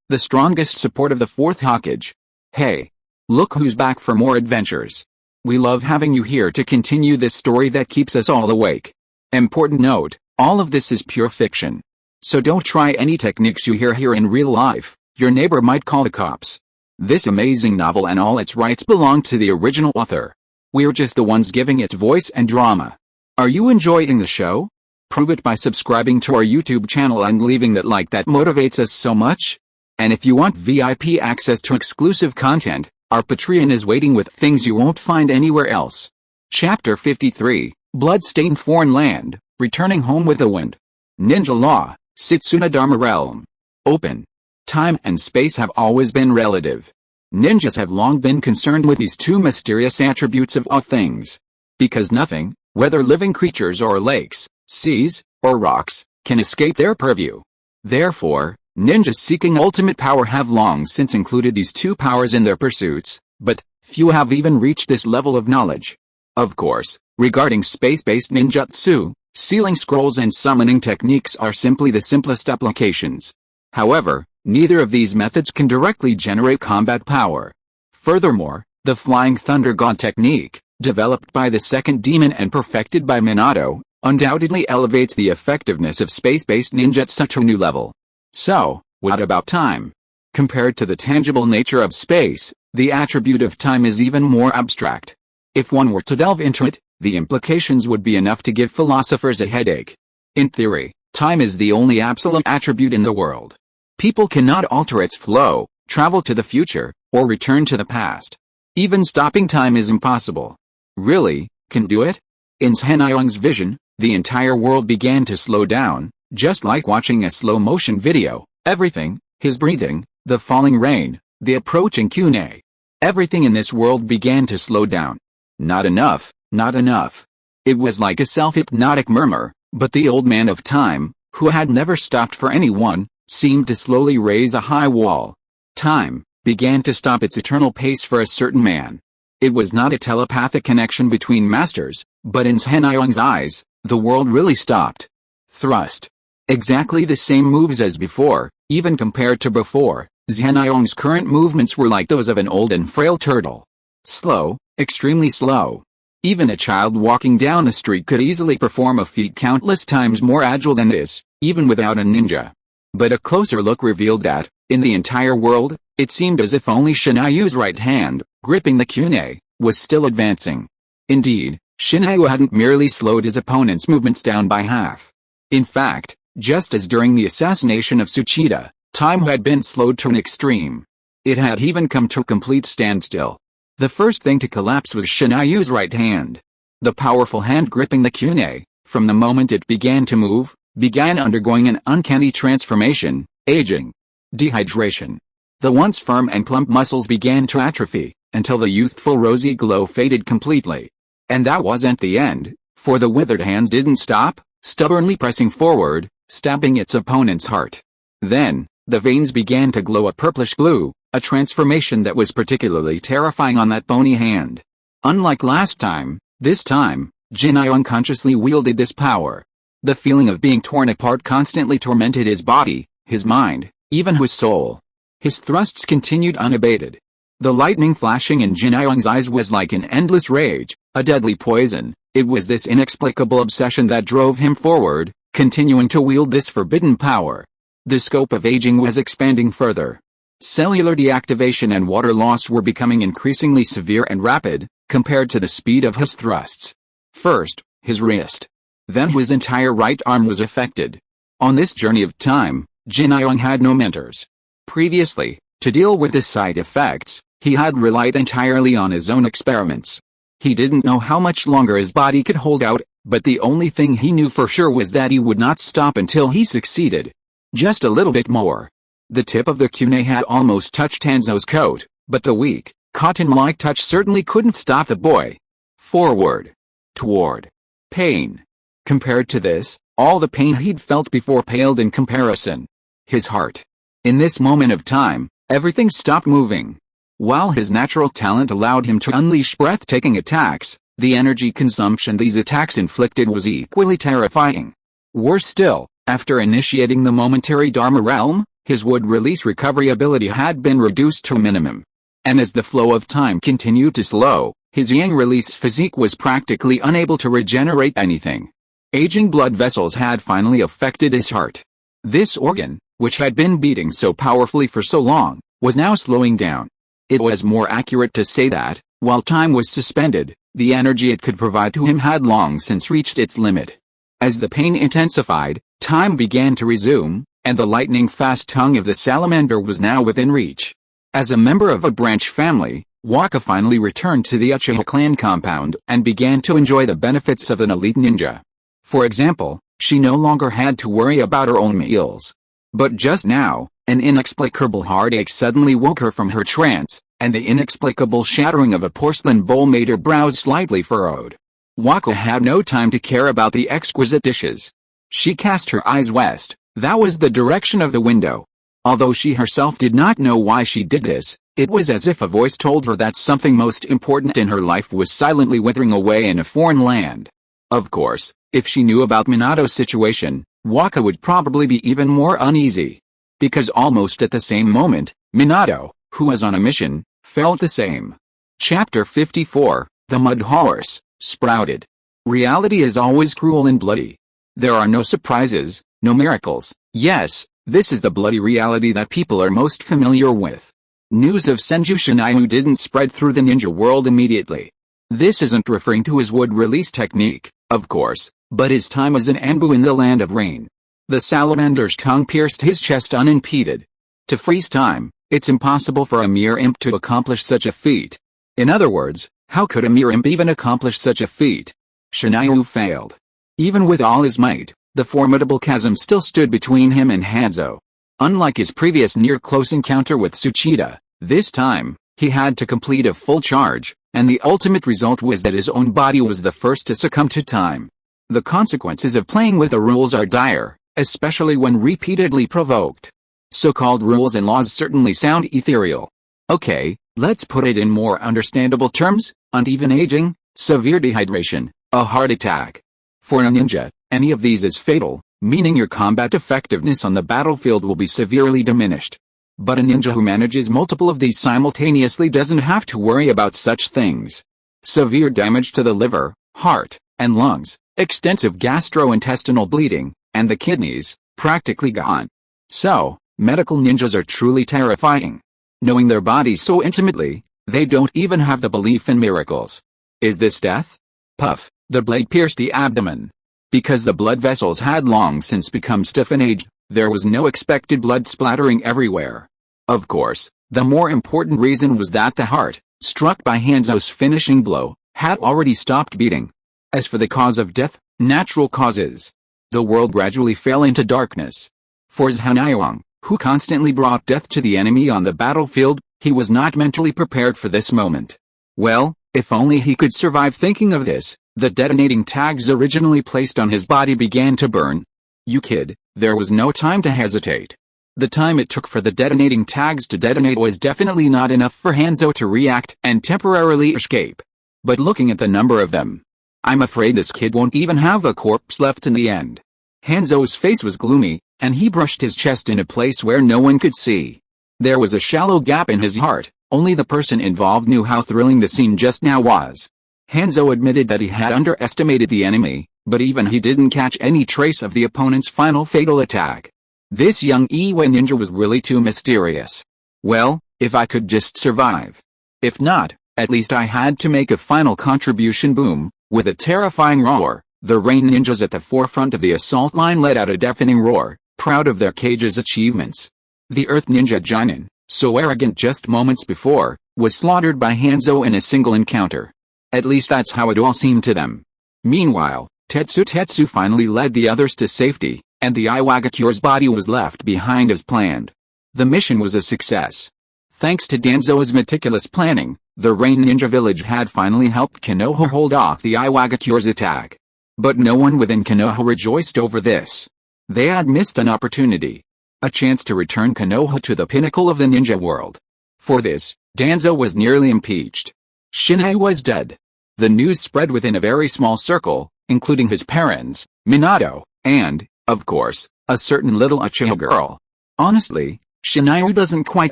the strongest support of the Fourth Hokage. Hey! Look who's back for more adventures. We love having you here to continue this story that keeps us all awake. Important note, all of this is pure fiction. So don't try any techniques you hear here in real life, your neighbor might call the cops. This amazing novel and all its rights belong to the original author. We're just the ones giving it voice and drama. Are you enjoying the show? Prove it by subscribing to our YouTube channel and leaving that like that motivates us so much. And if you want VIP access to exclusive content, our Patreon is waiting with things you won't find anywhere else. Chapter 53, Bloodstained Foreign Land, Returning Home with the Wind. Ninja Law, Setsuna Dharma Realm. Open. Time and space have always been relative. Ninjas have long been concerned with these two mysterious attributes of all things. Because nothing, whether living creatures or lakes, seas, or rocks, can escape their purview. Therefore, ninjas seeking ultimate power have long since included these two powers in their pursuits, but few have even reached this level of knowledge. Of course, regarding space-based ninjutsu, sealing scrolls and summoning techniques are simply the simplest applications. However, neither of these methods can directly generate combat power. Furthermore, the Flying Thunder God technique, developed by the second demon and perfected by Minato, undoubtedly elevates the effectiveness of space-based ninjutsu to a new level. So, what about time? Compared to the tangible nature of space, the attribute of time is even more abstract. If one were to delve into it, the implications would be enough to give philosophers a headache. In theory, time is the only absolute attribute in the world. People cannot alter its flow, travel to the future, or return to the past. Even stopping time is impossible. Really, can do it? In Shenayong's vision, the entire world began to slow down, just like watching a slow-motion video. Everything, his breathing, the falling rain, the approaching Kunai. Everything in this world began to slow down. Not enough, not enough. It was like a self-hypnotic murmur, but the old man of time, who had never stopped for anyone, seemed to slowly raise a high wall. Time began to stop its eternal pace for a certain man. It was not a telepathic connection between masters, but in Shenayong's eyes, the world really stopped. Thrust. Exactly the same moves as before, even compared to before, Shenayong's current movements were like those of an old and frail turtle. Slow, extremely slow. Even a child walking down the street could easily perform a feat countless times more agile than this, even without a ninja. But a closer look revealed that, in the entire world, it seemed as if only Shinayu's right hand, gripping the kunai, was still advancing. Indeed, Shinayu hadn't merely slowed his opponent's movements down by half. In fact, just as during the assassination of Tsuchida, time had been slowed to an extreme. It had even come to a complete standstill. The first thing to collapse was Shinayu's right hand. The powerful hand gripping the kunai, from the moment it began to move, began undergoing an uncanny transformation, aging. Dehydration. The once firm and plump muscles began to atrophy, until the youthful rosy glow faded completely. And that wasn't the end, for the withered hands didn't stop, stubbornly pressing forward, stabbing its opponent's heart. Then, the veins began to glow a purplish blue, a transformation that was particularly terrifying on that bony hand. Unlike last time, this time, Jinai unconsciously wielded this power. The feeling of being torn apart constantly tormented his body, his mind, even his soul. His thrusts continued unabated. The lightning flashing in Jinayong's eyes was like an endless rage, a deadly poison. It was this inexplicable obsession that drove him forward, continuing to wield this forbidden power. The scope of aging was expanding further. Cellular deactivation and water loss were becoming increasingly severe and rapid, compared to the speed of his thrusts. First, his wrist. Then his entire right arm was affected. On this journey of time, Jinayong had no mentors. Previously, to deal with the side effects, he had relied entirely on his own experiments. He didn't know how much longer his body could hold out, but the only thing he knew for sure was that he would not stop until he succeeded. Just a little bit more. The tip of the kunai had almost touched Danzo's coat, but the weak, cotton-like touch certainly couldn't stop the boy. Forward. Toward. Pain. Compared to this, all the pain he'd felt before paled in comparison. His heart. In this moment of time, everything stopped moving. While his natural talent allowed him to unleash breathtaking attacks, the energy consumption these attacks inflicted was equally terrifying. Worse still, after initiating the momentary Dharma realm, his would-release recovery ability had been reduced to a minimum. And as the flow of time continued to slow, his yang-release physique was practically unable to regenerate anything. Aging blood vessels had finally affected his heart. This organ, which had been beating so powerfully for so long, was now slowing down. It was more accurate to say that, while time was suspended, the energy it could provide to him had long since reached its limit. As the pain intensified, time began to resume, and the lightning-fast tongue of the salamander was now within reach. As a member of a branch family, Waka finally returned to the Uchiha clan compound and began to enjoy the benefits of an elite ninja. For example, she no longer had to worry about her own meals. But just now, an inexplicable heartache suddenly woke her from her trance, and the inexplicable shattering of a porcelain bowl made her brows slightly furrowed. Waka had no time to care about the exquisite dishes. She cast her eyes west. That was the direction of the window. Although she herself did not know why she did this, it was as if a voice told her that something most important in her life was silently withering away in a foreign land. Of course, if she knew about Minato's situation, Waka would probably be even more uneasy. Because almost at the same moment, Minato, who was on a mission, felt the same. Chapter 54, The Mud Horse, sprouted. Reality is always cruel and bloody. There are no surprises, no miracles. Yes, this is the bloody reality that people are most familiar with. News of Senju Shinayu didn't spread through the ninja world immediately. This isn't referring to his wood-release technique, of course, but his time as an Anbu in the land of rain. The salamander's tongue pierced his chest unimpeded. To freeze time, it's impossible for a mere imp to accomplish such a feat. In other words, how could a mere imp even accomplish such a feat? Shinayu failed. Even with all his might, the formidable chasm still stood between him and Hanzo. Unlike his previous near-close encounter with Tsuchida, this time, he had to complete a full charge, and the ultimate result was that his own body was the first to succumb to time. The consequences of playing with the rules are dire, especially when repeatedly provoked. So-called rules and laws certainly sound ethereal. Okay, let's put it in more understandable terms: uneven aging, severe dehydration, a heart attack. For a ninja, any of these is fatal, meaning your combat effectiveness on the battlefield will be severely diminished. But a ninja who manages multiple of these simultaneously doesn't have to worry about such things. Severe damage to the liver, heart, and lungs, extensive gastrointestinal bleeding, and the kidneys, practically gone. So, medical ninjas are truly terrifying. Knowing their bodies so intimately, they don't even have the belief in miracles. Is this death? Puff, the blade pierced the abdomen. Because the blood vessels had long since become stiff and aged, there was no expected blood splattering everywhere. Of course, the more important reason was that the heart, struck by Hanzo's finishing blow, had already stopped beating. As for the cause of death, natural causes. The world gradually fell into darkness. For Zhanayang, who constantly brought death to the enemy on the battlefield, he was not mentally prepared for this moment. Well, if only he could survive thinking of this. The detonating tags originally placed on his body began to burn. You kid, there was no time to hesitate. The time it took for the detonating tags to detonate was definitely not enough for Hanzo to react and temporarily escape. But looking at the number of them, I'm afraid this kid won't even have a corpse left in the end. Hanzo's face was gloomy, and he brushed his chest in a place where no one could see. There was a shallow gap in his heart. Only the person involved knew how thrilling the scene just now was. Hanzo admitted that he had underestimated the enemy, but even he didn't catch any trace of the opponent's final fatal attack. This young Iwa ninja was really too mysterious. Well, if I could just survive. If not, at least I had to make a final contribution. Boom, with a terrifying roar, the rain ninjas at the forefront of the assault line let out a deafening roar, proud of their cage's achievements. The Earth Ninja Jonin, so arrogant just moments before, was slaughtered by Hanzo in a single encounter. At least that's how it all seemed to them. Meanwhile, Tetsu finally led the others to safety, and the Iwagakure's body was left behind as planned. The mission was a success. Thanks to Danzo's meticulous planning, the Rain Ninja Village had finally helped Konoha hold off the Iwagakure's attack. But no one within Konoha rejoiced over this. They had missed an opportunity. A chance to return Konoha to the pinnacle of the ninja world. For this, Danzo was nearly impeached. Shinai was dead. The news spread within a very small circle, including his parents, Minato, and, of course, a certain little Uchiha girl. Honestly, Shinayu doesn't quite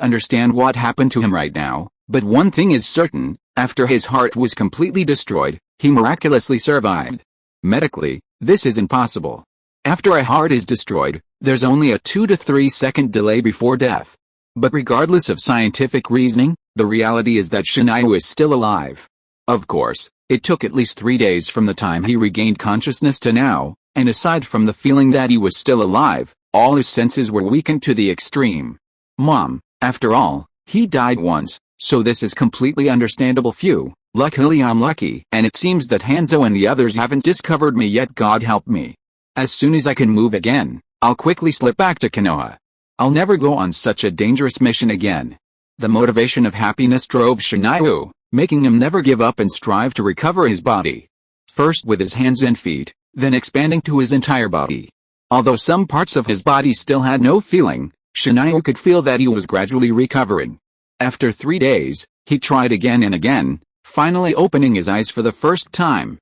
understand what happened to him right now, but one thing is certain, after his heart was completely destroyed, he miraculously survived. Medically, this is impossible. After a heart is destroyed, there's only a 2 to 3 second delay before death. But regardless of scientific reasoning, the reality is that Shinayu is still alive. Of course, it took at least 3 days from the time he regained consciousness to now, and aside from the feeling that he was still alive, all his senses were weakened to the extreme. Mom, after all, he died once, so this is completely understandable. Phew, luckily I'm lucky, and it seems that Hanzo and the others haven't discovered me yet. God help me. As soon as I can move again, I'll quickly slip back to Konoha. I'll never go on such a dangerous mission again. The motivation of happiness drove Shinayu, making him never give up and strive to recover his body. First with his hands and feet, then expanding to his entire body. Although some parts of his body still had no feeling, Shinayu could feel that he was gradually recovering. After 3 days, he tried again and again, finally opening his eyes for the first time.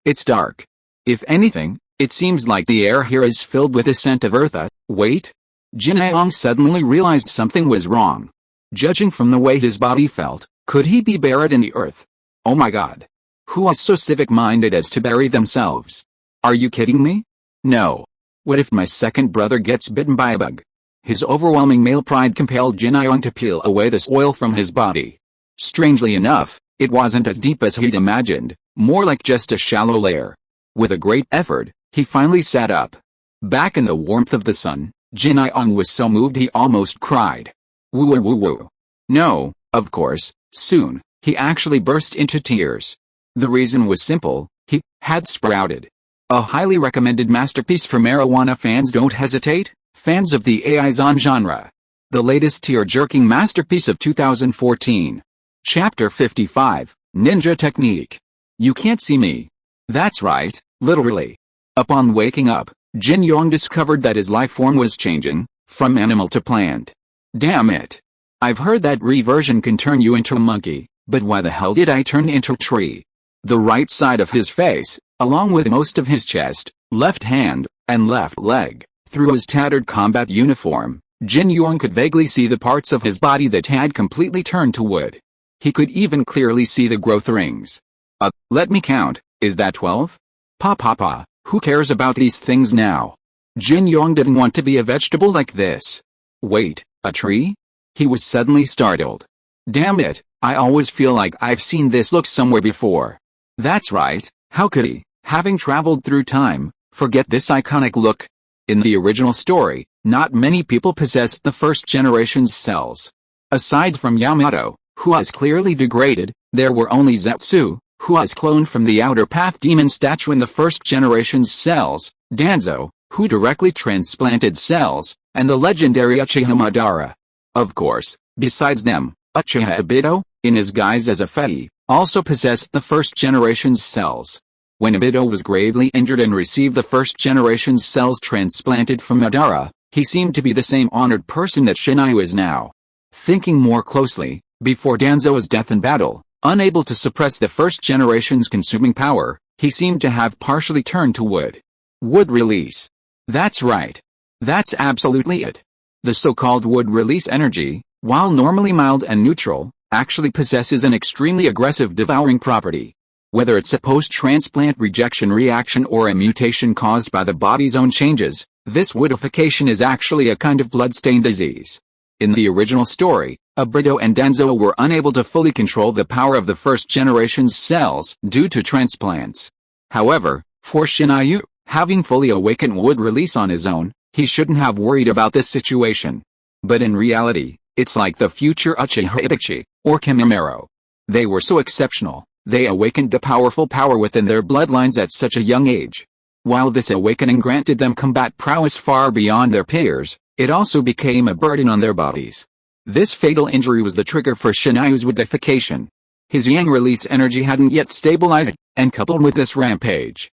It's dark. If anything, it seems like the air here is filled with the scent of earth. Wait? Jinayong suddenly realized something was wrong. Judging from the way his body felt, could he be buried in the earth? Oh my god. Who was so civic-minded as to bury themselves? Are you kidding me? No. What if my second brother gets bitten by a bug? His overwhelming male pride compelled Jinayong to peel away the soil from his body. Strangely enough, it wasn't as deep as he'd imagined, more like just a shallow layer. With a great effort, he finally sat up. Back in the warmth of the sun, Jinayong was so moved he almost cried. Woo woo woo. No, of course, soon, he actually burst into tears. The reason was simple, he had sprouted. A highly recommended masterpiece for marijuana fans. Don't hesitate, fans of the AI-zon genre. The latest tear-jerking masterpiece of 2014. Chapter 55, Ninja Technique. You can't see me. That's right, literally. Upon waking up, Jin Yong discovered that his life form was changing, from animal to plant. Damn it. I've heard that reversion can turn you into a monkey, but why the hell did I turn into a tree? The right side of his face, along with most of his chest, left hand, and left leg, through his tattered combat uniform, Jin Yong could vaguely see the parts of his body that had completely turned to wood. He could even clearly see the growth rings. Let me count, is that 12? Pa, who cares about these things now? Jin Yong didn't want to be a vegetable like this. Wait, a tree? He was suddenly startled. Damn it, I always feel like I've seen this look somewhere before. That's right, how could he, having traveled through time, forget this iconic look? In the original story, not many people possessed the first generation's cells. Aside from Yamato, who was clearly degraded, there were only Zetsu, who was cloned from the Outer Path demon statue in the first generation's cells, Danzo, who directly transplanted cells, and the legendary Uchiha Madara. Of course, besides them, Uchiha Obito, in his guise as a Fei, also possessed the first generation's cells. When Obito was gravely injured and received the first generation's cells transplanted from Madara, he seemed to be the same honored person that Shinayu is now. Thinking more closely, before Danzo's death in battle, unable to suppress the first generation's consuming power, he seemed to have partially turned to wood. Wood release. That's right. That's absolutely it. The so-called wood release energy, while normally mild and neutral, actually possesses an extremely aggressive devouring property. Whether it's a post-transplant rejection reaction or a mutation caused by the body's own changes, this woodification is actually a kind of blood-stained disease. In the original story, Obito and Danzo were unable to fully control the power of the first generation's cells due to transplants. However, for Shinayu, having fully awakened wood release on his own, he shouldn't have worried about this situation. But in reality, it's like the future Uchiha Itachi, or Kimimaro. They were so exceptional, they awakened the powerful power within their bloodlines at such a young age. While this awakening granted them combat prowess far beyond their peers, it also became a burden on their bodies. This fatal injury was the trigger for Shinayu's woodification. His yang release energy hadn't yet stabilized, and coupled with this rampage.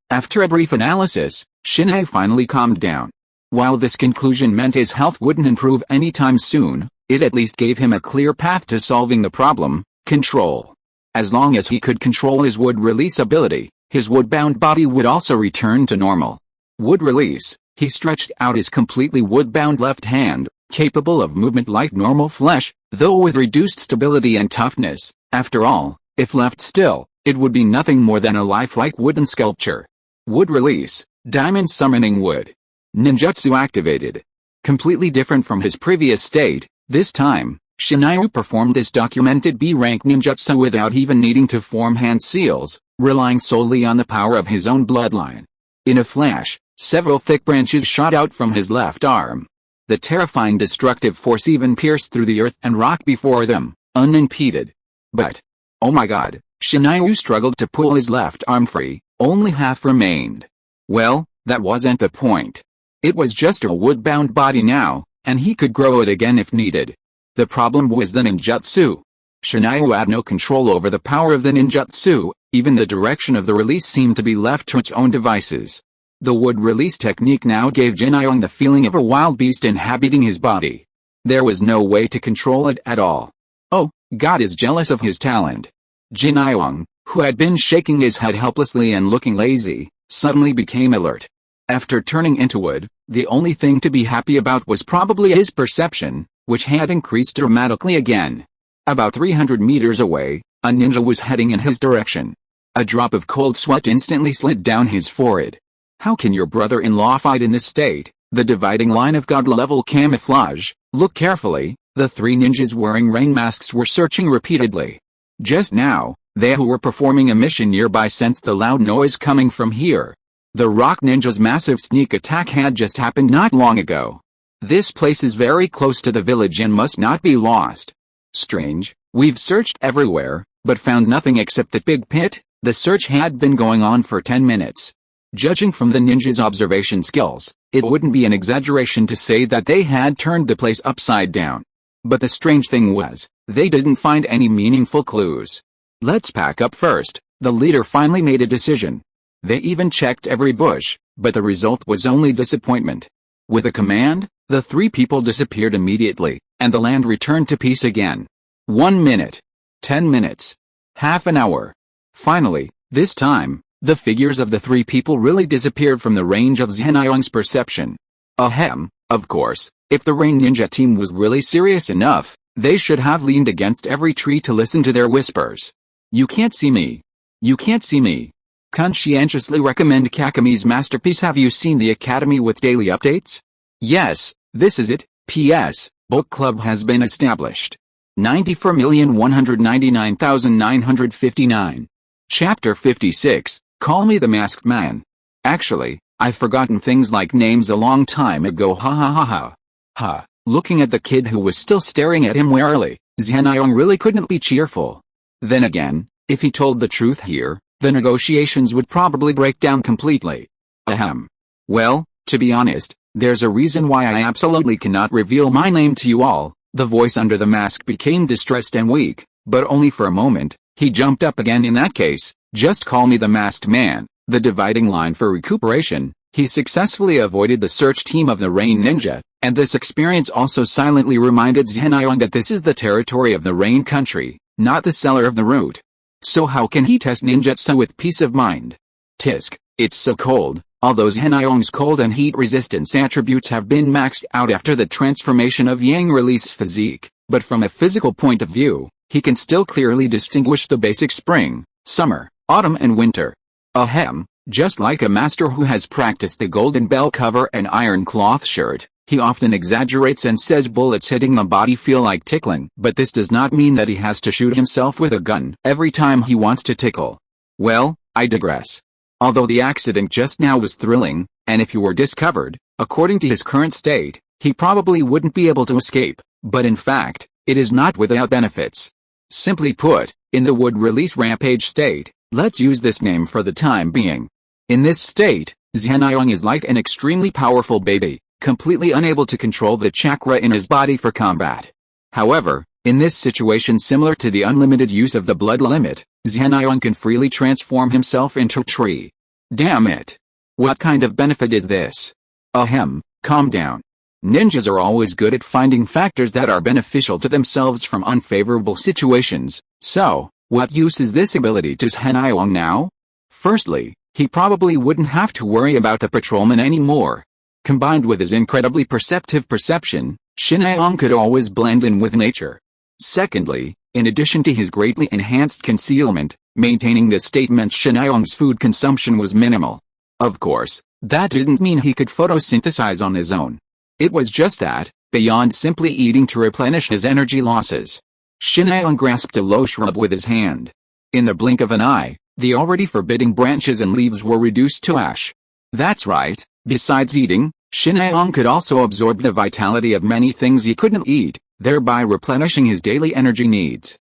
After a brief analysis, Shinayu finally calmed down. While this conclusion meant his health wouldn't improve anytime soon, it at least gave him a clear path to solving the problem: control. As long as he could control his wood release ability, his wood-bound body would also return to normal. Wood release. He stretched out his completely wood-bound left hand, capable of movement like normal flesh, though with reduced stability and toughness. After all, if left still, it would be nothing more than a lifelike wooden sculpture. Wood release, diamond summoning wood. Ninjutsu activated. Completely different from his previous state, this time, Shinayu performed this documented B-rank ninjutsu without even needing to form hand seals, relying solely on the power of his own bloodline. In a flash, several thick branches shot out from his left arm. The terrifying destructive force even pierced through the earth and rock before them, unimpeded. But, oh my god, Shinayu struggled to pull his left arm free, only half remained. Well, that wasn't the point. It was just a wood-bound body now, and he could grow it again if needed. The problem was the ninjutsu. Shinayu had no control over the power of the ninjutsu, even the direction of the release seemed to be left to its own devices. The wood release technique now gave Shinayu the feeling of a wild beast inhabiting his body. There was no way to control it at all. Oh, God is jealous of his talent. Shinayu, who had been shaking his head helplessly and looking lazy, suddenly became alert. After turning into wood, the only thing to be happy about was probably his perception, which had increased dramatically again. About 300 meters away, a ninja was heading in his direction. A drop of cold sweat instantly slid down his forehead. How can your brother-in-law fight in this state? The dividing line of god-level camouflage. Look carefully, the three ninjas wearing rain masks were searching repeatedly. Just now, they who were performing a mission nearby sensed the loud noise coming from here. The rock ninja's massive sneak attack had just happened not long ago. This place is very close to the village and must not be lost. Strange, we've searched everywhere, but found nothing except that big pit. The search had been going on for 10 minutes. Judging from the ninjas' observation skills, it wouldn't be an exaggeration to say that they had turned the place upside down. But the strange thing was, they didn't find any meaningful clues. Let's pack up first, the leader finally made a decision. They even checked every bush, but the result was only disappointment. With a command, the three people disappeared immediately, and the land returned to peace again. 1 minute. 10 minutes. Half an hour. Finally, this time, the figures of the three people really disappeared from the range of Shinayo's perception. Ahem, of course, if the Rain Ninja team was really serious enough, they should have leaned against every tree to listen to their whispers. You can't see me. You can't see me. Conscientiously recommend Kakami's masterpiece. Have you seen the Academy with daily updates? Yes, this is it. P.S. Book club has been established. 94,199,959. Chapter 56, Call Me the Masked Man. Actually, I've forgotten things like names a long time ago. Ha ha ha ha. Ha. Looking at the kid who was still staring at him warily, Shinayu really couldn't be cheerful. Then again, if he told the truth here, the negotiations would probably break down completely. Ahem. Well, to be honest, there's a reason why I absolutely cannot reveal my name to you all. The voice under the mask became distressed and weak, but only for a moment. He jumped up again. In that case, just call me the Masked Man. The dividing line for recuperation. He successfully avoided the search team of the Rain Ninja, and this experience also silently reminded Shinayu that this is the territory of the Rain Country, not the seller of the root. So how can he test ninjutsu with peace of mind? Tisk, it's so cold. Although Shinayu's cold and heat resistance attributes have been maxed out after the transformation of Yang release physique, but from a physical point of view, he can still clearly distinguish the basic spring, summer, autumn and winter. Ahem, just like a master who has practiced the golden bell cover and iron cloth shirt, he often exaggerates and says bullets hitting the body feel like tickling. But this does not mean that he has to shoot himself with a gun every time he wants to tickle. Well, I digress. Although the accident just now was thrilling, and if he were discovered, according to his current state, he probably wouldn't be able to escape, but in fact, it is not without benefits. Simply put, in the wood release rampage state, let's use this name for the time being. In this state, Shinayu is like an extremely powerful baby, completely unable to control the chakra in his body for combat. However, in this situation similar to the unlimited use of the blood limit, Shinayu can freely transform himself into a tree. Damn it! What kind of benefit is this? Ahem, calm down. Ninjas are always good at finding factors that are beneficial to themselves from unfavorable situations, so, what use is this ability to Shinayu now? Firstly, he probably wouldn't have to worry about the patrolman anymore. Combined with his incredibly perceptive perception, Shin'aong could always blend in with nature. Secondly, in addition to his greatly enhanced concealment, maintaining this state meant Shin'aong's food consumption was minimal. Of course, that didn't mean he could photosynthesize on his own. It was just that, beyond simply eating to replenish his energy losses, Shin'aong grasped a low shrub with his hand. In the blink of an eye, the already forbidding branches and leaves were reduced to ash. That's right, besides eating, Shin'aong could also absorb the vitality of many things he couldn't eat, thereby replenishing his daily energy needs.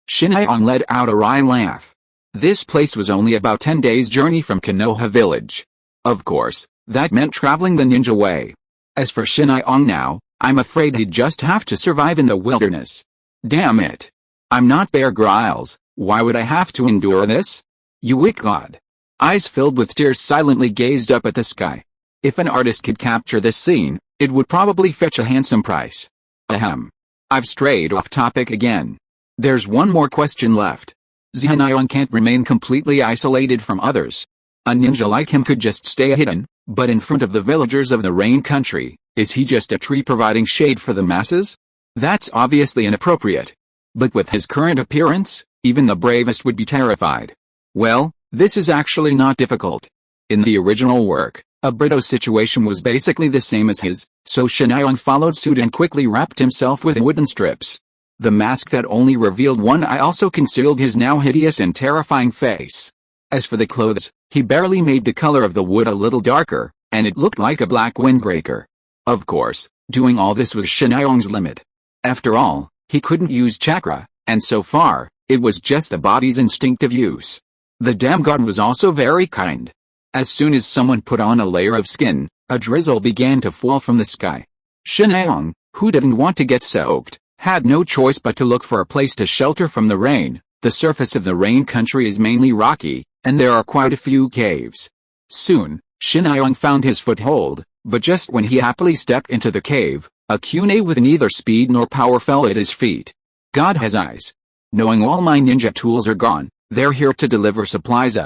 Shin'aong let out a wry laugh. This place was only about 10 days' journey from Konoha village. Of course, that meant traveling the ninja way. As for Shin'aong now, I'm afraid he'd just have to survive in the wilderness. Damn it. I'm not Bear Grylls, why would I have to endure this? You weak god. Eyes filled with tears silently gazed up at the sky. If an artist could capture this scene, it would probably fetch a handsome price. I've strayed off topic again. There's one more question left. Shin'aong can't remain completely isolated from others. A ninja like him could just stay hidden, but in front of the villagers of the Rain Country, is he just a tree providing shade for the masses? That's obviously inappropriate. But with his current appearance, even the bravest would be terrified. Well, this is actually not difficult. In the original work, Obito's situation was basically the same as his, so Shin'aong followed suit and quickly wrapped himself with wooden strips. The mask that only revealed one eye also concealed his now hideous and terrifying face. As for the clothes, he barely made the color of the wood a little darker, and it looked like a black windbreaker. Of course, doing all this was Shin'aong's limit. After all, he couldn't use chakra, and so far, it was just the body's instinctive use. The damn god was also very kind. As soon as someone put on a layer of skin, a drizzle began to fall from the sky. Shin'aong, who didn't want to get soaked, had no choice but to look for a place to shelter from the rain. The surface of the Rain Country is mainly rocky, and there are quite a few caves. Soon, Shin'aong found his foothold, but just when he happily stepped into the cave, a kunai with neither speed nor power fell at his feet. God has eyes. Knowing all my ninja tools are gone, they're here to deliver supplies.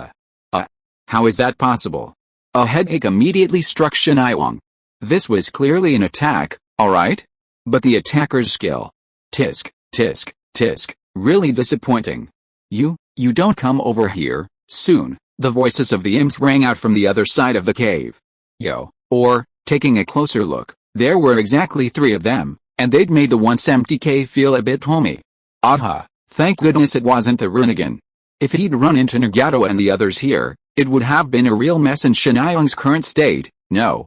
How is that possible? A headache immediately struck Shin'aong. This was clearly an attack, alright? But the attacker's skill. Tisk, tisk, tisk, really disappointing. You don't come over here. Soon, the voices of the imps rang out from the other side of the cave. Taking a closer look, there were exactly 3 of them, and they'd made the once empty cave feel a bit homey. Thank goodness it wasn't the Rinnegan. If he'd run into Nagato and the others here, it would have been a real mess in Shin'aong's current state. No.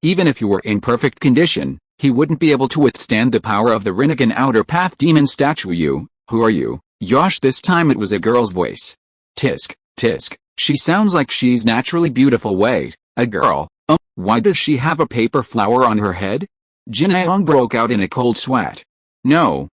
Even if he were in perfect condition, he wouldn't be able to withstand the power of the Rinnegan Outer Path demon statue. Who are you? Yosh, this time it was a girl's voice. Tisk, tisk, she sounds like she's naturally beautiful. Wait, a girl? Why does she have a paper flower on her head? Shin'aong broke out in a cold sweat. No.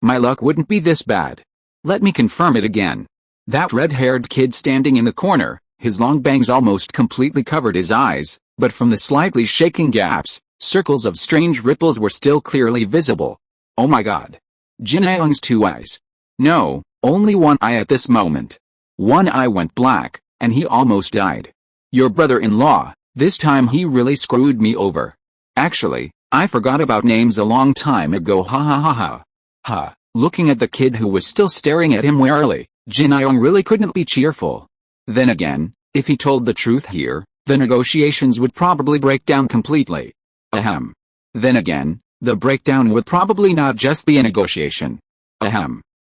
My luck wouldn't be this bad. Let me confirm it again. That red-haired kid standing in the corner, his long bangs almost completely covered his eyes, but from the slightly shaking gaps, circles of strange ripples were still clearly visible. Oh my god. Shin'aong's 2 eyes. No, only one eye at this moment. One eye went black, and he almost died. Your brother-in-law, this time he really screwed me over. Actually, I forgot about names a long time ago. Looking at the kid who was still staring at him warily, Shin'aong really couldn't be cheerful. Then again, if he told the truth here, the negotiations would probably break down completely. Then again, the breakdown would probably not just be a negotiation.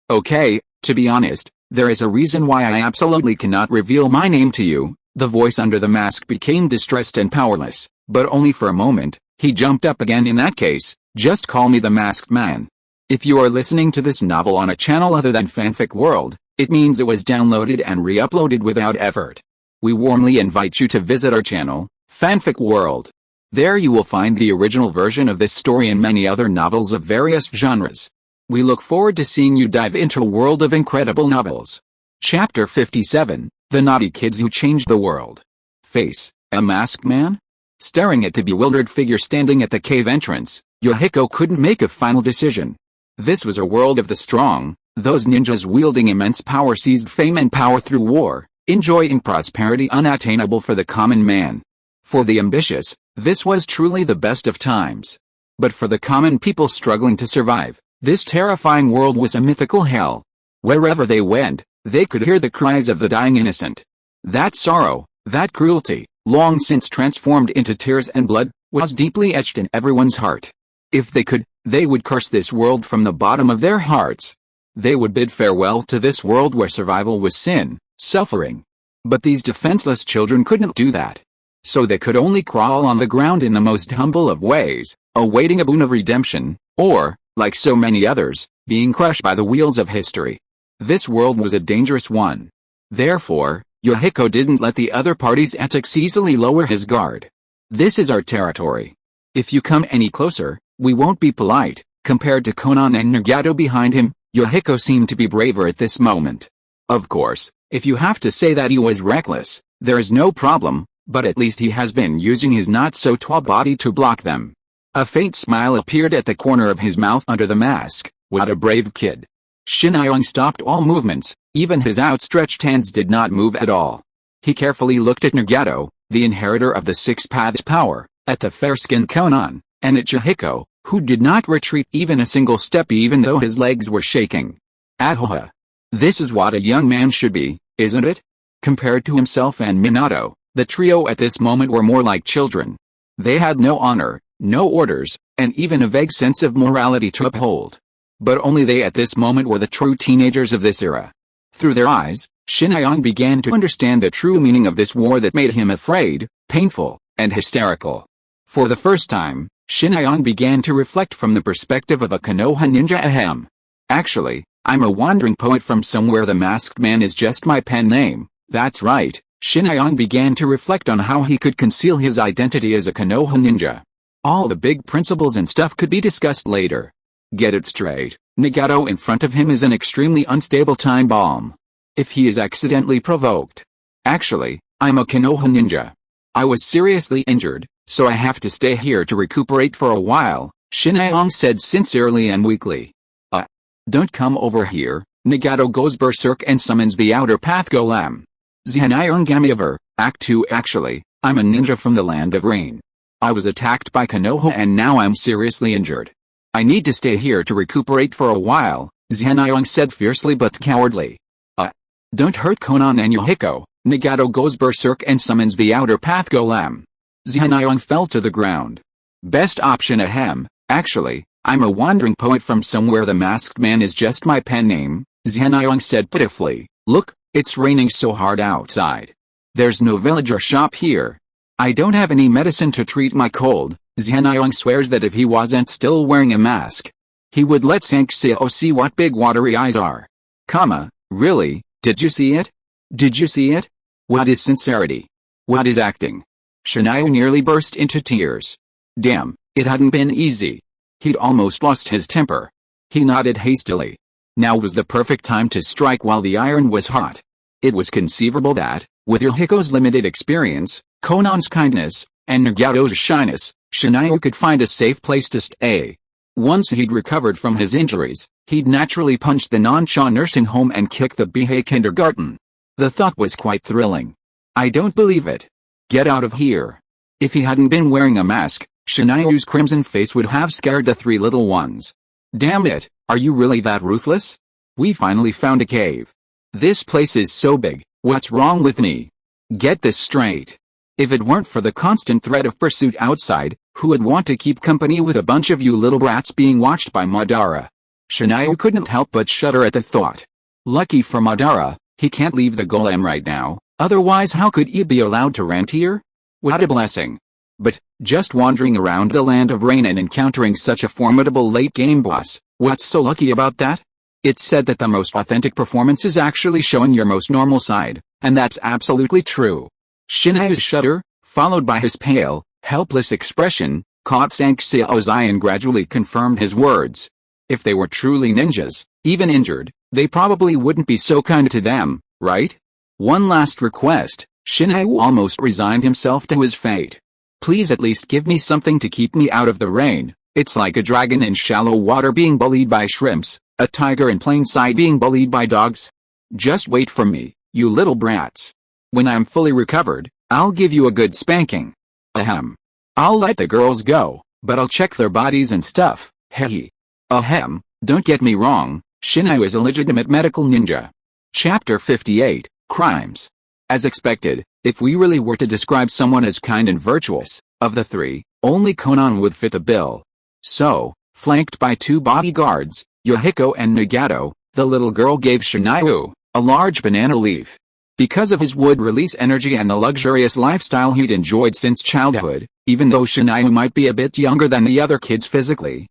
Okay, to be honest, there is a reason why I absolutely cannot reveal my name to you. The voice under the mask became distressed and powerless, but only for a moment. He jumped up again. In that case, just call me the Masked Man. If you are listening to this novel on a channel other than Fanfic World, it means it was downloaded and re-uploaded without effort. We warmly invite you to visit our channel, Fanfic World. There you will find the original version of this story and many other novels of various genres. We look forward to seeing you dive into a world of incredible novels. Chapter 57, The Naughty Kids Who Changed the World. Face, a masked man? Staring at the bewildered figure standing at the cave entrance, Yohiko couldn't make a final decision. This was a world of the strong. Those ninjas wielding immense power seized fame and power through war, enjoying prosperity unattainable for the common man. For the ambitious, this was truly the best of times. But for the common people struggling to survive, this terrifying world was a mythical hell. Wherever they went, they could hear the cries of the dying innocent. That sorrow, that cruelty, long since transformed into tears and blood, was deeply etched in everyone's heart. If they could, they would curse this world from the bottom of their hearts. They would bid farewell to this world where survival was sin, suffering. But these defenseless children couldn't do that. So they could only crawl on the ground in the most humble of ways, awaiting a boon of redemption, or, like so many others, being crushed by the wheels of history. This world was a dangerous one. Therefore, Yohiko didn't let the other party's antics easily lower his guard. This is our territory. If you come any closer, we won't be polite. Compared to Konan and Nagato behind him, Yohiko seemed to be braver at this moment. Of course, if you have to say that he was reckless, there is no problem, but at least he has been using his not-so-tall body to block them. A faint smile appeared at the corner of his mouth under the mask. What a brave kid. Shinayong stopped all movements, even his outstretched hands did not move at all. He carefully looked at Nagato, the inheritor of the Six Paths power, at the fair-skinned Konan, and at Yohiko, who did not retreat even a single step even though his legs were shaking. Ahoha! This is what a young man should be, isn't it? Compared to himself and Minato, the trio at this moment were more like children. They had no honor, no orders, and even a vague sense of morality to uphold. But only they at this moment were the true teenagers of this era. Through their eyes, Shinayong began to understand the true meaning of this war that made him afraid, painful, and hysterical. For the first time, Shinayong began to reflect from the perspective of a Konoha ninja. Ahem. Actually, I'm a wandering poet from somewhere. The masked man is just my pen name. That's right. Shinayong began to reflect on how he could conceal his identity as a Konoha ninja. All the big principles and stuff could be discussed later. Get it straight, Nagato in front of him is an extremely unstable time bomb. If he is accidentally provoked. Actually, I'm a Konoha ninja. I was seriously injured, so I have to stay here to recuperate for a while, Shinayong said sincerely and weakly. Don't come over here. Nagato goes berserk and summons the outer path golem. Zhanayong Gamiaver, Act 2. Actually, I'm a ninja from the land of rain. I was attacked by Konoha and now I'm seriously injured. I need to stay here to recuperate for a while, Zhanayong said fiercely but cowardly. Don't hurt Konan and Yohiko. Nagato goes berserk and summons the outer path golem. Zhanayong fell to the ground. Best option. Ahem. Actually, I'm a wandering poet from somewhere. The masked man is just my pen name, Zhanayong said pitifully. Look, it's raining so hard outside. There's no village or shop here. I don't have any medicine to treat my cold. Zhanayong swears that if he wasn't still wearing a mask, he would let Sanxio see what big watery eyes are. Really, did you see it? Did you see it? What is sincerity? What is acting? Shinayu nearly burst into tears. Damn, it hadn't been easy. He'd almost lost his temper. He nodded hastily. Now was the perfect time to strike while the iron was hot. It was conceivable that, with Yohiko's limited experience, Konan's kindness, and Nagato's shyness, Shinayu could find a safe place to stay. Once he'd recovered from his injuries, he'd naturally punch the Nansha nursing home and kick the Bihei kindergarten. The thought was quite thrilling. I don't believe it. Get out of here. If he hadn't been wearing a mask, Shinayu's crimson face would have scared the three little ones. Damn it, are you really that ruthless? We finally found a cave. This place is so big, what's wrong with me? Get this straight. If it weren't for the constant threat of pursuit outside, who would want to keep company with a bunch of you little brats being watched by Madara? Shinayu couldn't help but shudder at the thought. Lucky for Madara, he can't leave the golem right now, otherwise how could he be allowed to rent here? What a blessing. But, just wandering around the land of rain and encountering such a formidable late-game boss, what's so lucky about that? It's said that the most authentic performance is actually showing your most normal side, and that's absolutely true. Shinayu's shudder, followed by his pale, helpless expression, caught Sanxio's eye and gradually confirmed his words. If they were truly ninjas, even injured, they probably wouldn't be so kind to them, right? One last request, Shinayu almost resigned himself to his fate. Please at least give me something to keep me out of the rain. It's like a dragon in shallow water being bullied by shrimps, a tiger in plain sight being bullied by dogs. Just wait for me, you little brats. When I'm fully recovered, I'll give you a good spanking. Ahem. I'll let the girls go, but I'll check their bodies and stuff, hehe. Ahem, don't get me wrong, Shinayu is a legitimate medical ninja. Chapter 58, Crimes. As expected, if we really were to describe someone as kind and virtuous, of the three, only Konoha would fit the bill. So, flanked by two bodyguards, Yohiko and Nagato, the little girl gave Shinayu a large banana leaf. Because of his would-release energy and the luxurious lifestyle he'd enjoyed since childhood, even though Shinayu might be a bit younger than the other kids physically,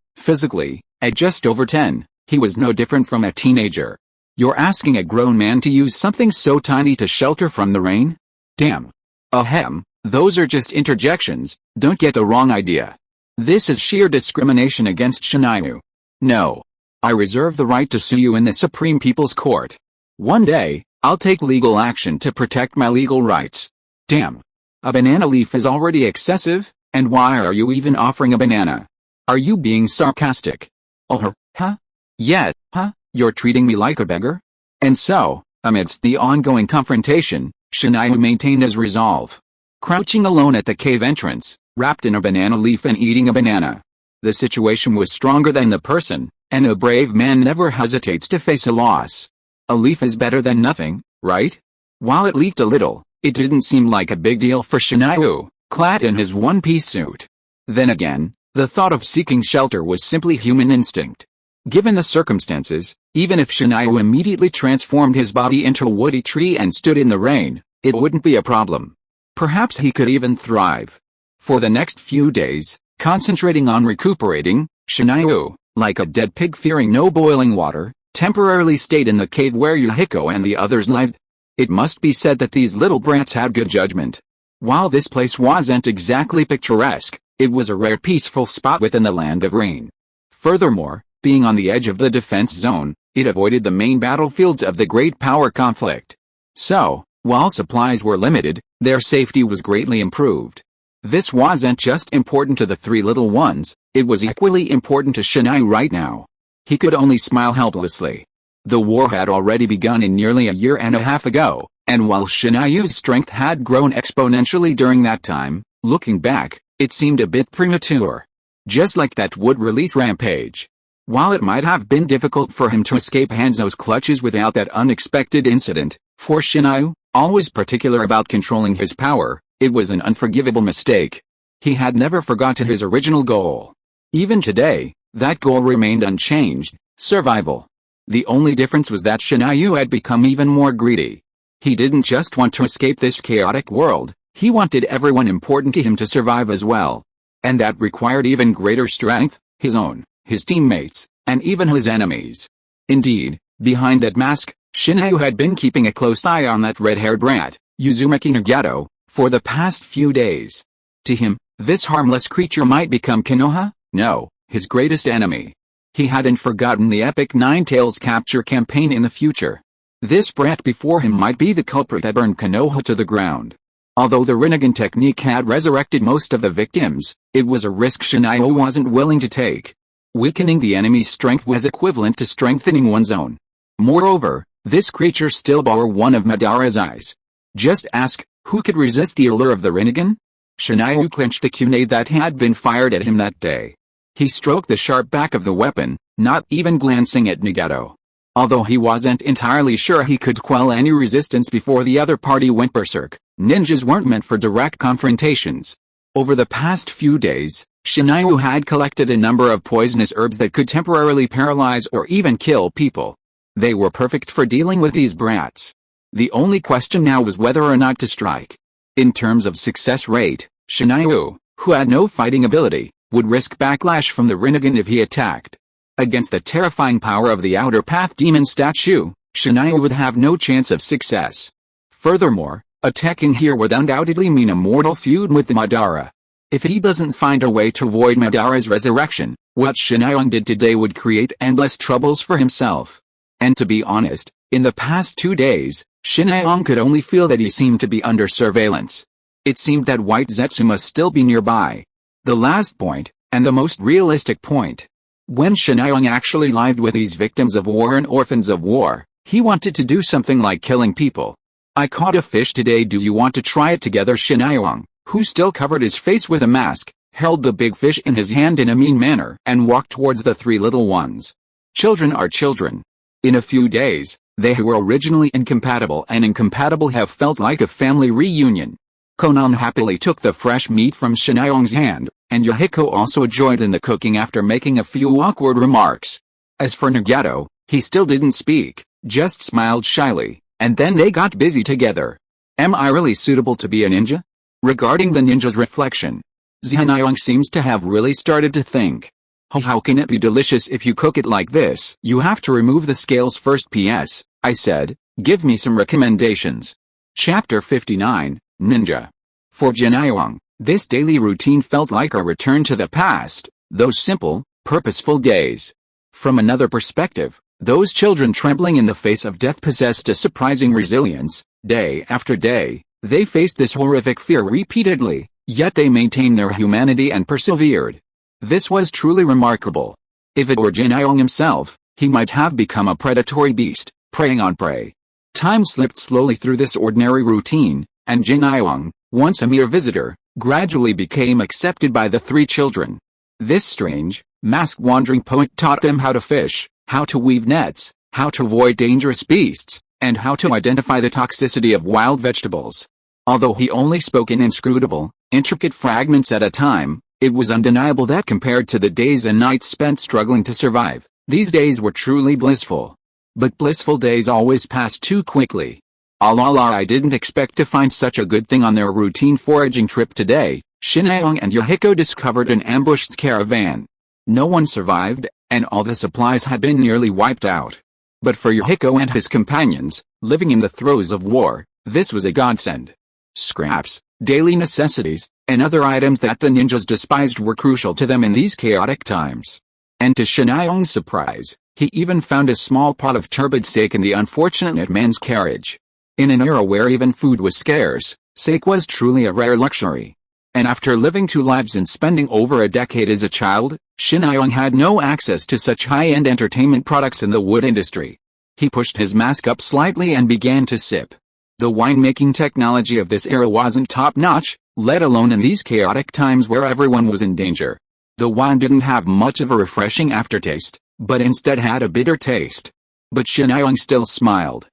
at just over 10, he was no different from a teenager. You're asking a grown man to use something so tiny to shelter from the rain? Damn. Ahem, those are just interjections, don't get the wrong idea. This is sheer discrimination against Shinayu. No. I reserve the right to sue you in the Supreme People's Court. One day, I'll take legal action to protect my legal rights. Damn. A banana leaf is already excessive, and why are you even offering a banana? Are you being sarcastic? Oh, huh? Yeah, huh? You're treating me like a beggar? And so, amidst the ongoing confrontation, Shinayu maintained his resolve. Crouching alone at the cave entrance, wrapped in a banana leaf and eating a banana. The situation was stronger than the person, and a brave man never hesitates to face a loss. A leaf is better than nothing, right? While it leaked a little, it didn't seem like a big deal for Shinayu, clad in his one-piece suit. Then again, the thought of seeking shelter was simply human instinct. Given the circumstances, even if Shinayu immediately transformed his body into a woody tree and stood in the rain, it wouldn't be a problem. Perhaps he could even thrive. For the next few days, concentrating on recuperating, Shinayu, like a dead pig fearing no boiling water, temporarily stayed in the cave where Yohiko and the others lived. It must be said that these little brats had good judgment. While this place wasn't exactly picturesque, it was a rare peaceful spot within the land of rain. Furthermore, being on the edge of the defense zone, it avoided the main battlefields of the great power conflict. So, while supplies were limited, their safety was greatly improved. This wasn't just important to the three little ones, it was equally important to Shinayu right now. He could only smile helplessly. The war had already begun in nearly a year and a half ago, and while Shinayu's strength had grown exponentially during that time, looking back, it seemed a bit premature. Just like that would-release rampage. While it might have been difficult for him to escape Hanzo's clutches without that unexpected incident, for Shinayu, always particular about controlling his power, it was an unforgivable mistake. He had never forgotten his original goal. Even today, that goal remained unchanged, survival. The only difference was that Shinayu had become even more greedy. He didn't just want to escape this chaotic world, he wanted everyone important to him to survive as well. And that required even greater strength, his own, his teammates, and even his enemies. Indeed, behind that mask, Shinayu had been keeping a close eye on that red-haired brat, Uzumaki Nagato, for the past few days. To him, this harmless creature might become Konoha, no, his greatest enemy. He hadn't forgotten the epic Nine Tails capture campaign in the future. This brat before him might be the culprit that burned Konoha to the ground. Although the Rinnegan technique had resurrected most of the victims, it was a risk Shinayu wasn't willing to take. Weakening the enemy's strength was equivalent to strengthening one's own. Moreover, this creature still bore one of Madara's eyes. Just ask, who could resist the allure of the Rinnegan? Shinayu clenched the kunai that had been fired at him that day. He stroked the sharp back of the weapon, not even glancing at Nagato. Although he wasn't entirely sure he could quell any resistance before the other party went berserk, ninjas weren't meant for direct confrontations. Over the past few days, Shinayu had collected a number of poisonous herbs that could temporarily paralyze or even kill people. They were perfect for dealing with these brats. The only question now was whether or not to strike. In terms of success rate, Shinayu, who had no fighting ability, would risk backlash from the Rinnegan if he attacked. Against the terrifying power of the Outer Path demon statue, Shinayu would have no chance of success. Furthermore, attacking here would undoubtedly mean a mortal feud with Madara. If he doesn't find a way to avoid Madara's resurrection, what Shinayu did today would create endless troubles for himself. And to be honest, in the past 2 days, Shinayu could only feel that he seemed to be under surveillance. It seemed that White Zetsu must still be nearby. The last point, and the most realistic point. When Shinayu actually lived with these victims of war and orphans of war, he wanted to do something like killing people. I caught a fish today, do you want to try it together? Shinayu, who still covered his face with a mask, held the big fish in his hand in a mean manner and walked towards the three little ones. Children are children. In a few days, they who were originally incompatible and incompatible have felt like a family reunion. Konoha happily took the fresh meat from Shinayong's hand, and Yahiko also joined in the cooking after making a few awkward remarks. As for Nagato, he still didn't speak, just smiled shyly, and then they got busy together. Am I really suitable to be a ninja? Regarding the ninja's reflection, Shinayong seems to have really started to think. How can it be delicious if you cook it like this? You have to remove the scales first. P.S. I said, give me some recommendations. Chapter 59, Ninja. For Shinayong, this daily routine felt like a return to the past, those simple, purposeful days. From another perspective, those children trembling in the face of death possessed a surprising resilience. Day after day, they faced this horrific fear repeatedly, yet they maintained their humanity and persevered. This was truly remarkable. If it were Shinayong himself, he might have become a predatory beast, preying on prey. Time slipped slowly through this ordinary routine, and Shinayong, once a mere visitor, gradually became accepted by the three children. This strange, masked wandering poet taught them how to fish, how to weave nets, how to avoid dangerous beasts, and how to identify the toxicity of wild vegetables. Although he only spoke in inscrutable, intricate fragments at a time, it was undeniable that compared to the days and nights spent struggling to survive, these days were truly blissful. But blissful days always pass too quickly. I didn't expect to find such a good thing on their routine foraging trip today. Shinayong and Yahiko discovered an ambushed caravan. No one survived, and all the supplies had been nearly wiped out. But for Yahiko and his companions, living in the throes of war, this was a godsend. Scraps, daily necessities, and other items that the ninjas despised were crucial to them in these chaotic times. And to Shinayong's surprise, he even found a small pot of turbid sake in the unfortunate man's carriage. In an era where even food was scarce, sake was truly a rare luxury. And after living two lives and spending over a decade as a child, Shinayong had no access to such high-end entertainment products in the wood industry. He pushed his mask up slightly and began to sip. The winemaking technology of this era wasn't top-notch, let alone in these chaotic times where everyone was in danger. The wine didn't have much of a refreshing aftertaste, but instead had a bitter taste. But Shinayong still smiled.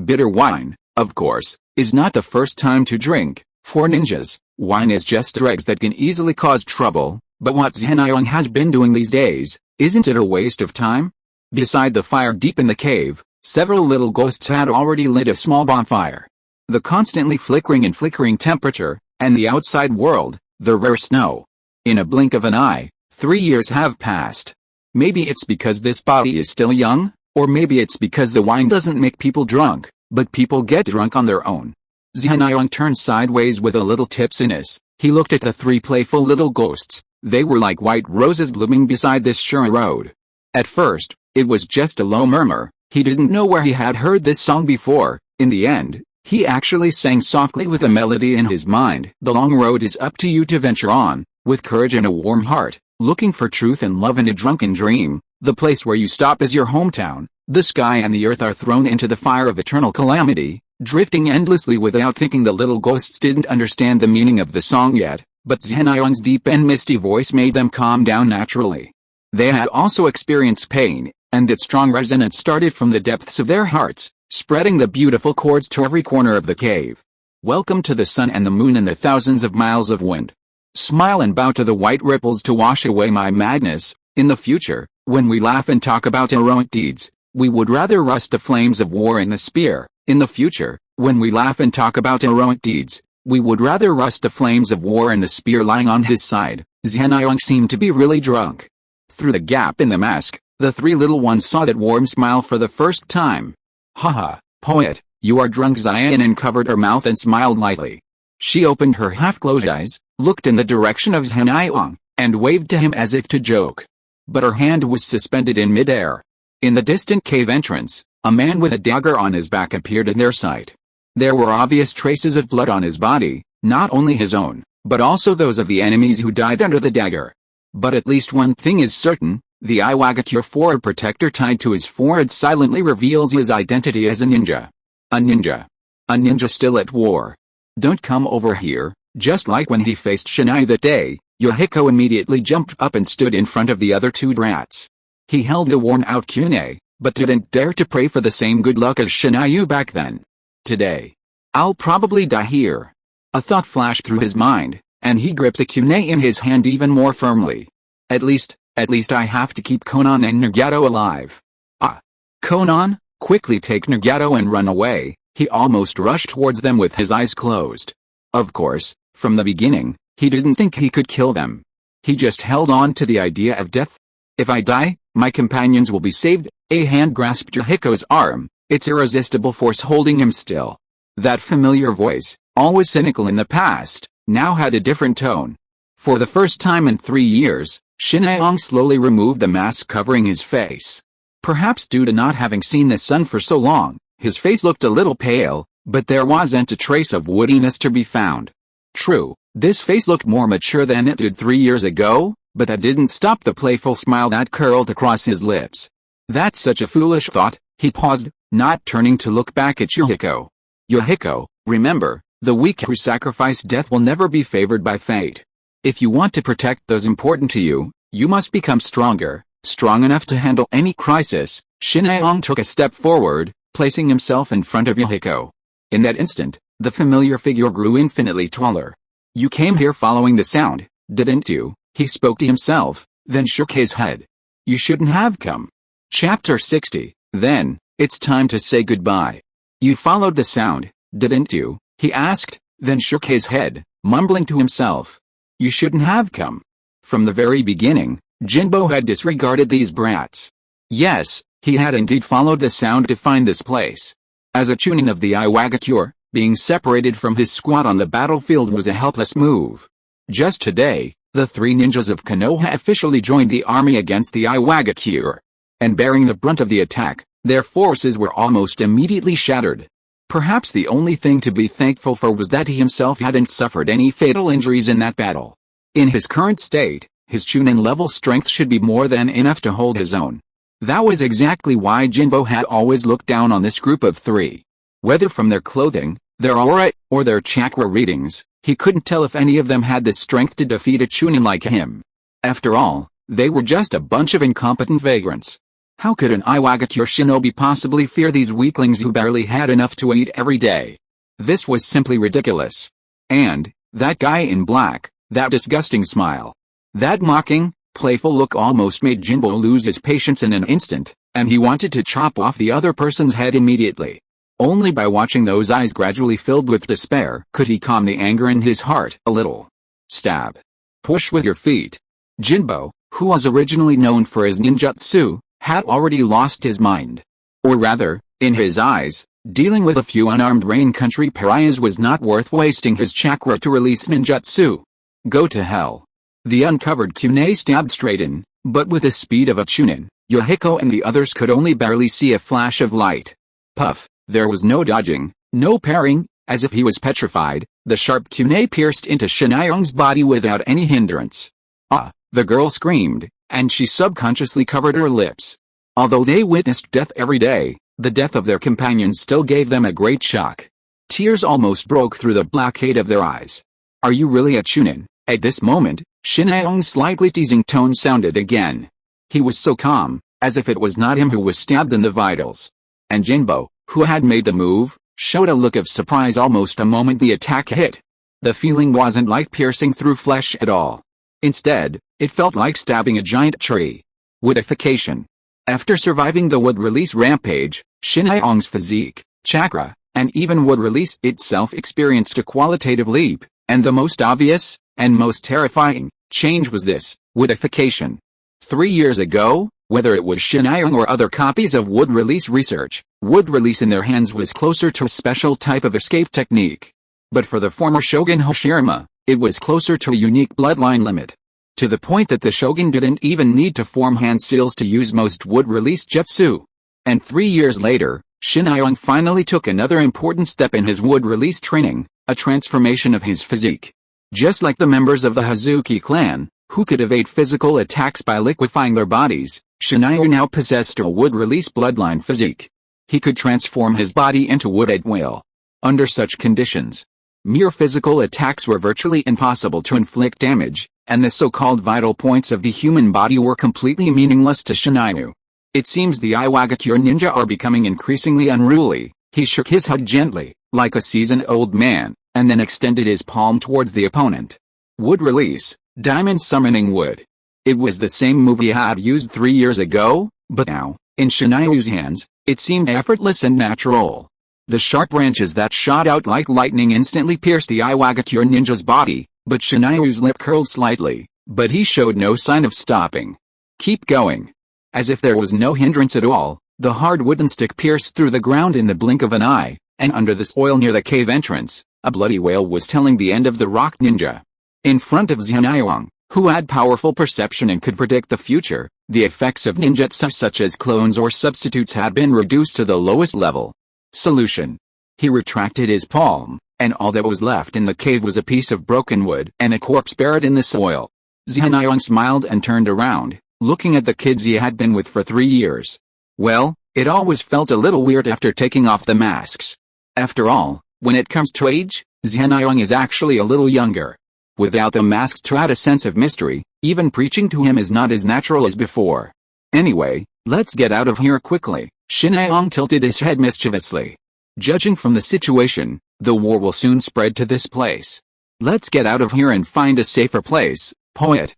Bitter wine, of course, is not the first time to drink. For ninjas, wine is just dregs that can easily cause trouble, but what Shinayong has been doing these days, isn't it a waste of time? Beside the fire deep in the cave, several little ghosts had already lit a small bonfire. The constantly flickering temperature, and the outside world, the rare snow. In a blink of an eye, 3 years have passed. Maybe it's because this body is still young, or maybe it's because the wine doesn't make people drunk, but people get drunk on their own. Shinayong turned sideways with a little tipsiness. He looked at the three playful little ghosts. They were like white roses blooming beside this sure road. At first, it was just a low murmur. He didn't know where he had heard this song before. In the end, he actually sang softly with a melody in his mind. The long road is up to you to venture on, with courage and a warm heart, looking for truth and love in a drunken dream. The place where you stop is your hometown. The sky and the earth are thrown into the fire of eternal calamity, drifting endlessly without thinking. The little ghosts didn't understand the meaning of the song yet, but Shinayong's deep and misty voice made them calm down naturally. They had also experienced pain, and that strong resonance started from the depths of their hearts, spreading the beautiful chords to every corner of the cave. Welcome to the sun and the moon and the thousands of miles of wind. Smile and bow to the white ripples to wash away my madness. In the future, when we laugh and talk about heroic deeds, we would rather rust the flames of war in the spear. In the future, when we laugh and talk about heroic deeds, we would rather rust the flames of war and the spear lying on his side. Shinayong seemed to be really drunk. Through the gap in the mask, the three little ones saw that warm smile for the first time. Haha, poet, you are drunk. Zion uncovered her mouth and smiled lightly. She opened her half-closed eyes, looked in the direction of Shinayong, and waved to him as if to joke. But her hand was suspended in midair. In the distant cave entrance, a man with a dagger on his back appeared in their sight. There were obvious traces of blood on his body, not only his own, but also those of the enemies who died under the dagger. But at least one thing is certain, the Iwagakure forward protector tied to his forehead silently reveals his identity as a ninja. A ninja. A ninja still at war. Don't come over here, Just like when he faced Shinai that day, Yohiko immediately jumped up and stood in front of the other two brats. He held the worn-out kunai, but didn't dare to pray for the same good luck as Shinayu back then. Today, I'll probably die here. A thought flashed through his mind, and he gripped the kunai in his hand even more firmly. At least I have to keep Konan and Nagato alive. Ah! Konan, quickly take Nagato and run away. He almost rushed towards them with his eyes closed. Of course, from the beginning, he didn't think he could kill them. He just held on to the idea of death. If I die, my companions will be saved. A hand grasped Yohiko's arm, its irresistible force holding him still. That familiar voice, always cynical in the past, now had a different tone. For the first time in 3 years, Shinai slowly removed the mask covering his face. Perhaps due to not having seen the sun for so long, his face looked a little pale, but there wasn't a trace of woodiness to be found. True, this face looked more mature than it did 3 years ago, but that didn't stop the playful smile that curled across his lips. That's such a foolish thought, he paused, not turning to look back at Yohiko. Yohiko, remember, the weak who sacrifice death will never be favored by fate. If you want to protect those important to you, you must become stronger, strong enough to handle any crisis. Shinai took a step forward, placing himself in front of Yohiko. In that instant, the familiar figure grew infinitely taller. You came here following the sound, didn't you? He spoke to himself, then shook his head. You shouldn't have come. Chapter 60, Then, it's time to say goodbye. You followed the sound, didn't you? He asked, then shook his head, mumbling to himself. You shouldn't have come. From the very beginning, Jinbo had disregarded these brats. Yes, he had indeed followed the sound to find this place. As a chunin of the Iwagakure, being separated from his squad on the battlefield was a helpless move. Just today, the 3 ninjas of Konoha officially joined the army against the Iwagakure. And bearing the brunt of the attack, their forces were almost immediately shattered. Perhaps the only thing to be thankful for was that he himself hadn't suffered any fatal injuries in that battle. In his current state, his chunin level strength should be more than enough to hold his own. That was exactly why Jinbo had always looked down on this group of 3. Whether from their clothing, their aura, or their chakra readings, he couldn't tell if any of them had the strength to defeat a chunin like him. After all, they were just a bunch of incompetent vagrants. How could an Iwagakure shinobi possibly fear these weaklings who barely had enough to eat every day? This was simply ridiculous. And, that guy in black, that disgusting smile. That mocking, playful look almost made Jinbo lose his patience in an instant, and he wanted to chop off the other person's head immediately. Only by watching those eyes gradually filled with despair could he calm the anger in his heart a little. Stab. Push with your feet. Jinbo, who was originally known for his ninjutsu, had already lost his mind. Or rather, in his eyes, dealing with a few unarmed rain country pariahs was not worth wasting his chakra to release ninjutsu. Go to hell. The uncovered kunai stabbed straight in, but with the speed of a chunin, Yohiko and the others could only barely see a flash of light. Puff, there was no dodging, no parrying, as if he was petrified, the sharp kunai pierced into Shinai-ong's body without any hindrance. Ah, the girl screamed, and she subconsciously covered her lips. Although they witnessed death every day, the death of their companions still gave them a great shock. Tears almost broke through the blockade of their eyes. Are you really a chunin? At this moment, Shinai-ong's slightly teasing tone sounded again. He was so calm, as if it was not him who was stabbed in the vitals. And Jinbo, who had made the move, showed a look of surprise almost the moment the attack hit. The feeling wasn't like piercing through flesh at all. Instead, it felt like stabbing a giant tree. Woodification. After surviving the wood release rampage, Shinai-ong's physique, chakra, and even wood release itself experienced a qualitative leap, and the most obvious, and most terrifying, change was this, woodification. 3 years ago, whether it was Shinai-ong or other copies of wood release research, wood release in their hands was closer to a special type of escape technique. But for the former Shogun Hoshirama, it was closer to a unique bloodline limit. To the point that the shogun didn't even need to form hand seals to use most wood release jutsu. And 3 years later, Shinai-ong finally took another important step in his wood release training, a transformation of his physique. Just like the members of the Hazuki clan, who could evade physical attacks by liquefying their bodies, Shinai-ong now possessed a wood release bloodline physique. He could transform his body into wood at will. Under such conditions, Mere physical attacks were virtually impossible to inflict damage, and the so-called vital points of the human body were completely meaningless to Shinayu. It seems the Iwagakure ninja are becoming increasingly unruly. He shook his head gently, like a seasoned old man, and then extended his palm towards the opponent. Wood release, diamond summoning wood. It was the same move he had used 3 years ago, but now, in Shinayu's hands, it seemed effortless and natural. The sharp branches that shot out like lightning instantly pierced the Iwagakure ninja's body, but Shinayu's lip curled slightly, but he showed no sign of stopping. Keep going. As if there was no hindrance at all, the hard wooden stick pierced through the ground in the blink of an eye, and under the soil near the cave entrance, a bloody wail was telling the end of the rock ninja. In front of Xianyang, who had powerful perception and could predict the future, the effects of ninjutsu such as clones or substitutes had been reduced to the lowest level. Solution. He retracted his palm, and all that was left in the cave was a piece of broken wood and a corpse buried in the soil. Xianyang smiled and turned around, looking at the kids he had been with for 3 years. Well, it always felt a little weird after taking off the masks. After all, when it comes to age, Xianyang is actually a little younger. Without the masks to add a sense of mystery, even preaching to him is not as natural as before. Anyway, let's get out of here quickly. Shinayong tilted his head mischievously. Judging from the situation, the war will soon spread to this place. Let's get out of here and find a safer place. Poet,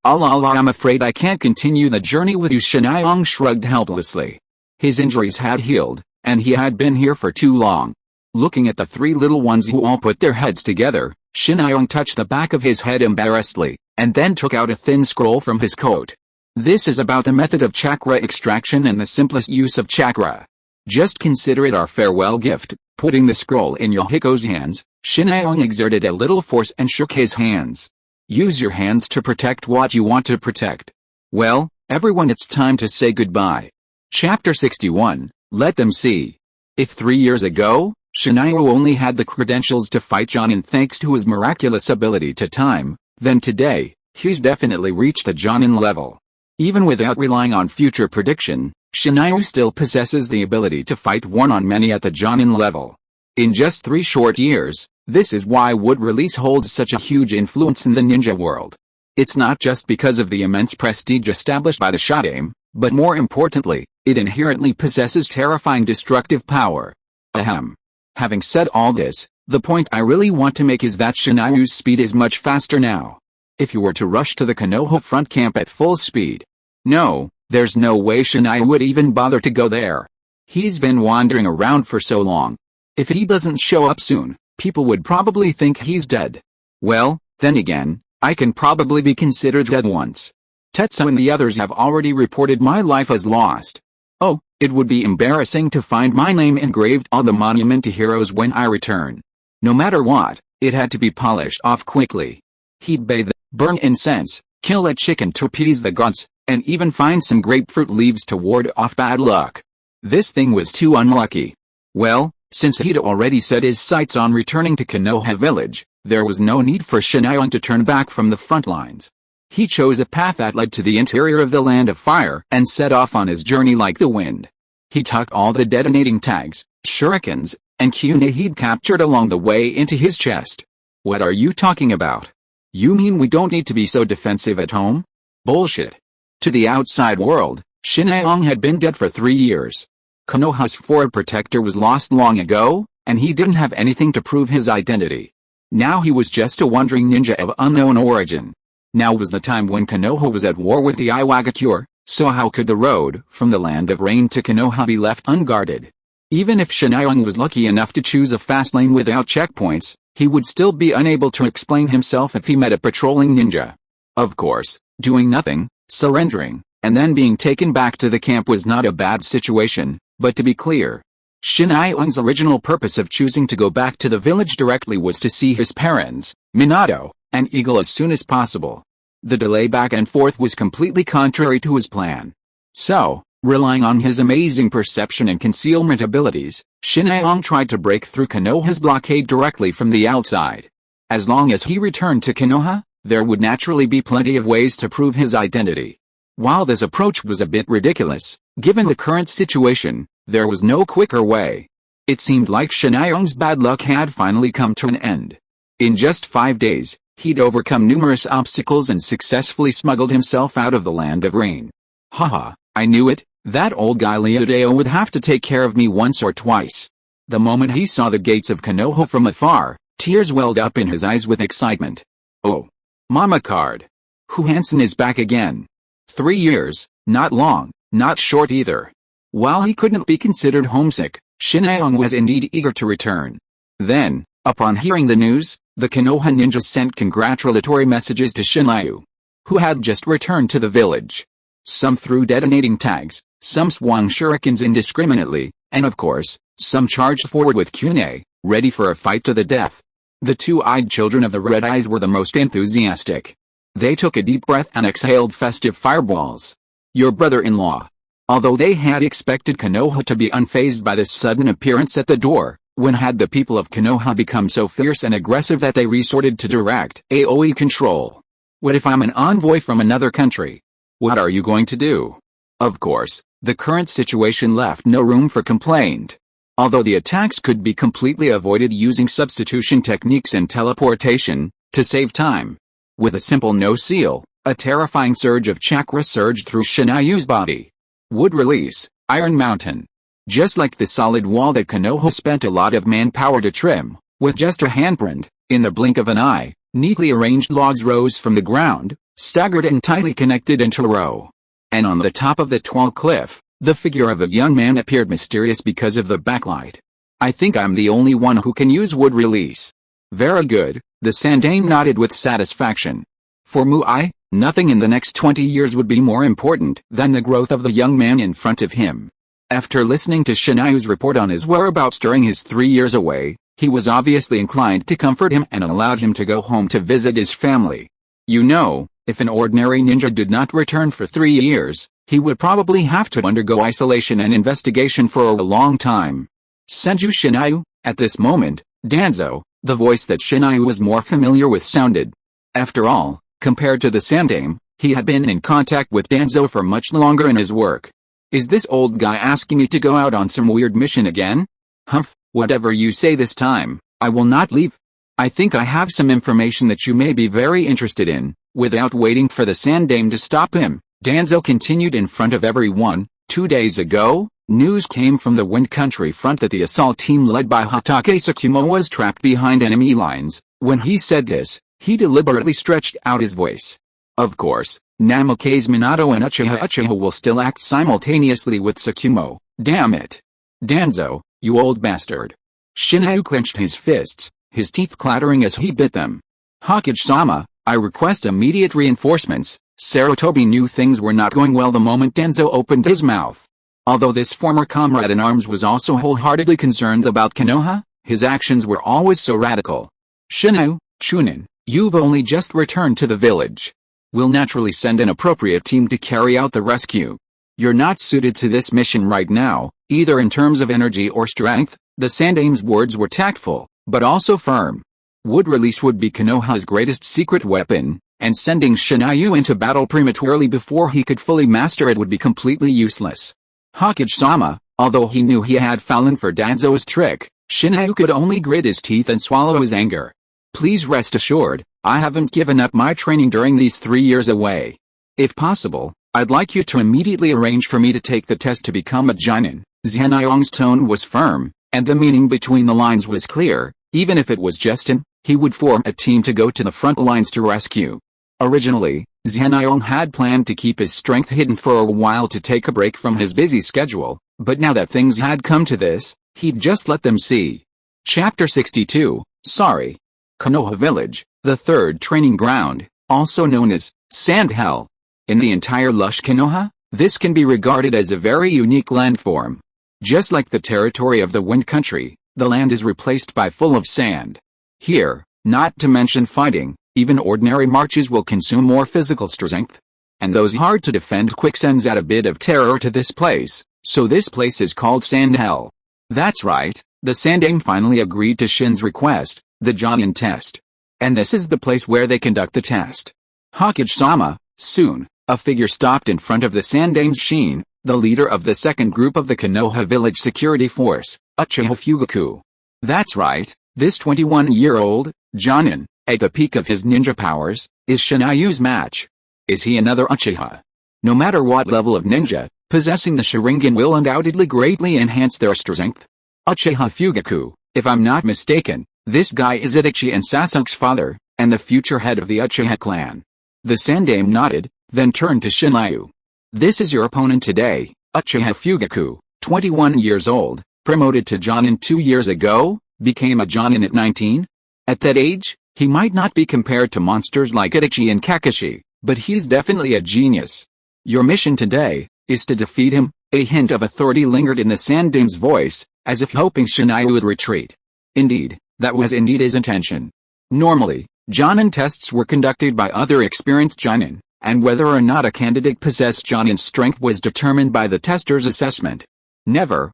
Allah, I'm afraid I can't continue the journey with you. Shinayong shrugged helplessly. His injuries had healed, and he had been here for too long. Looking at the 3 little ones who all put their heads together, Shinayong touched the back of his head embarrassedly, and then took out a thin scroll from his coat. This is about the method of chakra extraction and the simplest use of chakra. Just consider it our farewell gift. Putting the scroll in Yohiko's hands, Shinayong exerted a little force and shook his hands. Use your hands to protect what you want to protect. Well, everyone, it's time to say goodbye. Chapter 61, Let Them See. If 3 years ago, Shinayu only had the credentials to fight Jonin thanks to his miraculous ability to time, then today, he's definitely reached the Jonin level. Even without relying on future prediction, Shinayu still possesses the ability to fight one-on-many at the Jonin level. In just 3 short years, this is why wood release holds such a huge influence in the ninja world. It's not just because of the immense prestige established by the Shodaime, but more importantly, it inherently possesses terrifying destructive power. Ahem. Having said all this, the point I really want to make is that Shinayu's speed is much faster now. If you were to rush to the Konoha front camp at full speed, no, there's no way Shinayu would even bother to go there. He's been wandering around for so long. If he doesn't show up soon, people would probably think he's dead. Well, then again, I can probably be considered dead once. Tetsuo and the others have already reported my life as lost. Oh, it would be embarrassing to find my name engraved on the monument to heroes when I return. No matter what, it had to be polished off quickly. He'd bathe, burn incense, kill a chicken to appease the gods, and even find some grapefruit leaves to ward off bad luck. This thing was too unlucky. Well, since he'd already set his sights on returning to Konoha village, there was no need for Shinayong to turn back from the front lines. He chose a path that led to the interior of the Land of Fire and set off on his journey like the wind. He tucked all the detonating tags, shurikens, and kyune he'd captured along the way into his chest. What are you talking about? You mean we don't need to be so defensive at home? Bullshit. To the outside world, Shinayong had been dead for 3 years. Konoha's fourth protector was lost long ago, and he didn't have anything to prove his identity. Now he was just a wandering ninja of unknown origin. Now was the time when Konoha was at war with the Iwagakure, so how could the road from the Land of Rain to Konoha be left unguarded? Even if Shinayong was lucky enough to choose a fast lane without checkpoints, he would still be unable to explain himself if he met a patrolling ninja. Of course, doing nothing, surrendering, and then being taken back to the camp was not a bad situation, but to be clear, Shinayong's original purpose of choosing to go back to the village directly was to see his parents, Minato and Eagle, as soon as possible. The delay back and forth was completely contrary to his plan. So, relying on his amazing perception and concealment abilities, Shinayong tried to break through Konoha's blockade directly from the outside. As long as he returned to Konoha, there would naturally be plenty of ways to prove his identity. While this approach was a bit ridiculous, given the current situation, there was no quicker way. It seemed like Shinayong's bad luck had finally come to an end. In just 5 days, he'd overcome numerous obstacles and successfully smuggled himself out of the land of rain. Haha, I knew it, that old guy Leodeo would have to take care of me once or twice. The moment he saw the gates of Konoha from afar, tears welled up in his eyes with excitement. Oh. Mama card. Hu Hansen is back again. 3 years, not long, not short either. While he couldn't be considered homesick, Shinayong was indeed eager to return. Then, upon hearing the news, the Konoha ninjas sent congratulatory messages to Shinryu, who had just returned to the village. Some threw detonating tags, some swung shurikens indiscriminately, and of course, some charged forward with kunai, ready for a fight to the death. The two-eyed children of the Red Eyes were the most enthusiastic. They took a deep breath and exhaled festive fireballs. Your brother-in-law. Although they had expected Konoha to be unfazed by this sudden appearance at the door, when had the people of Konoha become so fierce and aggressive that they resorted to direct AoE control? What if I'm an envoy from another country? What are you going to do? Of course, the current situation left no room for complaint. Although the attacks could be completely avoided using substitution techniques and teleportation, to save time. With a simple no-seal, a terrifying surge of chakra surged through Shinayu's body. Wood release, Iron Mountain. Just like the solid wall that Konoha spent a lot of manpower to trim, with just a handprint, in the blink of an eye, neatly arranged logs rose from the ground, staggered and tightly connected into a row. And on the top of the tall cliff, the figure of a young man appeared mysterious because of the backlight. I think I'm the only one who can use wood release. Very good, the Sandame nodded with satisfaction. For Muai, nothing in the next 20 years would be more important than the growth of the young man in front of him. After listening to Shinayu's report on his whereabouts during his 3 years away, he was obviously inclined to comfort him and allowed him to go home to visit his family. You know, if an ordinary ninja did not return for 3 years, he would probably have to undergo isolation and investigation for a long time. Senju Shinayu, at this moment, Danzo, the voice that Shinryu was more familiar with sounded. After all, compared to the Sandame, he had been in contact with Danzo for much longer in his work. Is this old guy asking me to go out on some weird mission again? Humph, whatever you say this time, I will not leave. I think I have some information that you may be very interested in. Without waiting for the Sandame to stop him, Danzo continued in front of everyone. 2 days ago, news came from the Wind Country front that the assault team led by Hatake Tsukumo was trapped behind enemy lines. When he said this, he deliberately stretched out his voice. Of course, Namikaze Minato and Uchiha will still act simultaneously with Tsukumo. Damn it. Danzo, you old bastard. Shinryu clenched his fists, his teeth clattering as he bit them. Hokage-sama, I request immediate reinforcements. Sarutobi knew things were not going well the moment Danzo opened his mouth. Although this former comrade-in-arms was also wholeheartedly concerned about Konoha, his actions were always so radical. Shinryu, Chunin, you've only just returned to the village. We'll naturally send an appropriate team to carry out the rescue. You're not suited to this mission right now, either in terms of energy or strength. The Sandame's words were tactful, but also firm. Wood release would be Konoha's greatest secret weapon, and sending Shinryu into battle prematurely before he could fully master it would be completely useless. Hokage-sama, although he knew he had fallen for Danzo's trick, Shinryu could only grit his teeth and swallow his anger. Please rest assured, I haven't given up my training during these 3 years away. If possible, I'd like you to immediately arrange for me to take the test to become a Jonin. Xianyong's tone was firm, and the meaning between the lines was clear. Even if it was Justin, he would form a team to go to the front lines to rescue. Originally, Xianyong had planned to keep his strength hidden for a while to take a break from his busy schedule, but now that things had come to this, he'd just let them see. Chapter 62, Sorry. Konoha Village, the third training ground, also known as Sand Hell. In the entire lush Konoha, this can be regarded as a very unique landform. Just like the territory of the Wind Country, the land is replaced by full of sand. Here, not to mention fighting, even ordinary marches will consume more physical strength. And those hard-to-defend quicksands add a bit of terror to this place, so this place is called Sand Hell. That's right, the Sandame finally agreed to Shin's request, the Jonin test. And this is the place where they conduct the test. Hokage-sama, soon, a figure stopped in front of the Sandame's Shin, the leader of the second group of the Konoha village security force, Uchiha Fugaku. That's right, this 21-year-old, Jonin, at the peak of his ninja powers, is Shinayu's match. Is he another Uchiha? No matter what level of ninja, possessing the Sharingan will undoubtedly greatly enhance their strength. Uchiha Fugaku, if I'm not mistaken, this guy is Itachi and Sasuke's father, and the future head of the Uchiha clan. The Sandame nodded, then turned to Shinayu. This is your opponent today, Uchiha Fugaku, 21 years old, promoted to Jonin 2 years ago, became a Jonin at 19? At that age, he might not be compared to monsters like Itachi and Kakashi, but he's definitely a genius. Your mission today is to defeat him. A hint of authority lingered in the Sandame's voice, as if hoping Shinayu would retreat. Indeed, that was indeed his intention. Normally, Jonin tests were conducted by other experienced Jonin, and whether or not a candidate possessed Jonin's strength was determined by the tester's assessment. Never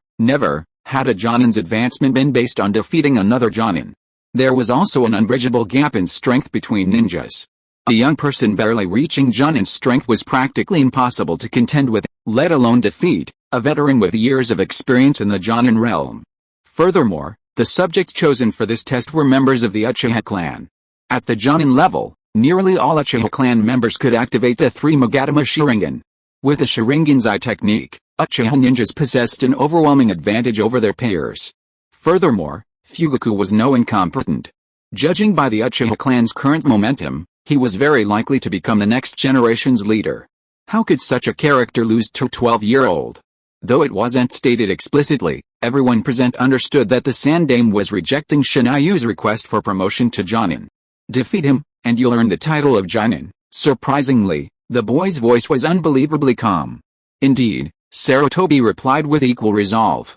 had a Jonin's advancement been based on defeating another Jonin. There was also an unbridgeable gap in strength between ninjas. A young person barely reaching Jonin's strength was practically impossible to contend with, let alone defeat a veteran with years of experience in the Jonin realm. Furthermore, the subjects chosen for this test were members of the Uchiha clan. At the Jonin level, nearly all Uchiha clan members could activate the 3 Magatama Sharingan. With the Sharingan's technique, Uchiha ninjas possessed an overwhelming advantage over their peers. Furthermore, Fugaku was no incompetent. Judging by the Uchiha clan's current momentum, he was very likely to become the next generation's leader. How could such a character lose to a 12-year-old? Though it wasn't stated explicitly, everyone present understood that the Sandame was rejecting Shinayu's request for promotion to Jonin. Defeat him, and you'll earn the title of Jonin. Surprisingly, the boy's voice was unbelievably calm. Indeed, Sarutobi replied with equal resolve.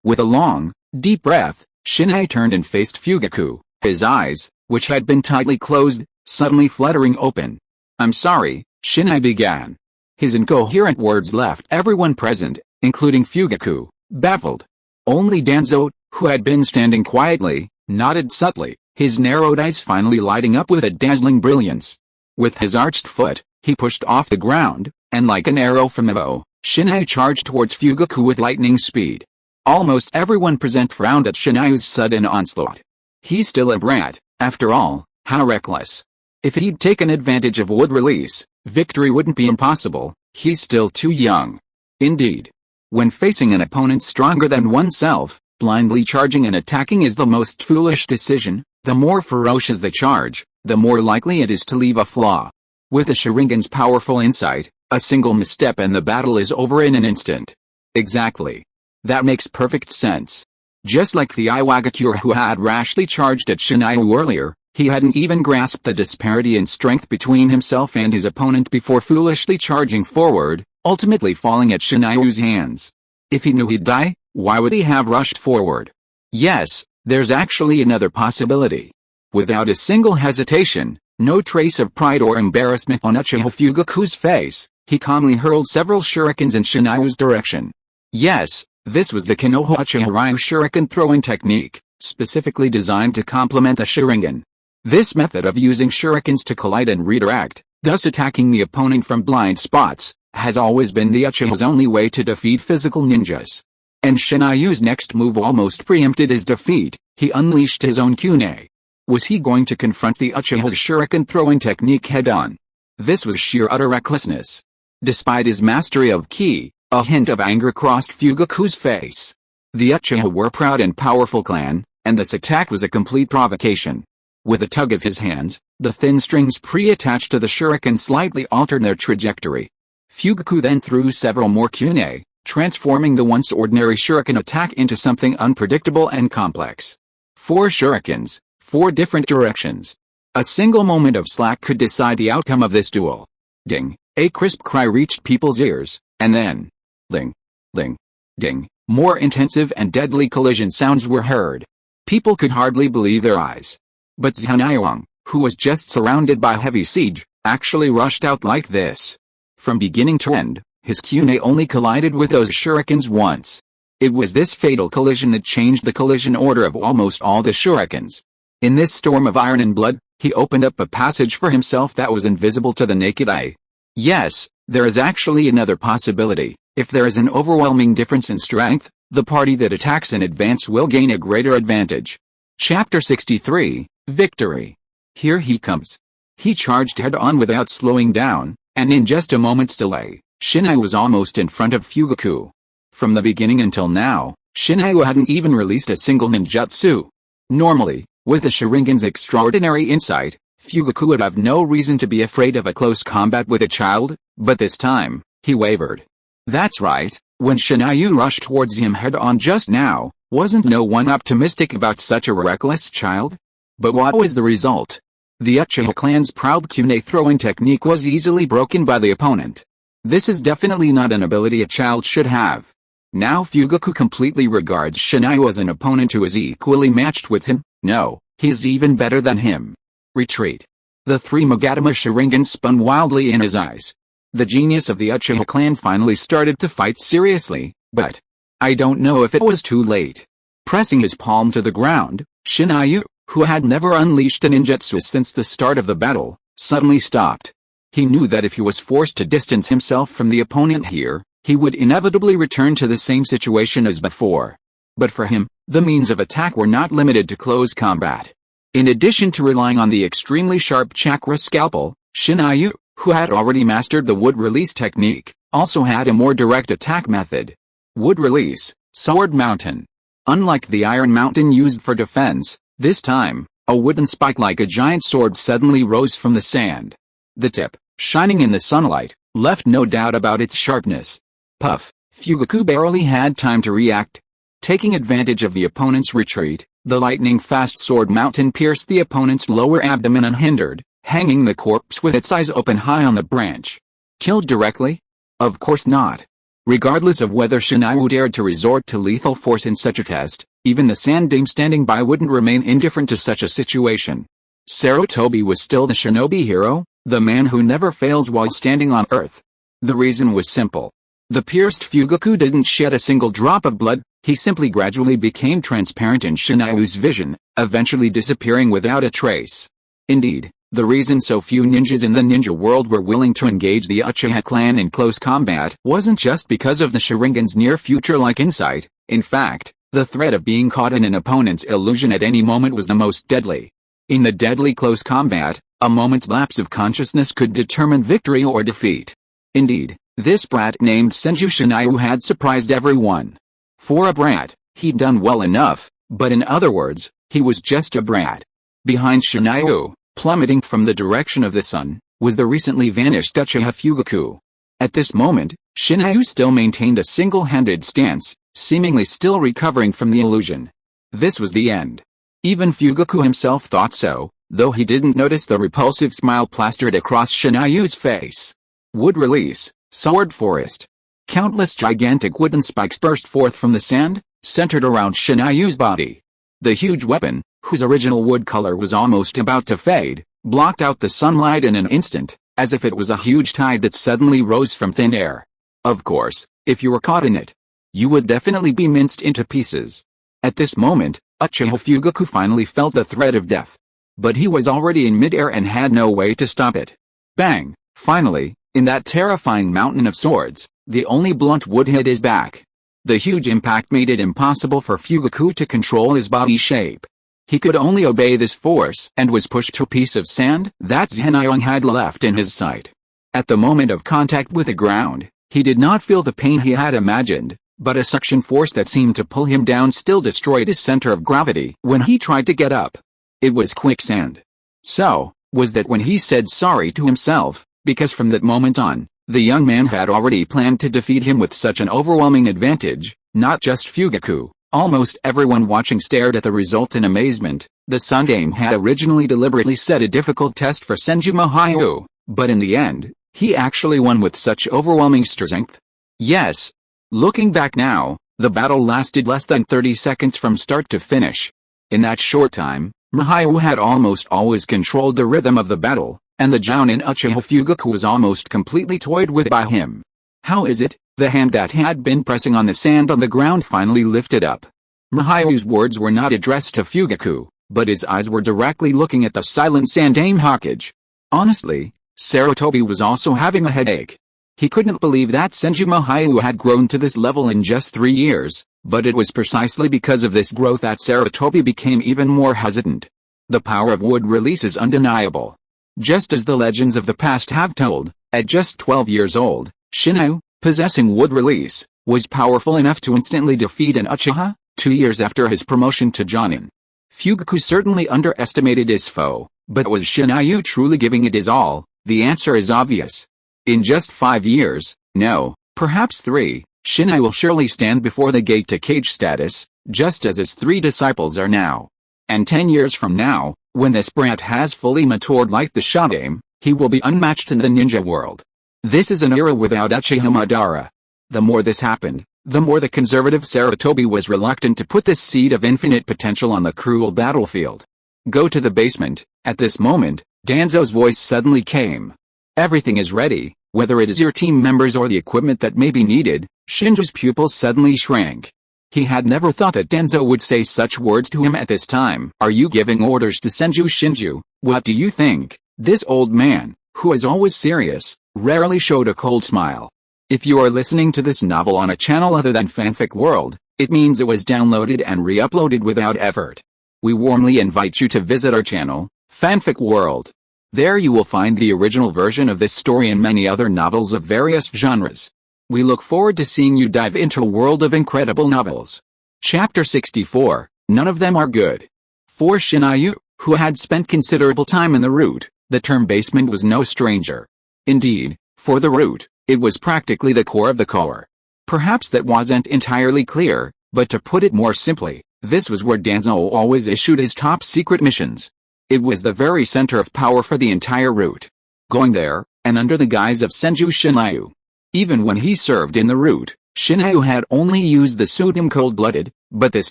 With a long, deep breath, Shinai turned and faced Fugaku, his eyes, which had been tightly closed, suddenly fluttering open. I'm sorry, Shinai began. His incoherent words left everyone present, including Fugaku, baffled. Only Danzo, who had been standing quietly, nodded subtly, his narrowed eyes finally lighting up with a dazzling brilliance. With his arched foot, he pushed off the ground, and like an arrow from a bow, Shinai charged towards Fugaku with lightning speed. Almost everyone present frowned at Shinayu's sudden onslaught. He's still a brat, after all, how reckless. If he'd taken advantage of wood release, victory wouldn't be impossible. He's still too young. Indeed. When facing an opponent stronger than oneself, blindly charging and attacking is the most foolish decision. The more ferocious the charge, the more likely it is to leave a flaw. With the Sharingan's powerful insight, a single misstep and the battle is over in an instant. Exactly. That makes perfect sense. Just like the Iwagakure who had rashly charged at Shinayu earlier, he hadn't even grasped the disparity in strength between himself and his opponent before foolishly charging forward, ultimately falling at Shinayu's hands. If he knew he'd die, why would he have rushed forward? Yes, there's actually another possibility. Without a single hesitation, no trace of pride or embarrassment on Uchiha Fugaku's face, he calmly hurled several shurikens in Shinayu's direction. Yes, this was the Konoha Uchiha Ryu shuriken throwing technique, specifically designed to complement the Sharingan. This method of using shurikens to collide and redirect, thus attacking the opponent from blind spots, has always been the Uchiha's only way to defeat physical ninjas. And Shinayu's next move almost preempted his defeat. He unleashed his own Kyune. Was he going to confront the Uchiha's shuriken throwing technique head-on? This was sheer utter recklessness. Despite his mastery of ki, a hint of anger crossed Fugaku's face. The Uchiha were a proud and powerful clan, and this attack was a complete provocation. With a tug of his hands, the thin strings pre-attached to the shuriken slightly altered their trajectory. Fugaku then threw several more Kyune, transforming the once ordinary shuriken attack into something unpredictable and complex. 4 shurikens, 4 different directions. A single moment of slack could decide the outcome of this duel. Ding! A crisp cry reached people's ears, and then, ling, ling, ding, more intensive and deadly collision sounds were heard. People could hardly believe their eyes. But Zhanayuang, who was just surrounded by heavy siege, actually rushed out like this. From beginning to end, his Kyune only collided with those shurikens once. It was this fatal collision that changed the collision order of almost all the shurikens. In this storm of iron and blood, he opened up a passage for himself that was invisible to the naked eye. Yes, There is actually another possibility. If there is an overwhelming difference in strength, the party that attacks in advance will gain a greater advantage. Chapter 63, Victory. Here he comes. He charged head-on without slowing down, and in just a moment's delay, Shinai was almost in front of Fugaku. From the beginning until now, Shinai hadn't even released a single ninjutsu. Normally, with the Sharingan's extraordinary insight, Fugaku would have no reason to be afraid of a close combat with a child, but this time, he wavered. That's right, when Shinai rushed towards him head-on just now, wasn't no one optimistic about such a reckless child? But what was the result? The Uchiha clan's proud kunai throwing technique was easily broken by the opponent. This is definitely not an ability a child should have. Now Fugaku completely regards Shinai as an opponent who is equally matched with him. No, he's even better than him. Retreat. The three Magatama Sharingan spun wildly in his eyes. The genius of the Uchiha clan finally started to fight seriously, but I don't know if it was too late. Pressing his palm to the ground, Shinai, who had never unleashed a ninjutsu since the start of the battle, suddenly stopped. He knew that if he was forced to distance himself from the opponent here, he would inevitably return to the same situation as before. But for him, the means of attack were not limited to close combat. In addition to relying on the extremely sharp chakra scalpel, Shinai, who had already mastered the wood release technique, also had a more direct attack method. Wood release, sword mountain. Unlike the iron mountain used for defense, this time, a wooden spike like a giant sword suddenly rose from the sand. The tip, shining in the sunlight, left no doubt about its sharpness. Puff, Fugaku barely had time to react. Taking advantage of the opponent's retreat, the lightning-fast sword mountain pierced the opponent's lower abdomen unhindered, hanging the corpse with its eyes open high on the branch. Killed directly? Of course not. Regardless of whether Shinai dared to resort to lethal force in such a test, even the sand dame standing by wouldn't remain indifferent to such a situation. Sarutobi was still the shinobi hero, the man who never fails while standing on earth. The reason was simple. The pierced Fugaku didn't shed a single drop of blood, he simply gradually became transparent in Shinai's vision, eventually disappearing without a trace. Indeed, the reason so few ninjas in the ninja world were willing to engage the Uchiha clan in close combat wasn't just because of the Sharingan's near-future-like insight. In fact, the threat of being caught in an opponent's illusion at any moment was the most deadly. In the deadly close combat, a moment's lapse of consciousness could determine victory or defeat. Indeed, this brat named Senju Shinai had surprised everyone. For a brat, he'd done well enough, but in other words, he was just a brat. Behind Shinai, plummeting from the direction of the sun, was the recently vanished Uchiha Fugaku. At this moment, Shinai still maintained a single-handed stance, seemingly still recovering from the illusion. This was the end. Even Fugaku himself thought so, though he didn't notice the repulsive smile plastered across Shinai's face. Wood release, sword forest. Countless gigantic wooden spikes burst forth from the sand, centered around Shinai's body. The huge weapon, whose original wood color was almost about to fade, blocked out the sunlight in an instant, as if it was a huge tide that suddenly rose from thin air. Of course, if you were caught in it, you would definitely be minced into pieces. At this moment, Uchiha Fugaku finally felt the threat of death. But he was already in midair and had no way to stop it. Bang! Finally, in that terrifying mountain of swords, the only blunt wood hit his back. The huge impact made it impossible for Fugaku to control his body shape. He could only obey this force and was pushed to a piece of sand that Zen'yong had left in his sight. At the moment of contact with the ground, he did not feel the pain he had imagined, but a suction force that seemed to pull him down still destroyed his center of gravity when he tried to get up. It was quicksand. So, was that when he said sorry to himself, because from that moment on, the young man had already planned to defeat him with such an overwhelming advantage. Not just Fugaku, almost everyone watching stared at the result in amazement. The Sun Dame had originally deliberately set a difficult test for Senju Masairo, but in the end, he actually won with such overwhelming strength. Yes. Looking back now, the battle lasted less than 30 seconds from start to finish. In that short time, Masairo had almost always controlled the rhythm of the battle, and the Jounin Uchiha Fugaku was almost completely toyed with by him. How is it? The hand that had been pressing on the sand on the ground finally lifted up. Masairo's words were not addressed to Fugaku, but his eyes were directly looking at the silent Third Hokage. Honestly, Sarutobi was also having a headache. He couldn't believe that Senju Mahayou had grown to this level in just 3 years, but it was precisely because of this growth that Sarutobi became even more hesitant. The power of wood release is undeniable. Just as the legends of the past have told, at just 12 years old, Shinayu, possessing wood release, was powerful enough to instantly defeat an Uchiha, 2 years after his promotion to Jonin. Fugaku certainly underestimated his foe, but was Shinayu truly giving it his all? The answer is obvious. In just 5 years, no, perhaps 3, Shinayu will surely stand before the gate to Kage status, just as his 3 disciples are now. And 10 years from now, when this brat has fully matured like the Shodaime, he will be unmatched in the ninja world. This is an era without Uchiha Madara. The more this happened, the more the conservative Sarutobi was reluctant to put this seed of infinite potential on the cruel battlefield. Go to the basement. At this moment, Danzo's voice suddenly came. Everything is ready, whether it is your team members or the equipment that may be needed. Shinju's pupils suddenly shrank. He had never thought that Danzo would say such words to him at this time. Are you giving orders to Shinju? What do you think? This old man, who is always serious, rarely showed a cold smile. If you are listening to this novel on a channel other than Fanfic World, it means it was downloaded and re-uploaded without effort. We warmly invite you to visit our channel, Fanfic World. There you will find the original version of this story and many other novels of various genres. We look forward to seeing you dive into a world of incredible novels. Chapter 64, None of them are good. For Shinayu, who had spent considerable time in the route, the term basement was no stranger. Indeed, for the route, it was practically the core of the core. Perhaps that wasn't entirely clear, but to put it more simply, this was where Danzo always issued his top secret missions. It was the very center of power for the entire route. Going there, and under the guise of Senju Shinayu. Even when he served in the route, Shinayu had only used the pseudonym Cold-Blooded, but this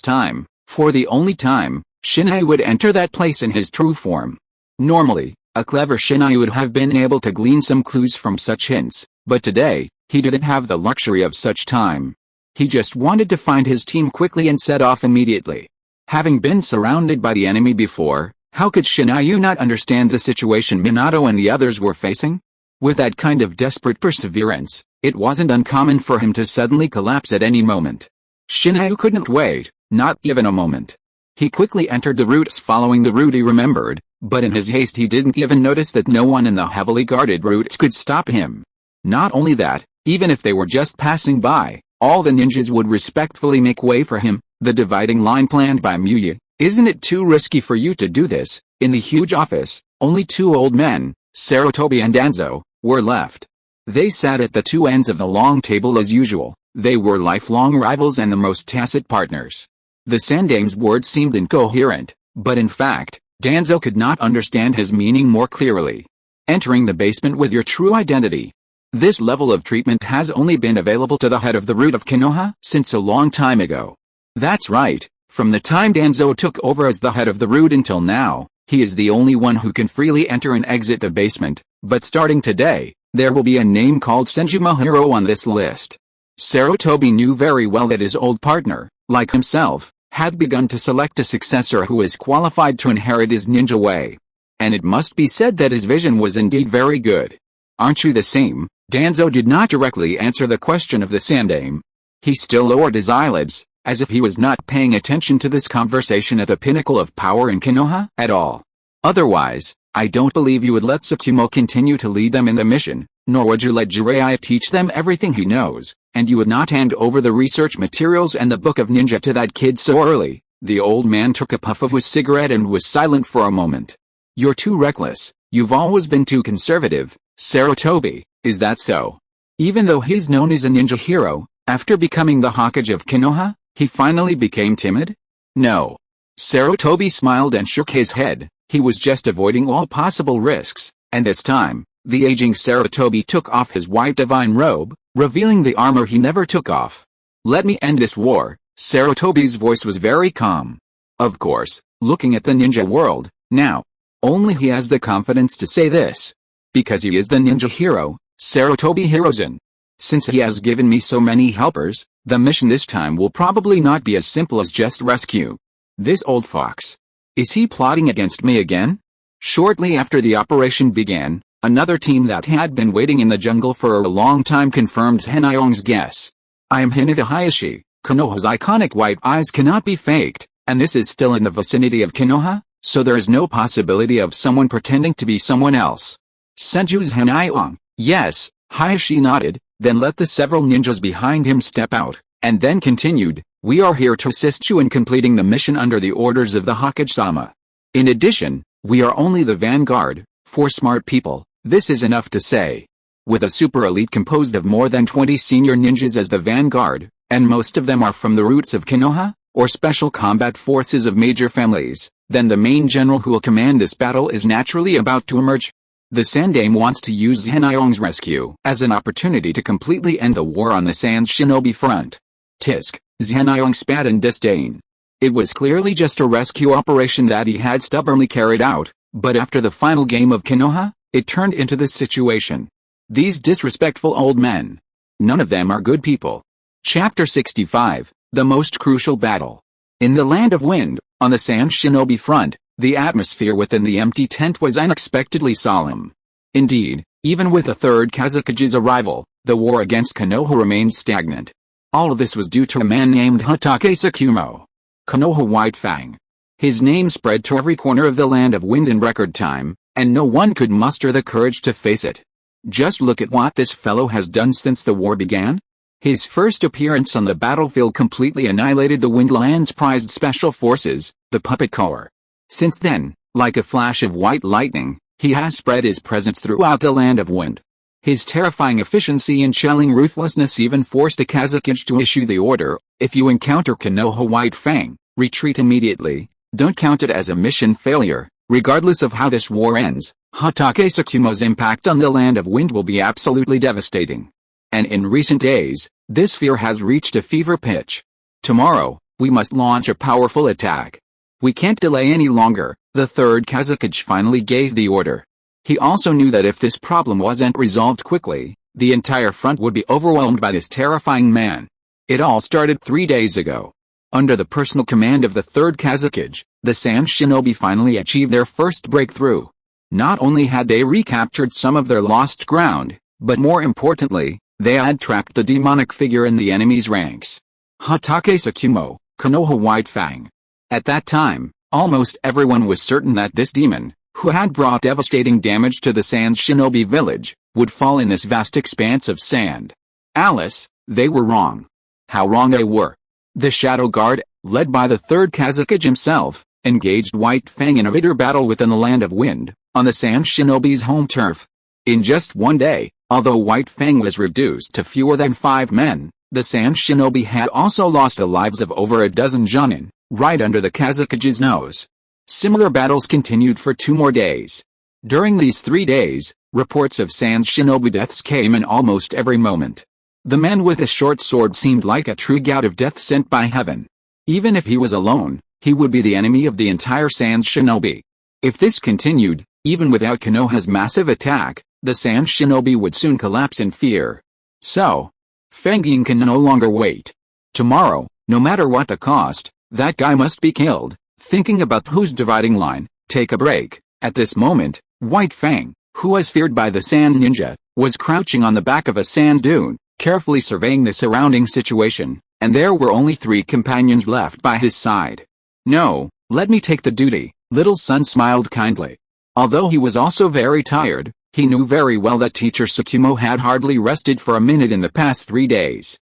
time, for the only time, Shinayu would enter that place in his true form. Normally, a clever Shinayu would have been able to glean some clues from such hints, but today, he didn't have the luxury of such time. He just wanted to find his team quickly and set off immediately. Having been surrounded by the enemy before, how could Shinayu not understand the situation Minato and the others were facing? With that kind of desperate perseverance, it wasn't uncommon for him to suddenly collapse at any moment. Shinayu couldn't wait, not even a moment. He quickly entered the routes following the route he remembered, but in his haste he didn't even notice that no one in the heavily guarded routes could stop him. Not only that, even if they were just passing by, all the ninjas would respectfully make way for him. The dividing line planned by Muya. Isn't it too risky for you to do this? In the huge office, only 2 old men, Sarutobi and Danzo, were left. They sat at the 2 ends of the long table as usual. They were lifelong rivals and the most tacit partners. The Sandaime's words seemed incoherent, but in fact, Danzo could not understand his meaning more clearly. Entering the basement with your true identity. This level of treatment has only been available to the head of the root of Konoha since a long time ago. That's right, from the time Danzo took over as the head of the root until now, he is the only one who can freely enter and exit the basement, but starting today, there will be a name called Senju Mahiro on this list. Sarutobi knew very well that his old partner, like himself, had begun to select a successor who is qualified to inherit his ninja way. And it must be said that his vision was indeed very good. Aren't you the same? Danzo did not directly answer the question of the Sandaime. He still lowered his eyelids, as if he was not paying attention to this conversation at the pinnacle of power in Konoha at all. Otherwise, I don't believe you would let Tsukumo continue to lead them in the mission, nor would you let Jiraiya teach them everything he knows, and you would not hand over the research materials and the book of ninja to that kid so early. The old man took a puff of his cigarette and was silent for a moment. You're too reckless, you've always been too conservative, Sarutobi, is that so? Even though he's known as a ninja hero, after becoming the Hokage of Konoha, he finally became timid? No. Sarutobi smiled and shook his head. He was just avoiding all possible risks, and this time, the aging Sarutobi took off his white divine robe, revealing the armor he never took off. Let me end this war. Sarutobi's voice was very calm. Of course, looking at the ninja world, now, only he has the confidence to say this. Because he is the ninja hero, Sarutobi Hirozen. Since he has given me so many helpers, the mission this time will probably not be as simple as just rescue this old fox. Is he plotting against me again? Shortly after the operation began, Another team that had been waiting in the jungle for a long time confirmed Henayong's guess. I am Hinata Hayashi. Konoha's iconic white eyes cannot be faked, and this is still in the vicinity of Konoha, so there is no possibility of someone pretending to be someone else. Senju's Henayong. Yes, Hayashi nodded, then let the several ninjas behind him step out, and then continued, we are here to assist you in completing the mission under the orders of the Hokage-sama. In addition, we are only the vanguard. For smart people, this is enough to say. With a super elite composed of more than 20 senior ninjas as the vanguard, and most of them are from the roots of Konoha, or special combat forces of major families, then the main general who will command this battle is naturally about to emerge. The Sandaime wants to use Henayong's rescue as an opportunity to completely end the war on the Sans Shinobi front. Tisk, Henayong spat in disdain. It was clearly just a rescue operation that he had stubbornly carried out, but after the final game of Konoha, it turned into this situation. These disrespectful old men. None of them are good people. Chapter 65, The Most Crucial Battle. In the Land of Wind, on the Sans Shinobi front, the atmosphere within the empty tent was unexpectedly solemn. Indeed, even with the Third Hokage's arrival, the war against Konoha remained stagnant. All of this was due to a man named Hatake Tsukumo. Konoha White Fang. His name spread to every corner of the Land of Wind in record time, and no one could muster the courage to face it. Just look at what this fellow has done since the war began. His first appearance on the battlefield completely annihilated the Windland's prized special forces, the Puppet Corps. Since then, like a flash of white lightning, he has spread his presence throughout the Land of Wind. His terrifying efficiency and chilling ruthlessness even forced the Kazekage to issue the order, if you encounter Konoha White Fang, retreat immediately, don't count it as a mission failure. Regardless of how this war ends, Hatake Tsukumo's impact on the Land of Wind will be absolutely devastating. And in recent days, this fear has reached a fever pitch. Tomorrow, we must launch a powerful attack. We can't delay any longer, the Third Kazekage finally gave the order. He also knew that if this problem wasn't resolved quickly, the entire front would be overwhelmed by this terrifying man. It all started 3 days ago. Under the personal command of the Third Kazekage, the Sans Shinobi finally achieved their first breakthrough. Not only had they recaptured some of their lost ground, but more importantly, they had trapped the demonic figure in the enemy's ranks. Hatake Tsukumo, Konoha White Fang. At that time, almost everyone was certain that this demon, who had brought devastating damage to the Sans Shinobi village, would fall in this vast expanse of sand. Alice, they were wrong. How wrong they were. The Shadow Guard, led by the Third Kazekage himself, engaged White Fang in a bitter battle within the Land of Wind, on the Sans Shinobi's home turf. In just one day, although White Fang was reduced to fewer than 5 men, the Sans Shinobi had also lost the lives of over a dozen Jonin, right under the Kazekage's nose. Similar battles continued for 2 more days. During these 3 days, reports of Sans Shinobi deaths came in almost every moment. The man with a short sword seemed like a true god of death sent by heaven. Even if he was alone, he would be the enemy of the entire Sans Shinobi. If this continued, even without Konoha's massive attack, the Sans Shinobi would soon collapse in fear. So, Fangin can no longer wait. Tomorrow, no matter what the cost, that guy must be killed. Thinking about whose dividing line, take a break. At this moment, White Fang, who was feared by the Sans ninja, was crouching on the back of a sand dune, carefully surveying the surrounding situation, and there were only 3 companions left by his side. No, let me take the duty, little son smiled kindly. Although he was also very tired, he knew very well that Teacher Tsukumo had hardly rested for a minute in the past 3 days.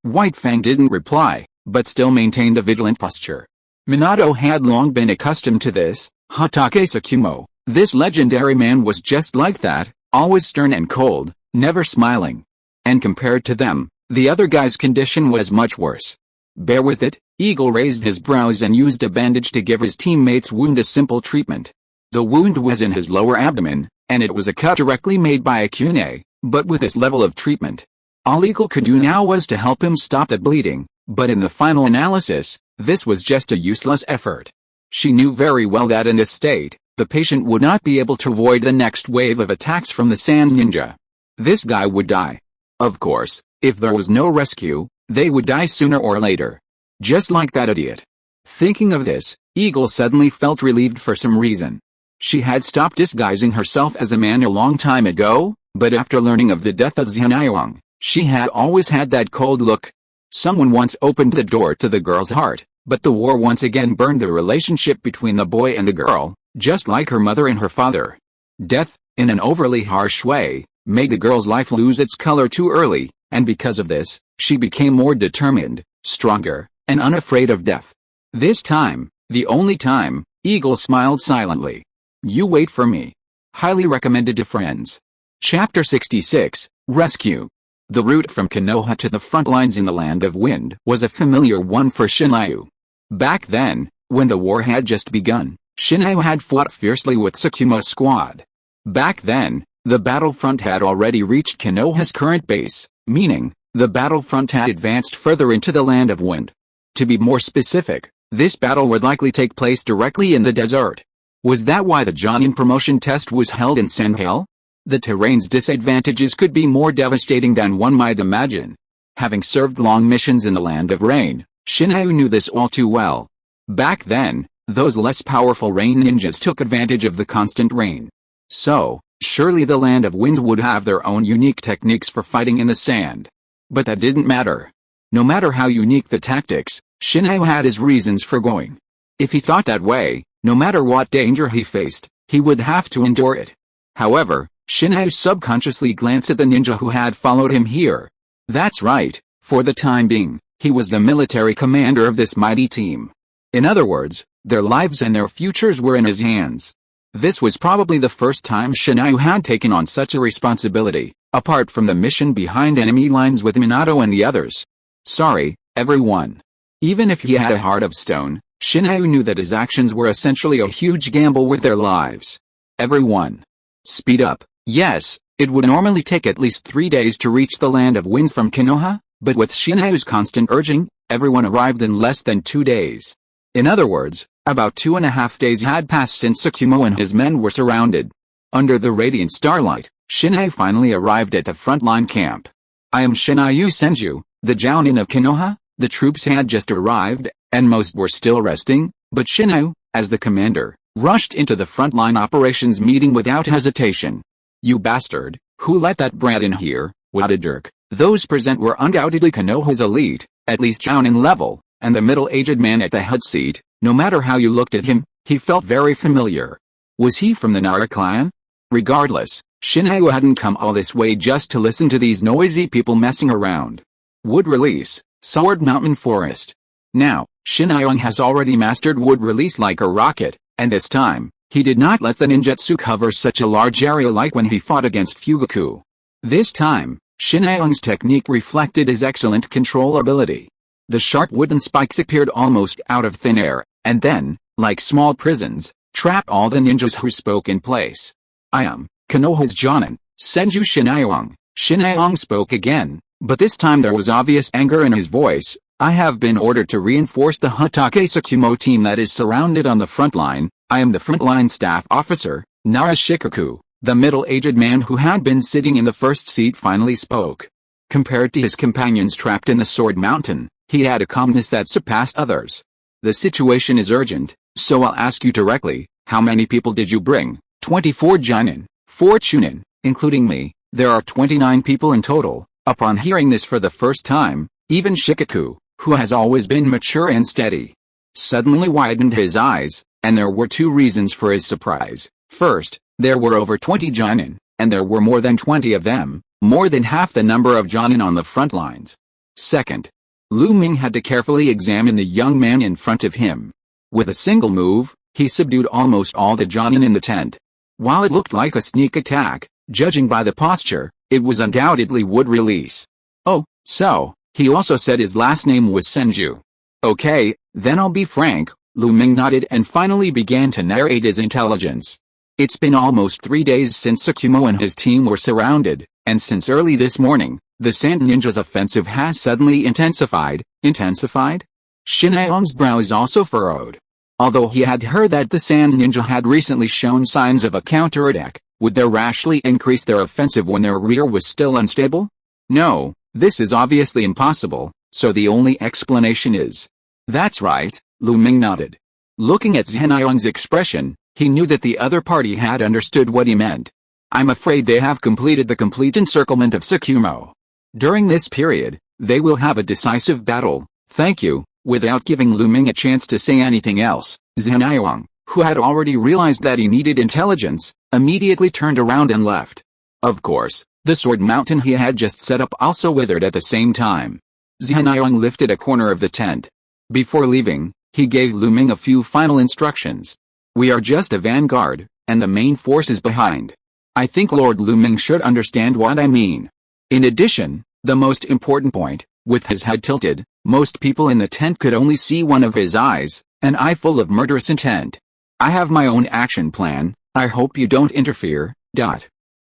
White Fang didn't reply, but still maintained a vigilant posture. Minato had long been accustomed to this. Hatake Tsukumo, this legendary man was just like that, always stern and cold, never smiling. And compared to them, the other guy's condition was much worse. Bear with it, Eagle raised his brows and used a bandage to give his teammate's wound a simple treatment. The wound was in his lower abdomen, and it was a cut directly made by a kunai, but with this level of treatment, all Eagle could do now was to help him stop the bleeding, but in the final analysis, this was just a useless effort. She knew very well that in this state, the patient would not be able to avoid the next wave of attacks from the Sans ninja. This guy would die. Of course, if there was no rescue, they would die sooner or later. Just like that idiot. Thinking of this, Eagle suddenly felt relieved for some reason. She had stopped disguising herself as a man a long time ago, but after learning of the death of Minato, she had always had that cold look. Someone once opened the door to the girl's heart, but the war once again burned the relationship between the boy and the girl, just like her mother and her father. Death, in an overly harsh way, made the girl's life lose its color too early, and because of this, she became more determined, stronger, and unafraid of death. This time, the only time, Eagle smiled silently. You wait for me. Highly recommended to friends. Chapter 66, Rescue. The route from Konoha to the front lines in the Land of Wind was a familiar one for Shinryu. Back then, when the war had just begun, Shinryu had fought fiercely with Tsukumo's squad. Back then, the battlefront had already reached Konoha's current base, meaning, the battlefront had advanced further into the Land of Wind. To be more specific, this battle would likely take place directly in the desert. Was that why the Jonin promotion test was held in Sandhill? The terrain's disadvantages could be more devastating than one might imagine. Having served long missions in the Land of Rain, Shinryu knew this all too well. Back then, those less powerful rain ninjas took advantage of the constant rain. So, surely the Land of Wind would have their own unique techniques for fighting in the sand. But that didn't matter. No matter how unique the tactics, Shinryu had his reasons for going. If he thought that way, no matter what danger he faced, he would have to endure it. However, Shinryu subconsciously glanced at the ninja who had followed him here. That's right, for the time being, he was the military commander of this mighty team. In other words, their lives and their futures were in his hands. This was probably the first time Shinryu had taken on such a responsibility, apart from the mission behind enemy lines with Minato and the others. Sorry, everyone. Even if he had a heart of stone, Shinryu knew that his actions were essentially a huge gamble with their lives. Everyone. Speed up. Yes, it would normally take at least 3 days to reach the Land of Wind from Konoha, but with Shinryu's constant urging, everyone arrived in less than 2 days. In other words, about 2.5 days had passed since Tsukumo and his men were surrounded. Under the radiant starlight, Shinryu finally arrived at the frontline camp. I am Shinryu Senju, the Jounin of Konoha. The troops had just arrived, and most were still resting, but Shinryu, as the commander, rushed into the frontline operations meeting without hesitation. You bastard, who let that brat in here? What a jerk. Those present were undoubtedly Konoha's elite, at least Jounin level, and the middle-aged man at the head seat, no matter how you looked at him, he felt very familiar. Was he from the Nara clan? Regardless, Shinryu hadn't come all this way just to listen to these noisy people messing around. Wood release, Sword Mountain Forest. Now, Shinryu has already mastered wood release like a rocket, and this time, he did not let the ninjutsu cover such a large area like when he fought against Fugaku. This time, Shinryu's technique reflected his excellent control ability. The sharp wooden spikes appeared almost out of thin air, and then, like small prisons, trapped all the ninjas who spoke in place. I am Konoha's Jounin, Senju Shinryu. Shinryu spoke again, but this time there was obvious anger in his voice. I have been ordered to reinforce the Hatake Tsukumo team that is surrounded on the front line. I am the frontline staff officer, Nara Shikaku. The middle-aged man who had been sitting in the first seat finally spoke. Compared to his companions trapped in the Sword Mountain, he had a calmness that surpassed others. The situation is urgent, so I'll ask you directly, how many people did you bring? 24 Jounin, 4 Chunin, including me. There are 29 people in total. Upon hearing this for the first time, even Shikaku, who has always been mature and steady, suddenly widened his eyes, and there were 2 reasons for his surprise. First, there were over 20 Jounin, and there were more than 20 of them, more than half the number of Jounin on the front lines. Second, Lu Ming had to carefully examine the young man in front of him. With a single move, he subdued almost all the Jounin in the tent. While it looked like a sneak attack, judging by the posture, it was undoubtedly wood release. Oh, so, he also said his last name was Senju. Okay, then I'll be frank. Lu Ming nodded and finally began to narrate his intelligence. It's been almost 3 days since Tsukumo and his team were surrounded, and since early this morning, the Sand Ninja's offensive has suddenly intensified. Intensified? Shinryu's brows also furrowed. Although he had heard that the Sand Ninja had recently shown signs of a counterattack, would they rashly increase their offensive when their rear was still unstable? No, this is obviously impossible, so the only explanation is. That's right, Lu Ming nodded. Looking at Shinryu's expression, He knew that the other party had understood what he meant. I'm afraid they have completed the complete encirclement of Tsukumo. During this period, they will have a decisive battle. Thank you. Without giving Lu Ming a chance to say anything else, Zhenaiwang, who had already realized that he needed intelligence, immediately turned around and left. Of course, the sword mountain he had just set up also withered at the same time. Zhenaiwang lifted a corner of the tent. Before leaving, he gave Lu Ming a few final instructions. We are just a vanguard, and the main force is behind. I think Lord Lu Ming should understand what I mean. In addition, the most important point, with his head tilted, most people in the tent could only see one of his eyes, an eye full of murderous intent. I have my own action plan, I hope you don't interfere.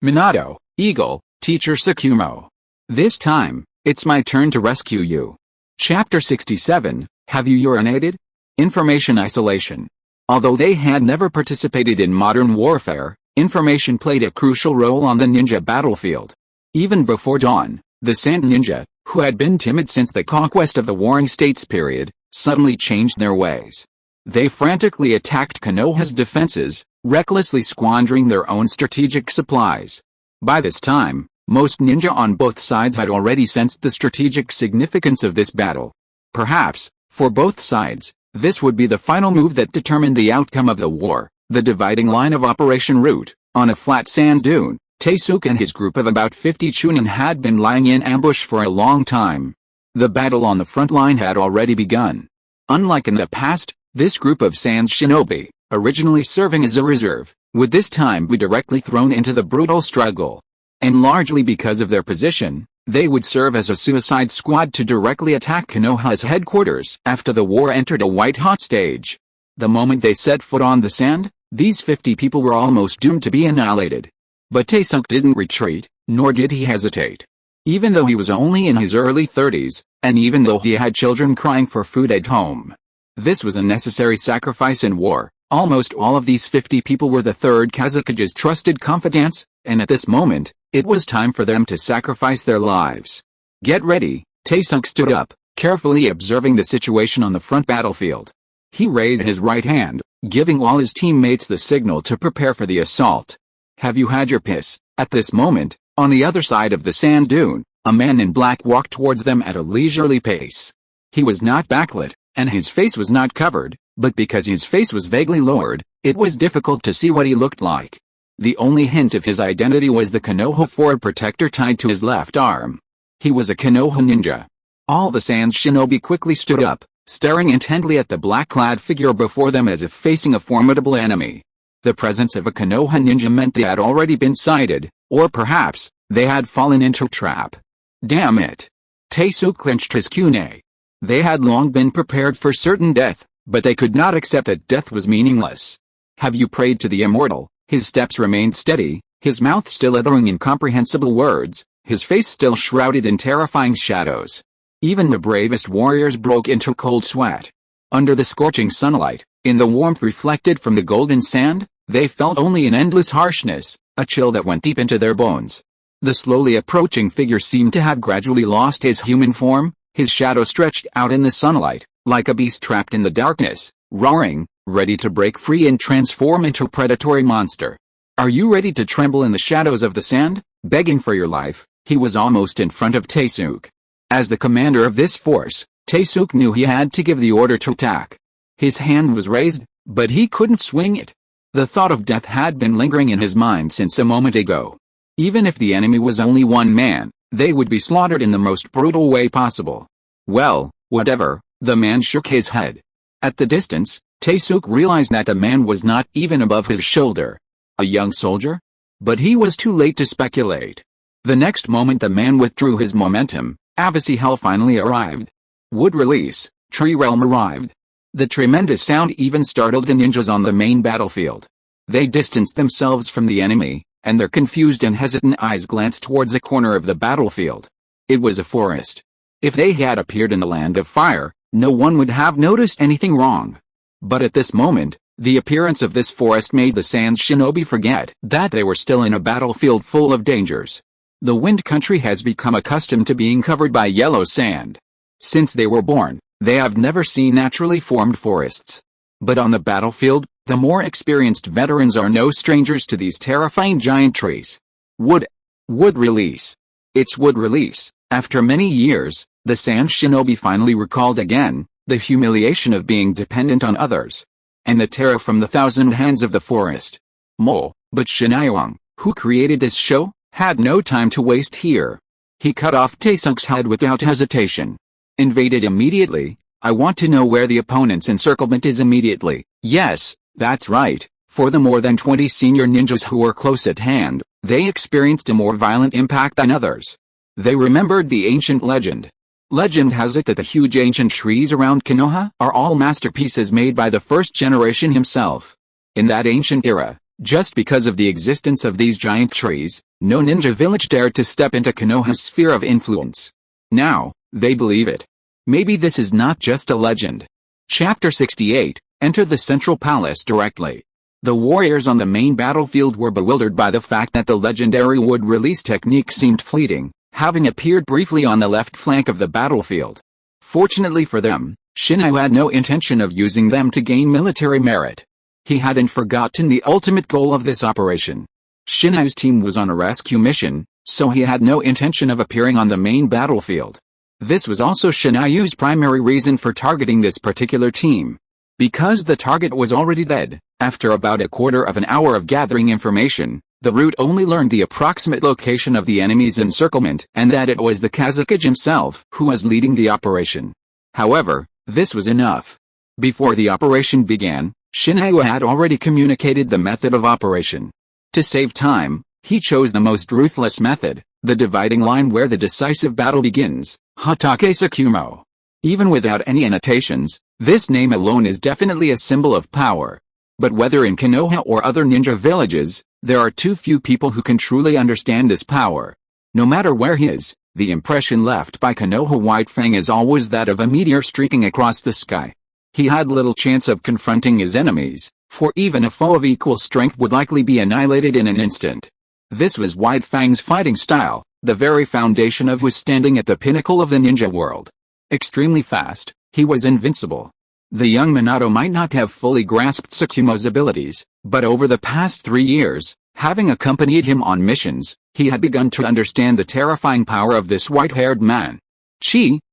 Minato, Eagle, Teacher Tsukumo. This time, it's my turn to rescue you. Chapter 67, Have you urinated? Information isolation. Although they had never participated in modern warfare, information played a crucial role on the ninja battlefield. Even before dawn, the Sand Ninja, who had been timid since the conquest of the Warring States period, suddenly changed their ways. They frantically attacked Konoha's defenses, recklessly squandering their own strategic supplies. By this time, most ninja on both sides had already sensed the strategic significance of this battle. Perhaps, for both sides, this would be the final move that determined the outcome of the war. The dividing line of operation route, on a flat sand dune, Taesuke and his group of about 50 Chunin had been lying in ambush for a long time. The battle on the front line had already begun. Unlike in the past, this group of Sans shinobi, originally serving as a reserve, would this time be directly thrown into the brutal struggle. And largely because of their position, they would serve as a suicide squad to directly attack Konoha's headquarters after the war entered a white-hot stage. The moment they set foot on the sand, these 50 people were almost doomed to be annihilated. But Taesuke didn't retreat, nor did he hesitate. Even though he was only in his early 30s, and even though he had children crying for food at home. This was a necessary sacrifice in war. Almost all of these 50 people were the Third Hokage's trusted confidants, and at this moment, it was time for them to sacrifice their lives. Get ready, Taesuke stood up, carefully observing the situation on the front battlefield. He raised his right hand, giving all his teammates the signal to prepare for the assault. Have you had your piss? At this moment, on the other side of the sand dune, a man in black walked towards them at a leisurely pace. He was not backlit, and his face was not covered, but because his face was vaguely lowered, it was difficult to see what he looked like. The only hint of his identity was the Konoha forward protector tied to his left arm. He was a Konoha ninja. All the Sans shinobi quickly stood up, staring intently at the black-clad figure before them as if facing a formidable enemy. The presence of a Konoha ninja meant they had already been sighted, or perhaps, they had fallen into a trap. Damn it! Taesuke clenched his kune. They had long been prepared for certain death, but they could not accept that death was meaningless. Have you prayed to the immortal? His steps remained steady, his mouth still uttering incomprehensible words, his face still shrouded in terrifying shadows. Even the bravest warriors broke into cold sweat. Under the scorching sunlight, in the warmth reflected from the golden sand, they felt only an endless harshness, a chill that went deep into their bones. The slowly approaching figure seemed to have gradually lost his human form, his shadow stretched out in the sunlight, like a beast trapped in the darkness, roaring, ready to break free and transform into a predatory monster. Are you ready to tremble in the shadows of the sand? Begging for your life, he was almost in front of Taesuke. As the commander of this force, Taesuke knew he had to give the order to attack. His hand was raised, but he couldn't swing it. The thought of death had been lingering in his mind since a moment ago. Even if the enemy was only one man, they would be slaughtered in the most brutal way possible. Well, whatever, the man shook his head. At the distance, Taesuke realized that the man was not even above his shoulder. A young soldier? But he was too late to speculate. The next moment the man withdrew his momentum. Avicii Hell finally arrived. Wood release, Tree Realm arrived. The tremendous sound even startled the ninjas on the main battlefield. They distanced themselves from the enemy, and their confused and hesitant eyes glanced towards a corner of the battlefield. It was a forest. If they had appeared in the land of fire, no one would have noticed anything wrong. But at this moment, the appearance of this forest made the Sans shinobi forget that they were still in a battlefield full of dangers. The Wind Country has become accustomed to being covered by yellow sand. Since they were born, they have never seen naturally formed forests. But on the battlefield, The more experienced veterans are no strangers to these terrifying giant trees. Wood release. It's wood release. After many years, the Sand Shinobi finally recalled again the humiliation of being dependent on others, and the terror from the thousand hands of the forest. But Shinayong, who created this show, had no time to waste here. He cut off Taesung's head without hesitation. Invaded immediately. I want to know where the opponent's encirclement is immediately. Yes, that's right. For the more than 20 senior ninjas who were close at hand, they experienced a more violent impact than others. They remembered the ancient legend. Legend has it that the huge ancient trees around Konoha are all masterpieces made by the first generation himself. In that ancient era, just because of the existence of these giant trees, no ninja village dared to step into Konoha's sphere of influence. Now, they believe it. Maybe this is not just a legend. Chapter 68, Enter the Central Palace directly. The warriors on the main battlefield were bewildered by the fact that the legendary wood release technique seemed fleeting, having appeared briefly on the left flank of the battlefield. Fortunately for them, Shinai had no intention of using them to gain military merit. He hadn't forgotten the ultimate goal of this operation. Shinai's team was on a rescue mission, so he had no intention of appearing on the main battlefield. This was also Shinai's primary reason for targeting this particular team. Because the target was already dead, after about a quarter of an hour of gathering information, the root only learned the approximate location of the enemy's encirclement and that it was the Kazakage himself who was leading the operation. However, this was enough. Before the operation began, Shinai had already communicated the method of operation. To save time, he chose the most ruthless method, the dividing line where the decisive battle begins, Hatake Sakumo. Even without any annotations, this name alone is definitely a symbol of power. But whether in Konoha or other ninja villages, there are too few people who can truly understand this power. No matter where he is, the impression left by Konoha White Fang is always that of a meteor streaking across the sky. He had little chance of confronting his enemies, for even a foe of equal strength would likely be annihilated in an instant. This was White Fang's fighting style, the very foundation of who standing at the pinnacle of the ninja world. Extremely fast, he was invincible. The young Minato might not have fully grasped Sakumo's abilities, but over the past 3 years, having accompanied him on missions, he had begun to understand the terrifying power of this white-haired man.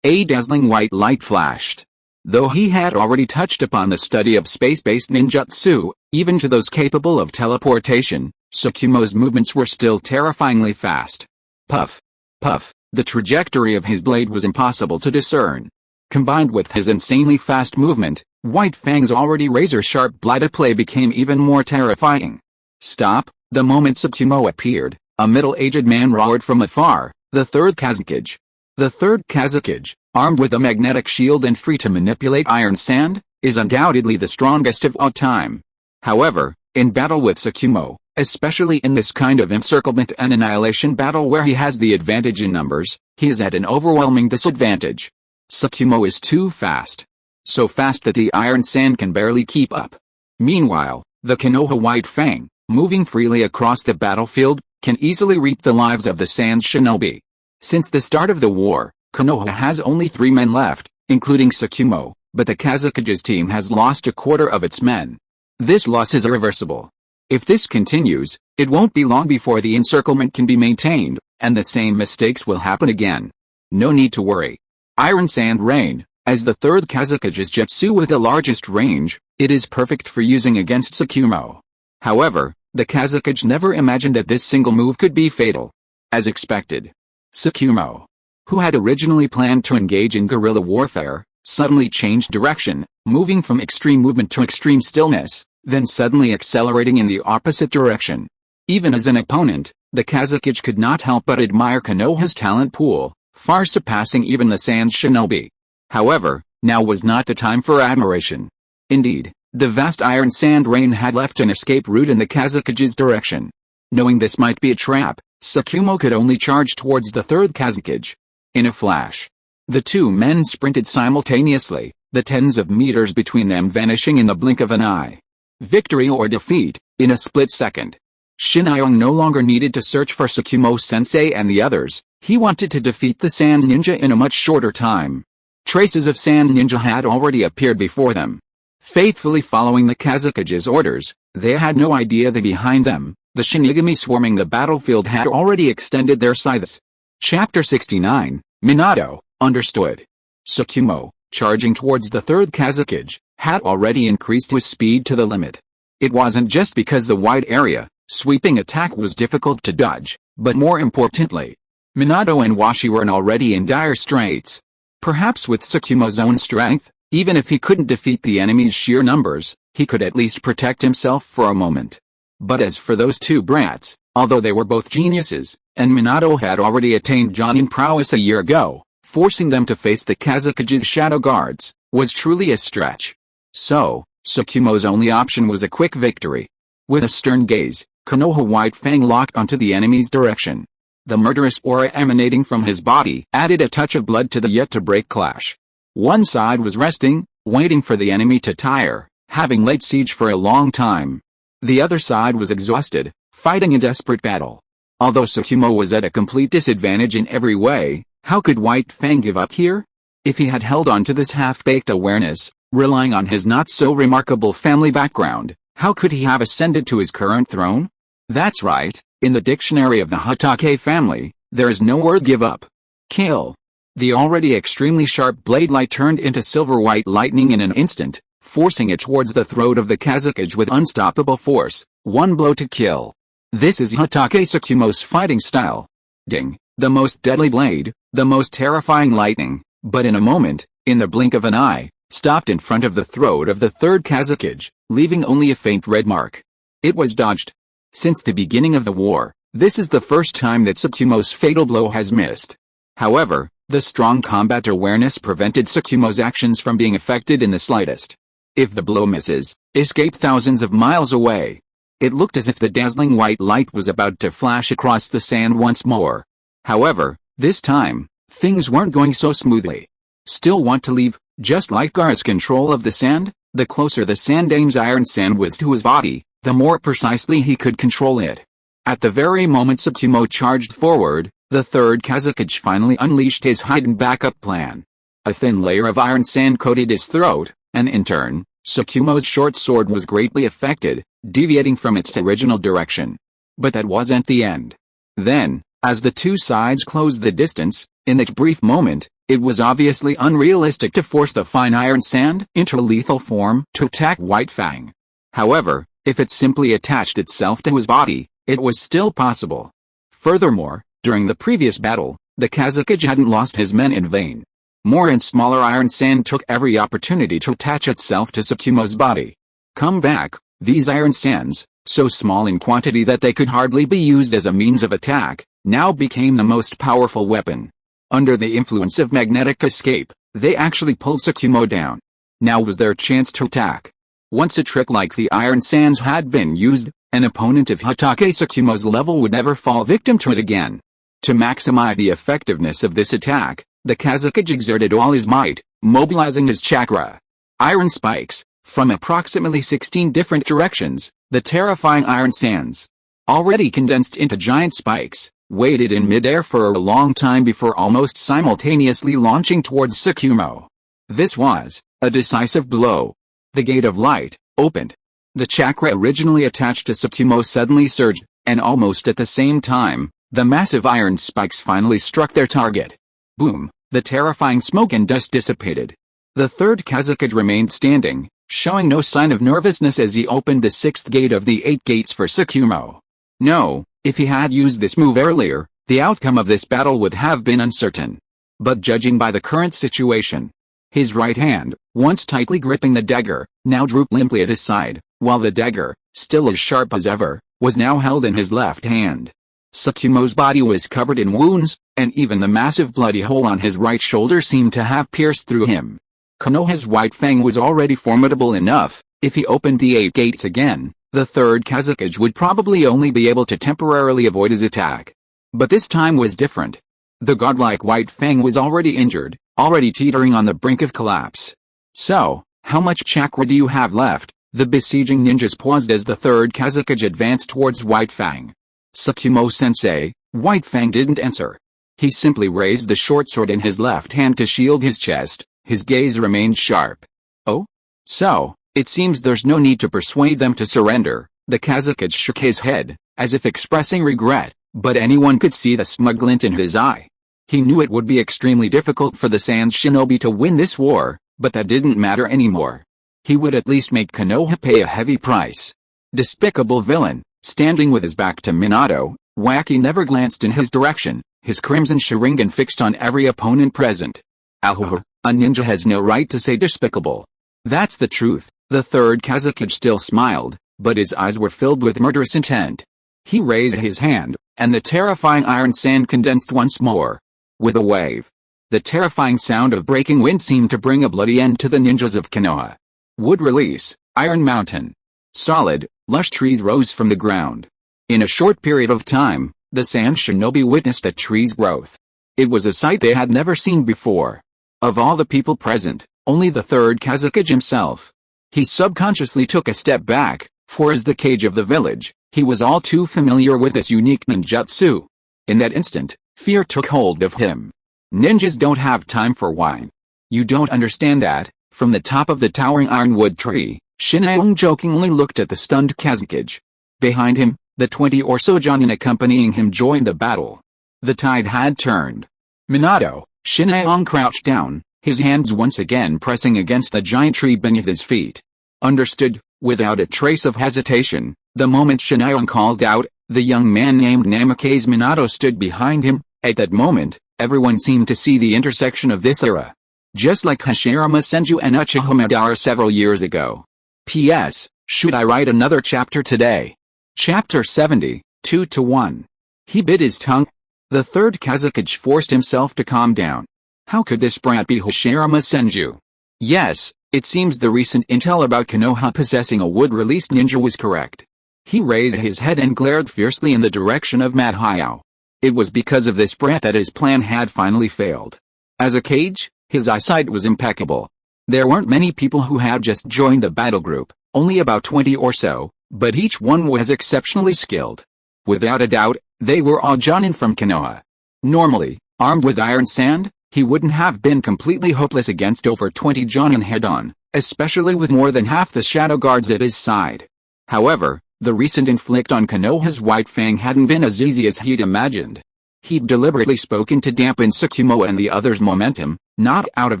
A dazzling white light flashed. Though he had already touched upon the study of space-based ninjutsu, even to those capable of teleportation, Sakumo's movements were still terrifyingly fast. Puff, puff, the trajectory of his blade was impossible to discern. Combined with his insanely fast movement, White Fang's already razor-sharp blade play became even more terrifying. Stop! The moment Sakumo appeared, a middle-aged man roared from afar, the Third Hokage. The Third Hokage, armed with a magnetic shield and free to manipulate iron sand, is undoubtedly the strongest of all time. However, in battle with Sakumo, especially in this kind of encirclement and annihilation battle where he has the advantage in numbers, he is at an overwhelming disadvantage. Sakumo is too fast. So fast that the iron sand can barely keep up. Meanwhile, the Konoha White Fang, moving freely across the battlefield, can easily reap the lives of the Sand Shinobi. Since the start of the war, Konoha has only 3 men left, including Sakumo, but the Kazakage's team has lost a quarter of its men. This loss is irreversible. If this continues, it won't be long before the encirclement can be maintained, and the same mistakes will happen again. No need to worry. Iron Sand Rain, as the Third Hokage jutsu with the largest range, it is perfect for using against Sakumo. However, the Kazakage never imagined that this single move could be fatal. As expected, Sakumo, who had originally planned to engage in guerrilla warfare, suddenly changed direction, moving from extreme movement to extreme stillness, then suddenly accelerating in the opposite direction. Even as an opponent, the Kazakage could not help but admire Konoha's talent pool, far surpassing even the Sand Shinobi. However, now was not the time for admiration. Indeed, the vast iron sand rain had left an escape route in the Kazakage's direction. Knowing this might be a trap, Sakumo could only charge towards the Third Hokage. In a flash, the 2 men sprinted simultaneously, the tens of meters between them vanishing in the blink of an eye. Victory or defeat, in a split second. Shinayong no longer needed to search for Sakumo-sensei and the others, he wanted to defeat the Sand Ninja in a much shorter time. Traces of Sand Ninja had already appeared before them. faithfully following the Kazukage's orders. They had no idea that behind them, the Shinigami swarming the battlefield had already extended their scythes. Chapter 69, Minato, understood. Tsukumo, charging towards the third Kazukage, had already increased his speed to the limit. It wasn't just because the wide area, sweeping attack was difficult to dodge, but more importantly, Minato and Washi were already in dire straits. Perhaps with Tsukumo's own strength, even if he couldn't defeat the enemy's sheer numbers, he could at least protect himself for a moment. But as for those two brats, although they were both geniuses, and Minato had already attained Jonin prowess a year ago, forcing them to face the Kazukage's shadow guards was truly a stretch. So, Tsukumo's only option was a quick victory. With a stern gaze, Konoha White Fang locked onto the enemy's direction. The murderous aura emanating from his body added a touch of blood to the yet-to-break clash. One side was resting, waiting for the enemy to tire, having laid siege for a long time. The other side was exhausted, fighting a desperate battle. Although Tsukumo was at a complete disadvantage in every way, how could White Fang give up here? If he had held on to this half-baked awareness, relying on his not-so-remarkable family background, how could he have ascended to his current throne? That's right, in the dictionary of the Hokage family, there is no word give up. Kill. The already extremely sharp blade light turned into silver-white lightning in an instant, forcing it towards the throat of the Kazukage with unstoppable force, one blow to kill. This is Hokage Tsukumo's fighting style. Ding, the most deadly blade, the most terrifying lightning, but in a moment, in the blink of an eye, stopped in front of the throat of the third Kazukage, leaving only a faint red mark. It was dodged. Since the beginning of the war, this is the first time that Tsukumo's fatal blow has missed. However, the strong combat awareness prevented Tsukumo's actions from being affected in the slightest. If the blow misses, escape thousands of miles away. It looked as if the dazzling white light was about to flash across the sand once more. However, this time, things weren't going so smoothly. Still want to leave, just like Gaara's control of the sand? The closer the Sandame's iron sand was to his body, the more precisely he could control it. At the very moment Tsukumo charged forward, the third Kazukage finally unleashed his hidden backup plan. A thin layer of iron sand coated his throat, and in turn, Tsukumo's short sword was greatly affected, deviating from its original direction. But that wasn't the end. Then, as the two sides closed the distance, in that brief moment, it was obviously unrealistic to force the fine iron sand into lethal form to attack White Fang. However, if it simply attached itself to his body, it was still possible. Furthermore, during the previous battle, the Kazukage hadn't lost his men in vain. More and smaller iron sand took every opportunity to attach itself to Tsukumo's body. Come back, these iron sands, so small in quantity that they could hardly be used as a means of attack, now became the most powerful weapon. Under the influence of magnetic escape, they actually pulled Tsukumo down. Now was their chance to attack. Once a trick like the iron sands had been used, an opponent of Hokage Tsukumo's level would never fall victim to it again. To maximize the effectiveness of this attack, the Kazukage exerted all his might, mobilizing his chakra. Iron spikes, from approximately 16 different directions, the terrifying iron sands, already condensed into giant spikes, waited in midair for a long time before almost simultaneously launching towards Tsukumo. This was a decisive blow. The gate of light opened. The chakra originally attached to Tsukumo suddenly surged, and almost at the same time, the massive iron spikes finally struck their target. Boom, the terrifying smoke and dust dissipated. The third Kazukage remained standing, showing no sign of nervousness as he opened the sixth gate of the 8 gates for Tsukumo. No, if he had used this move earlier, the outcome of this battle would have been uncertain. But judging by the current situation, his right hand, once tightly gripping the dagger, now drooped limply at his side, while the dagger, still as sharp as ever, was now held in his left hand. Tsukumo's body was covered in wounds, and even the massive bloody hole on his right shoulder seemed to have pierced through him. Konoha's White Fang was already formidable enough. If he opened the 8 gates again, the third Kazukage would probably only be able to temporarily avoid his attack. But this time was different. The godlike White Fang was already injured, already teetering on the brink of collapse. So, how much chakra do you have left? The besieging ninjas paused as the third Kazukage advanced towards White Fang. Tsukumo-sensei, White Fang didn't answer. He simply raised the short sword in his left hand to shield his chest. His gaze remained sharp. Oh? So, It seems there's no need to persuade them to surrender. The Kazakage shook his head, as if expressing regret, but anyone could see the smug glint in his eye. He knew it would be extremely difficult for the Sans Shinobi to win this war, but that didn't matter anymore. He would at least make Konoha pay a heavy price. Despicable villain, standing with his back to Minato, Wacky never glanced in his direction, his crimson Sharingan fixed on every opponent present. Ahoho, a ninja has no right to say despicable. That's the truth. The third Kazakage still smiled, but his eyes were filled with murderous intent. He raised his hand, and the terrifying iron sand condensed once more. With a wave, the terrifying sound of breaking wind seemed to bring a bloody end to the ninjas of Konoha. Wood release, Iron Mountain. Solid, lush trees rose from the ground. In a short period of time, the Sans Shinobi witnessed a tree's growth. It was a sight they had never seen before. Of all the people present, only the third Kazakage himself. He subconsciously took a step back, for as the Kage of the village, he was all too familiar with this unique ninjutsu. In that instant, fear took hold of him. Ninjas don't have time for wine. You don't understand that. From the top of the towering ironwood tree, Shin'Aung jokingly looked at the stunned Kazakage. Behind him, the 20 or so Jonin accompanying him joined the battle. The tide had turned. Minato, Shin'Aung crouched down, his hands once again pressing against the giant tree beneath his feet. Understood, without a trace of hesitation, the moment Shin'Aung called out, the young man named Namikaze Minato stood behind him. At that moment, everyone seemed to see the intersection of this era. Just like Hashirama Senju and Uchiha Madara several years ago. P.S. Should I write another chapter today? Chapter 70, 2-1. He bit his tongue. The third Kazakage forced himself to calm down. How could this brat be Hashirama Senju? Yes, it seems the recent intel about Konoha possessing a wood-released ninja was correct. He raised his head and glared fiercely in the direction of Madhyao. It was because of this brat that his plan had finally failed. As a Kage, his eyesight was impeccable. There weren't many people who had just joined the battle group, only about 20 or so, but each one was exceptionally skilled. Without a doubt, they were all Jonin from Konoha. Normally, armed with iron sand, he wouldn't have been completely hopeless against over 20 Jonin head-on, especially with more than half the shadow guards at his side. However, the recent inflict on Konoha's White Fang hadn't been as easy as he'd imagined. He'd deliberately spoken to dampen Tsukumo and the others' momentum, not out of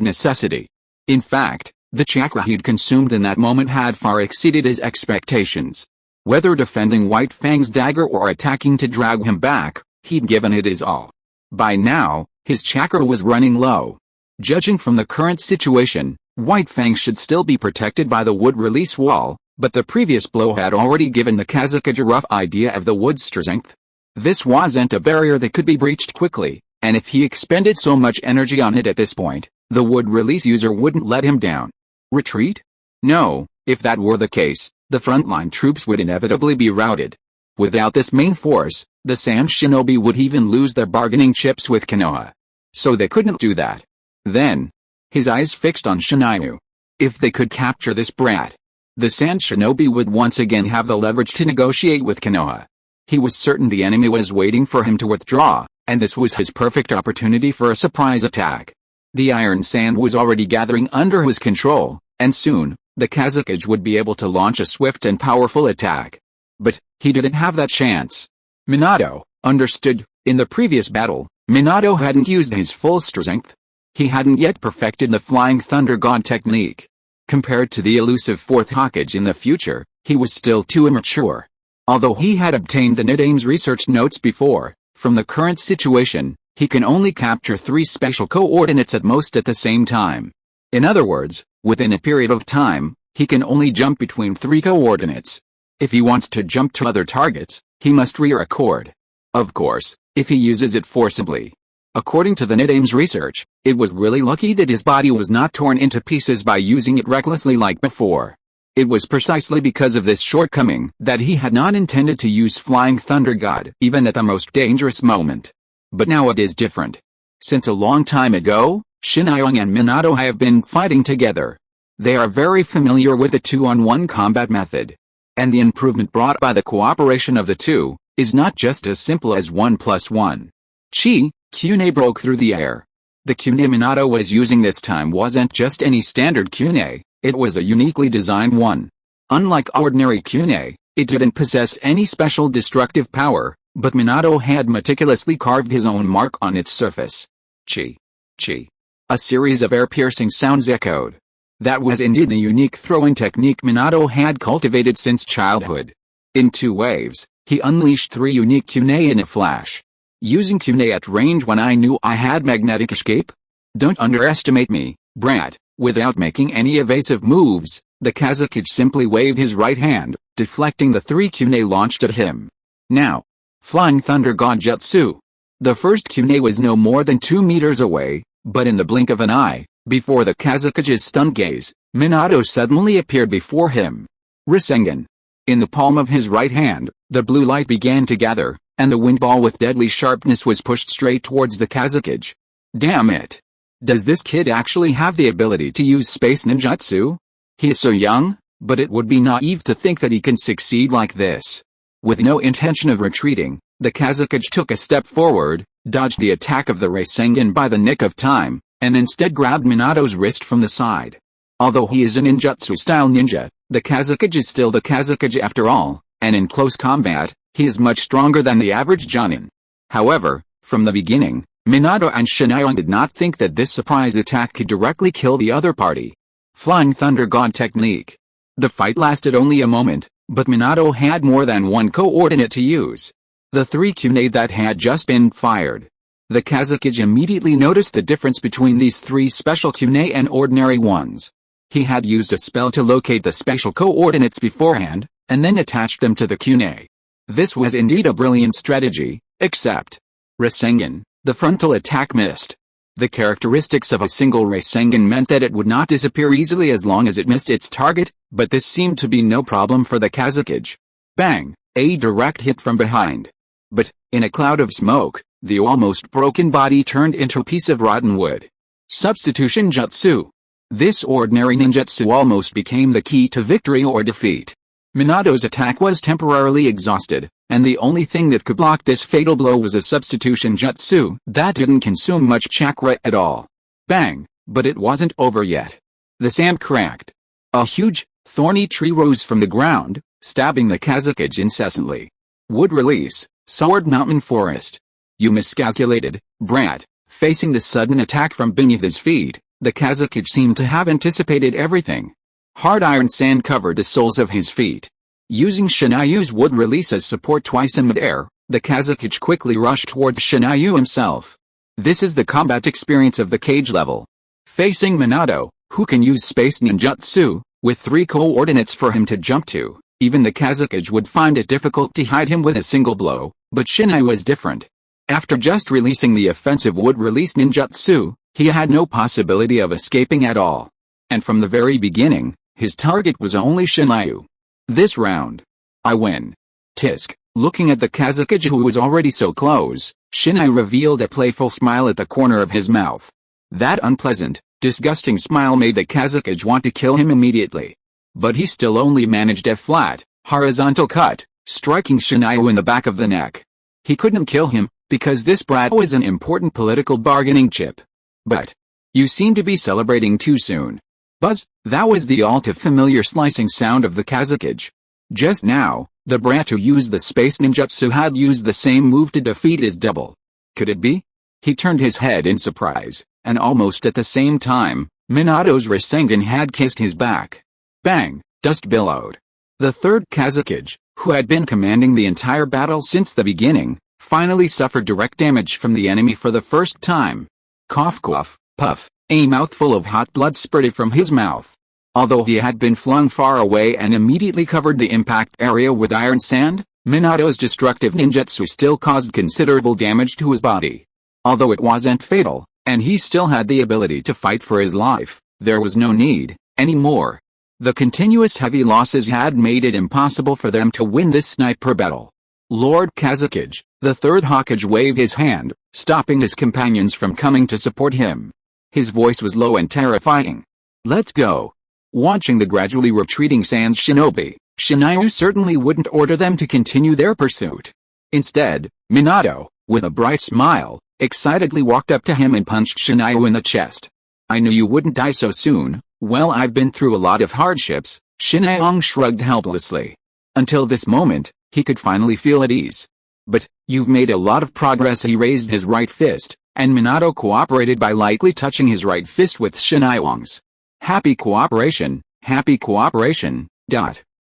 necessity. In fact, the chakra he'd consumed in that moment had far exceeded his expectations. Whether defending White Fang's dagger or attacking to drag him back, he'd given it his all. By now, his chakra was running low. Judging from the current situation, White Fang should still be protected by the wood release wall, but the previous blow had already given the Kazakage a rough idea of the wood's strength. This wasn't a barrier that could be breached quickly, and if he expended so much energy on it at this point, the wood release user wouldn't let him down. Retreat? No, if that were the case, the frontline troops would inevitably be routed. Without this main force, the Sans Shinobi would even lose their bargaining chips with Konoha. So they couldn't do that. Then, his eyes fixed on Shin'Aung. If they could capture this brat, the Sans Shinobi would once again have the leverage to negotiate with Konoha. He was certain the enemy was waiting for him to withdraw, and this was his perfect opportunity for a surprise attack. The iron sand was already gathering under his control, and soon, the Kazakage would be able to launch a swift and powerful attack. But, he didn't have that chance. Minato, understood, in the previous battle, Minato hadn't used his full strength. He hadn't yet perfected the Flying Thunder God technique. Compared to the elusive Fourth Hokage in the future, he was still too immature. Although he had obtained the Nidame's research notes before, from the current situation, he can only capture 3 special coordinates at most at the same time. In other words, within a period of time, he can only jump between 3 coordinates. If he wants to jump to other targets, he must rear a cord. Of course, if he uses it forcibly. According to the Nidame's research, it was really lucky that his body was not torn into pieces by using it recklessly like before. It was precisely because of this shortcoming that he had not intended to use Flying Thunder God even at the most dangerous moment. But now it is different. Since a long time ago, Shin'Aung and Minato have been fighting together. They are very familiar with the 2-on-1 combat method. And the improvement brought by the cooperation of the two is not just as simple as 1 + 1. Kyune broke through the air. The Kyune Minato was using this time wasn't just any standard Kyune, It was a uniquely designed one. Unlike ordinary kunai, it didn't possess any special destructive power, but Minato had meticulously carved his own mark on its surface. Chi. Chi. A series of air-piercing sounds echoed. That was indeed the unique throwing technique Minato had cultivated since childhood. In 2 waves, he unleashed 3 unique kunai in a flash. Using kunai at range when I knew I had magnetic escape? Don't underestimate me, brat. Without making any evasive moves, the Kazekage simply waved his right hand, deflecting the 3 kunai launched at him. Now, Flying Thunder God Jutsu. The first kunai was no more than 2 meters away, but in the blink of an eye, before the Kazekage's stunned gaze, Minato suddenly appeared before him. Rasengan. In the palm of his right hand, the blue light began to gather, and the wind ball with deadly sharpness was pushed straight towards the Kazekage. Damn it! Does this kid actually have the ability to use space ninjutsu? He is so young, but it would be naive to think that he can succeed like this. With no intention of retreating, the Kazekage took a step forward, dodged the attack of the Rasengan by the nick of time, and instead grabbed Minato's wrist from the side. Although he is a ninjutsu-style ninja, the Kazekage is still the Kazekage after all, and in close combat, he is much stronger than the average Jonin. However, from the beginning, Minato and Shinayon did not think that this surprise attack could directly kill the other party. Flying Thunder God technique. The fight lasted only a moment, but Minato had more than one coordinate to use. The 3 kunai that had just been fired. The Kazekage immediately noticed the difference between these 3 special kunai and ordinary ones. He had used a spell to locate the special coordinates beforehand, and then attached them to the kunai. This was indeed a brilliant strategy, except Rasengan, the frontal attack missed. The characteristics of a single Rasengan meant that it would not disappear easily as long as it missed its target, but this seemed to be no problem for the Kazekage. Bang! A direct hit from behind. But, in a cloud of smoke, the almost broken body turned into a piece of rotten wood. Substitution Jutsu. This ordinary ninjutsu almost became the key to victory or defeat. Minato's attack was temporarily exhausted, and the only thing that could block this fatal blow was a substitution jutsu that didn't consume much chakra at all. Bang! But it wasn't over yet. The sand cracked. A huge, thorny tree rose from the ground, stabbing the Kazekage incessantly. Wood release, Sword Mountain Forest. You miscalculated, brat. Facing the sudden attack from beneath his feet, the Kazekage seemed to have anticipated everything. Hard iron sand covered the soles of his feet. Using Shinayu's wood release as support twice in midair, the Kazekage quickly rushed towards Shinayu himself. This is the combat experience of the cage level. Facing Minato, who can use space ninjutsu, with 3 coordinates for him to jump to, even the Kazekage would find it difficult to hide him with a single blow, but Shinayu was different. After just releasing the offensive wood release ninjutsu, he had no possibility of escaping at all. And from the very beginning, his target was only Shinayu. This round, I win. Tisk. Looking at the Kazekage who was already so close, Shinayu revealed a playful smile at the corner of his mouth. That unpleasant, disgusting smile made the Kazekage want to kill him immediately. But he still only managed a flat, horizontal cut, striking Shinayu in the back of the neck. He couldn't kill him, because this brat was an important political bargaining chip. But, you seem to be celebrating too soon. Buzz, that was the all-too-familiar slicing sound of the Kazekage. Just now, the brat who used the space ninjutsu had used the same move to defeat his double. Could it be? He turned his head in surprise, and almost at the same time, Minato's Rasengan had kissed his back. Bang! Dust billowed. The 3rd Kazekage, who had been commanding the entire battle since the beginning, finally suffered direct damage from the enemy for the first time. Cough cough, puff. A mouthful of hot blood spurted from his mouth. Although he had been flung far away and immediately covered the impact area with iron sand, Minato's destructive ninjutsu still caused considerable damage to his body. Although it wasn't fatal, and he still had the ability to fight for his life, there was no need anymore. The continuous heavy losses had made it impossible for them to win this sniper battle. Lord Kazekage, the 3rd Hokage, waved his hand, stopping his companions from coming to support him. His voice was low and terrifying. Let's go. Watching the gradually retreating Sans shinobi, Shinayu certainly wouldn't order them to continue their pursuit. Instead, Minato, with a bright smile, excitedly walked up to him and punched Shinayu in the chest. I knew you wouldn't die so soon, Well, I've been through a lot of hardships, Shinayong shrugged helplessly. Until this moment, he could finally feel at ease. But, you've made a lot of progress. He raised his right fist, and Minato cooperated by lightly touching his right fist with Shinayong's. Happy cooperation,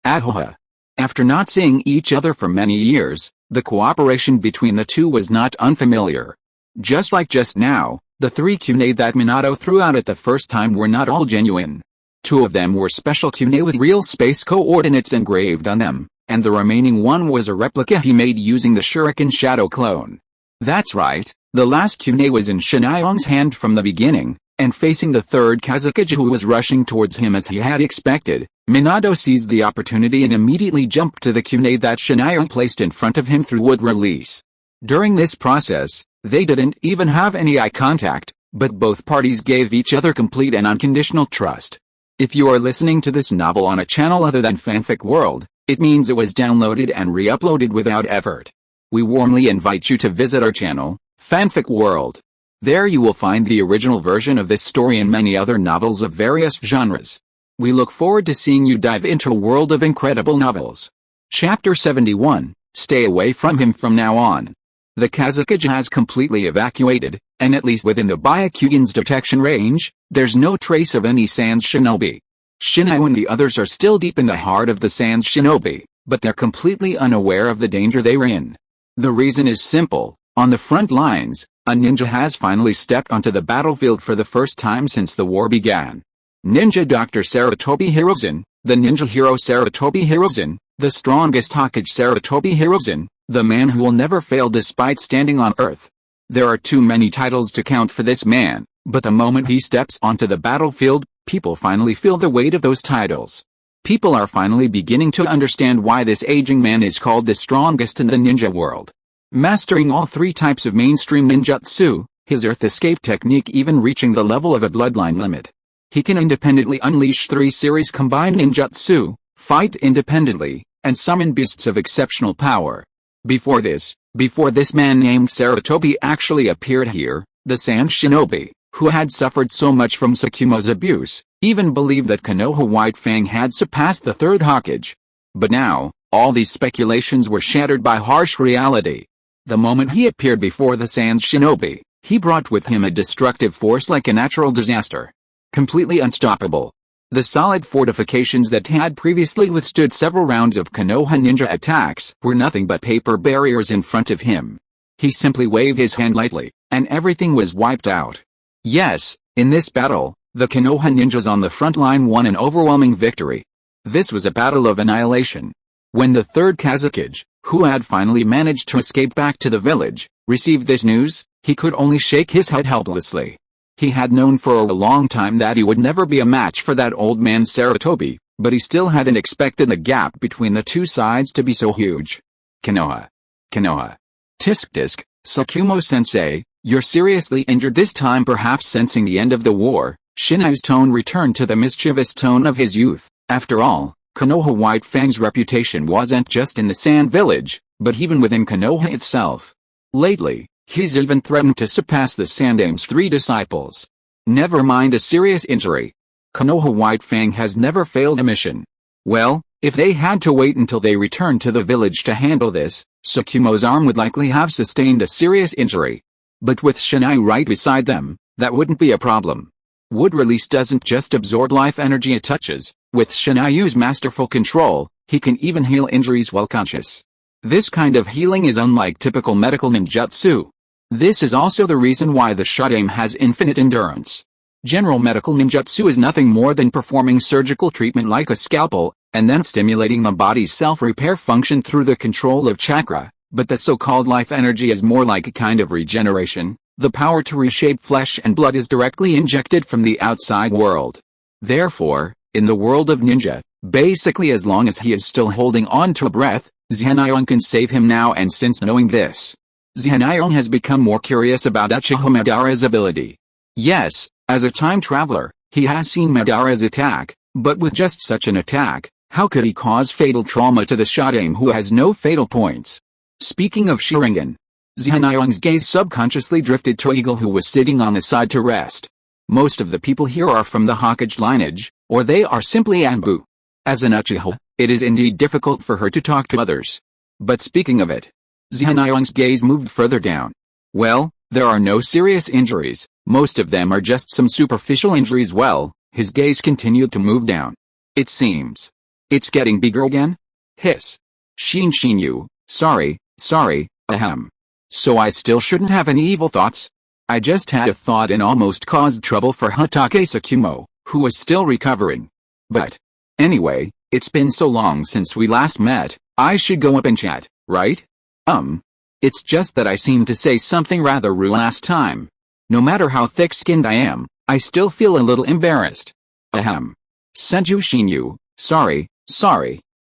Ahoha. After not seeing each other for many years, the cooperation between the two was not unfamiliar. Just like just now, the 3 kunai that Minato threw out at the first time were not all genuine. 2 of them were special kunai with real space coordinates engraved on them, and the remaining one was a replica he made using the Shuriken Shadow clone. That's right, the last kunai was in Shinayong's hand from the beginning, and facing the third Hokage who was rushing towards him as he had expected. Minato seized the opportunity and immediately jumped to the kunai that Shinayong placed in front of him through wood release. During this process, they didn't even have any eye contact, but both parties gave each other complete and unconditional trust. If you are listening to this novel on a channel other than Fanfic World, it means it was downloaded and re-uploaded without effort. We warmly invite you to visit our channel, Fanfic World. There you will find the original version of this story and many other novels of various genres. We look forward to seeing you dive into a world of incredible novels. Chapter 71, Stay away from him from now on. The Kazekage has completely evacuated, and at least within the Byakugan's detection range, there's no trace of any Sans shinobi. Shinai and the others are still deep in the heart of the Sans shinobi, but they're completely unaware of the danger they were in. The reason is simple: on the front lines, a ninja has finally stepped onto the battlefield for the first time since the war began. Ninja Dr. Sarutobi Hirozen, the ninja hero Sarutobi Hirozen, the strongest Hokage Sarutobi Hirozen, the man who will never fail despite standing on Earth. There are too many titles to count for this man, but the moment he steps onto the battlefield, people finally feel the weight of those titles. People are finally beginning to understand why this aging man is called the strongest in the ninja world. Mastering all 3 types of mainstream ninjutsu, his earth escape technique even reaching the level of a bloodline limit. He can independently unleash 3 series combined ninjutsu, fight independently, and summon beasts of exceptional power. Before this man named Sarutobi actually appeared here, the Sans shinobi, who had suffered so much from Tsukumo's abuse, even believed that Konoha White Fang had surpassed the Third Hokage. But now, all these speculations were shattered by harsh reality. The moment he appeared before the Sans shinobi, he brought with him a destructive force like a natural disaster. Completely unstoppable. The solid fortifications that had previously withstood several rounds of Konoha ninja attacks were nothing but paper barriers in front of him. He simply waved his hand lightly, and everything was wiped out. Yes, in this battle, the Konoha ninjas on the front line won an overwhelming victory. This was a battle of annihilation. When the third Hokage, who had finally managed to escape back to the village, received this news, he could only shake his head helplessly. He had known for a long time that he would never be a match for that old man Sarutobi, but he still hadn't expected the gap between the 2 sides to be so huge. Konoha. Tisk, Tsukumo-sensei, you're seriously injured this time. Perhaps sensing the end of the war, Shinai's tone returned to the mischievous tone of his youth. After all, Konoha White Fang's reputation wasn't just in the Sand Village, but even within Konoha itself. Lately, he's even threatened to surpass the Sandame's 3 disciples. Never mind a serious injury. Konoha White Fang has never failed a mission. Well, if they had to wait until they returned to the village to handle this, Tsukumo's arm would likely have sustained a serious injury. But with Shinai right beside them, that wouldn't be a problem. Wood release doesn't just absorb life energy it touches. With Shinai's masterful control, he can even heal injuries while conscious. This kind of healing is unlike typical medical ninjutsu. This is also the reason why the Shudame has infinite endurance. General medical ninjutsu is nothing more than performing surgical treatment like a scalpel, and then stimulating the body's self-repair function through the control of chakra, but the so-called life energy is more like a kind of regeneration. The power to reshape flesh and blood is directly injected from the outside world. Therefore, in the world of ninja, basically as long as he is still holding on to a breath, Xianyong can save him now, and since knowing this, Xianyong has become more curious about Uchiha Madara's ability. Yes, as a time traveler, he has seen Madara's attack, but with just such an attack, how could he cause fatal trauma to the Shudame who has no fatal points? Speaking of Sharingan, Xianyong's gaze subconsciously drifted to Eagle, who was sitting on the side to rest. Most of the people here are from the Hokage lineage, or they are simply Anbu. As an Uchiha, it is indeed difficult for her to talk to others. But speaking of it, Xianyang's gaze moved further down. Well, there are no serious injuries, most of them are just some superficial injuries. Well, his gaze continued to move down. It seems. It's getting bigger again? Hiss. Shinyu, sorry, ahem. So I still shouldn't have any evil thoughts? I just had a thought and almost caused trouble for Hatake Tsukumo, who was still recovering. But anyway, it's been so long since we last met, I should go up and chat, right? It's just that I seemed to say something rather rude last time. No matter how thick-skinned I am, I still feel a little embarrassed. Ahem. Senju Shinyu, sorry.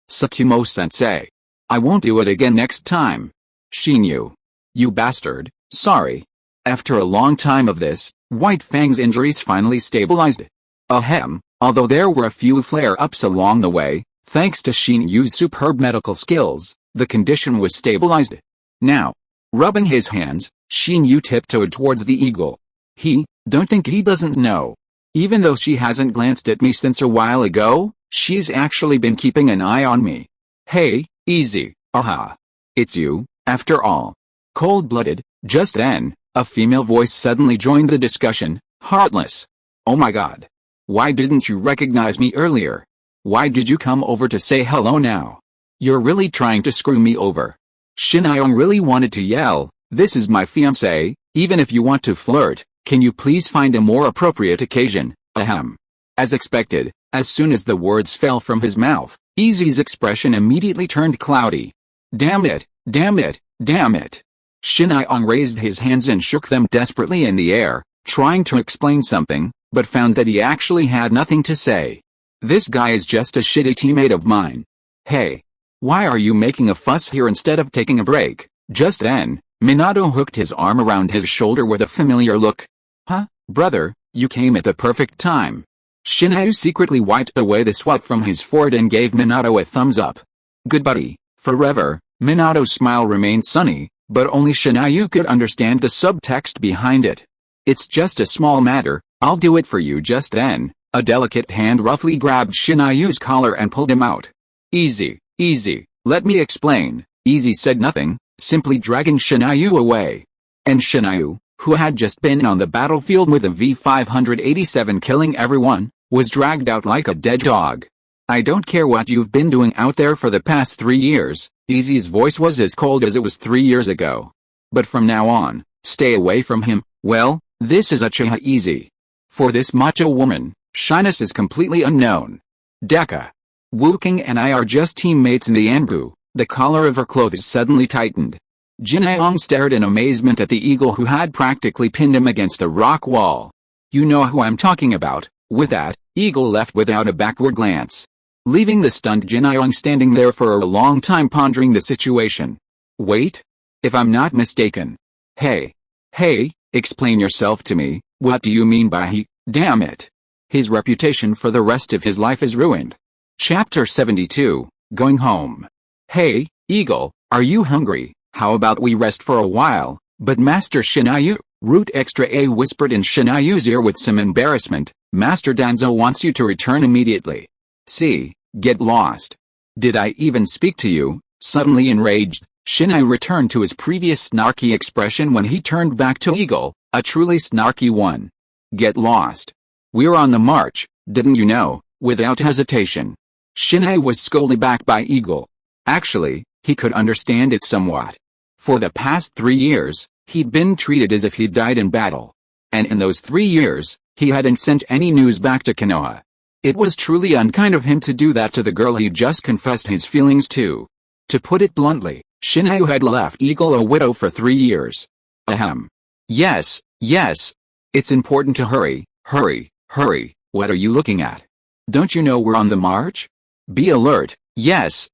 Tsukumo-sensei. I won't do it again next time. Shinyu. You bastard, sorry. After a long time of this, White Fang's injuries finally stabilized. Ahem, although there were a few flare-ups along the way, thanks to Shinyu's superb medical skills, the condition was stabilized. Now, rubbing his hands, Shinyu tiptoed towards the eagle. Don't think he doesn't know. Even though she hasn't glanced at me since a while ago, she's actually been keeping an eye on me. Hey, easy, aha. It's you, after all. Cold-blooded. Just then, a female voice suddenly joined the discussion, heartless. Oh my god. Why didn't you recognize me earlier? Why did you come over to say hello now? You're really trying to screw me over. Shinayong really wanted to yell, this is my fiancé, even if you want to flirt, can you please find a more appropriate occasion, ahem. As expected, as soon as the words fell from his mouth, Easy's expression immediately turned cloudy. Damn it. Shinayong raised his hands and shook them desperately in the air, trying to explain something, but found that he actually had nothing to say. This guy is just a shitty teammate of mine. Hey. Why are you making a fuss here instead of taking a break? Just then, Minato hooked his arm around his shoulder with a familiar look. Huh, brother, you came at the perfect time. Shinyu secretly wiped away the sweat from his forehead and gave Minato a thumbs up. Good buddy, forever. Minato's smile remained sunny, but only Shinyu could understand the subtext behind it. It's just a small matter, I'll do it for you. Just then, a delicate hand roughly grabbed Shinyu's collar and pulled him out. Easy, let me explain. Easy said nothing, simply dragging Shinyu away. And Shinyu, who had just been on the battlefield with a V587 killing everyone, was dragged out like a dead dog. I don't care what you've been doing out there for the past 3 years, Easy's voice was as cold as it was 3 years ago. But from now on, stay away from him. Well, this is Uchiha Easy. For this macho woman, shyness is completely unknown. Deka. Wuking and I are just teammates in the Anbu. The collar of her clothes suddenly tightened. Jinayong stared in amazement at the eagle who had practically pinned him against a rock wall. You know who I'm talking about. With that, eagle left without a backward glance, leaving the stunned Jinayong standing there for a long time pondering the situation. Wait? If I'm not mistaken. Hey, explain yourself to me. What do you mean by he? Damn it. His reputation for the rest of his life is ruined. Chapter 72, Going Home. Hey, Eagle, are you hungry? How about we rest for a while? But Master Shinyu, Root Extra A whispered in Shinyu's ear with some embarrassment, Master Danzo wants you to return immediately. See, get lost. Did I even speak to you? Suddenly enraged, Shinyu returned to his previous snarky expression when he turned back to Eagle, a truly snarky one. Get lost. We're on the march, didn't you know? Without hesitation, Shinyu was scolded back by Eagle. Actually, he could understand it somewhat. For the past 3 years, he'd been treated as if he'd died in battle. And in those 3 years, he hadn't sent any news back to Konoha. It was truly unkind of him to do that to the girl he'd just confessed his feelings to. To put it bluntly, Shinyu had left Eagle a widow for 3 years. Ahem. Yes. It's important to hurry. What are you looking at? Don't you know we're on the march? Be alert. Yes,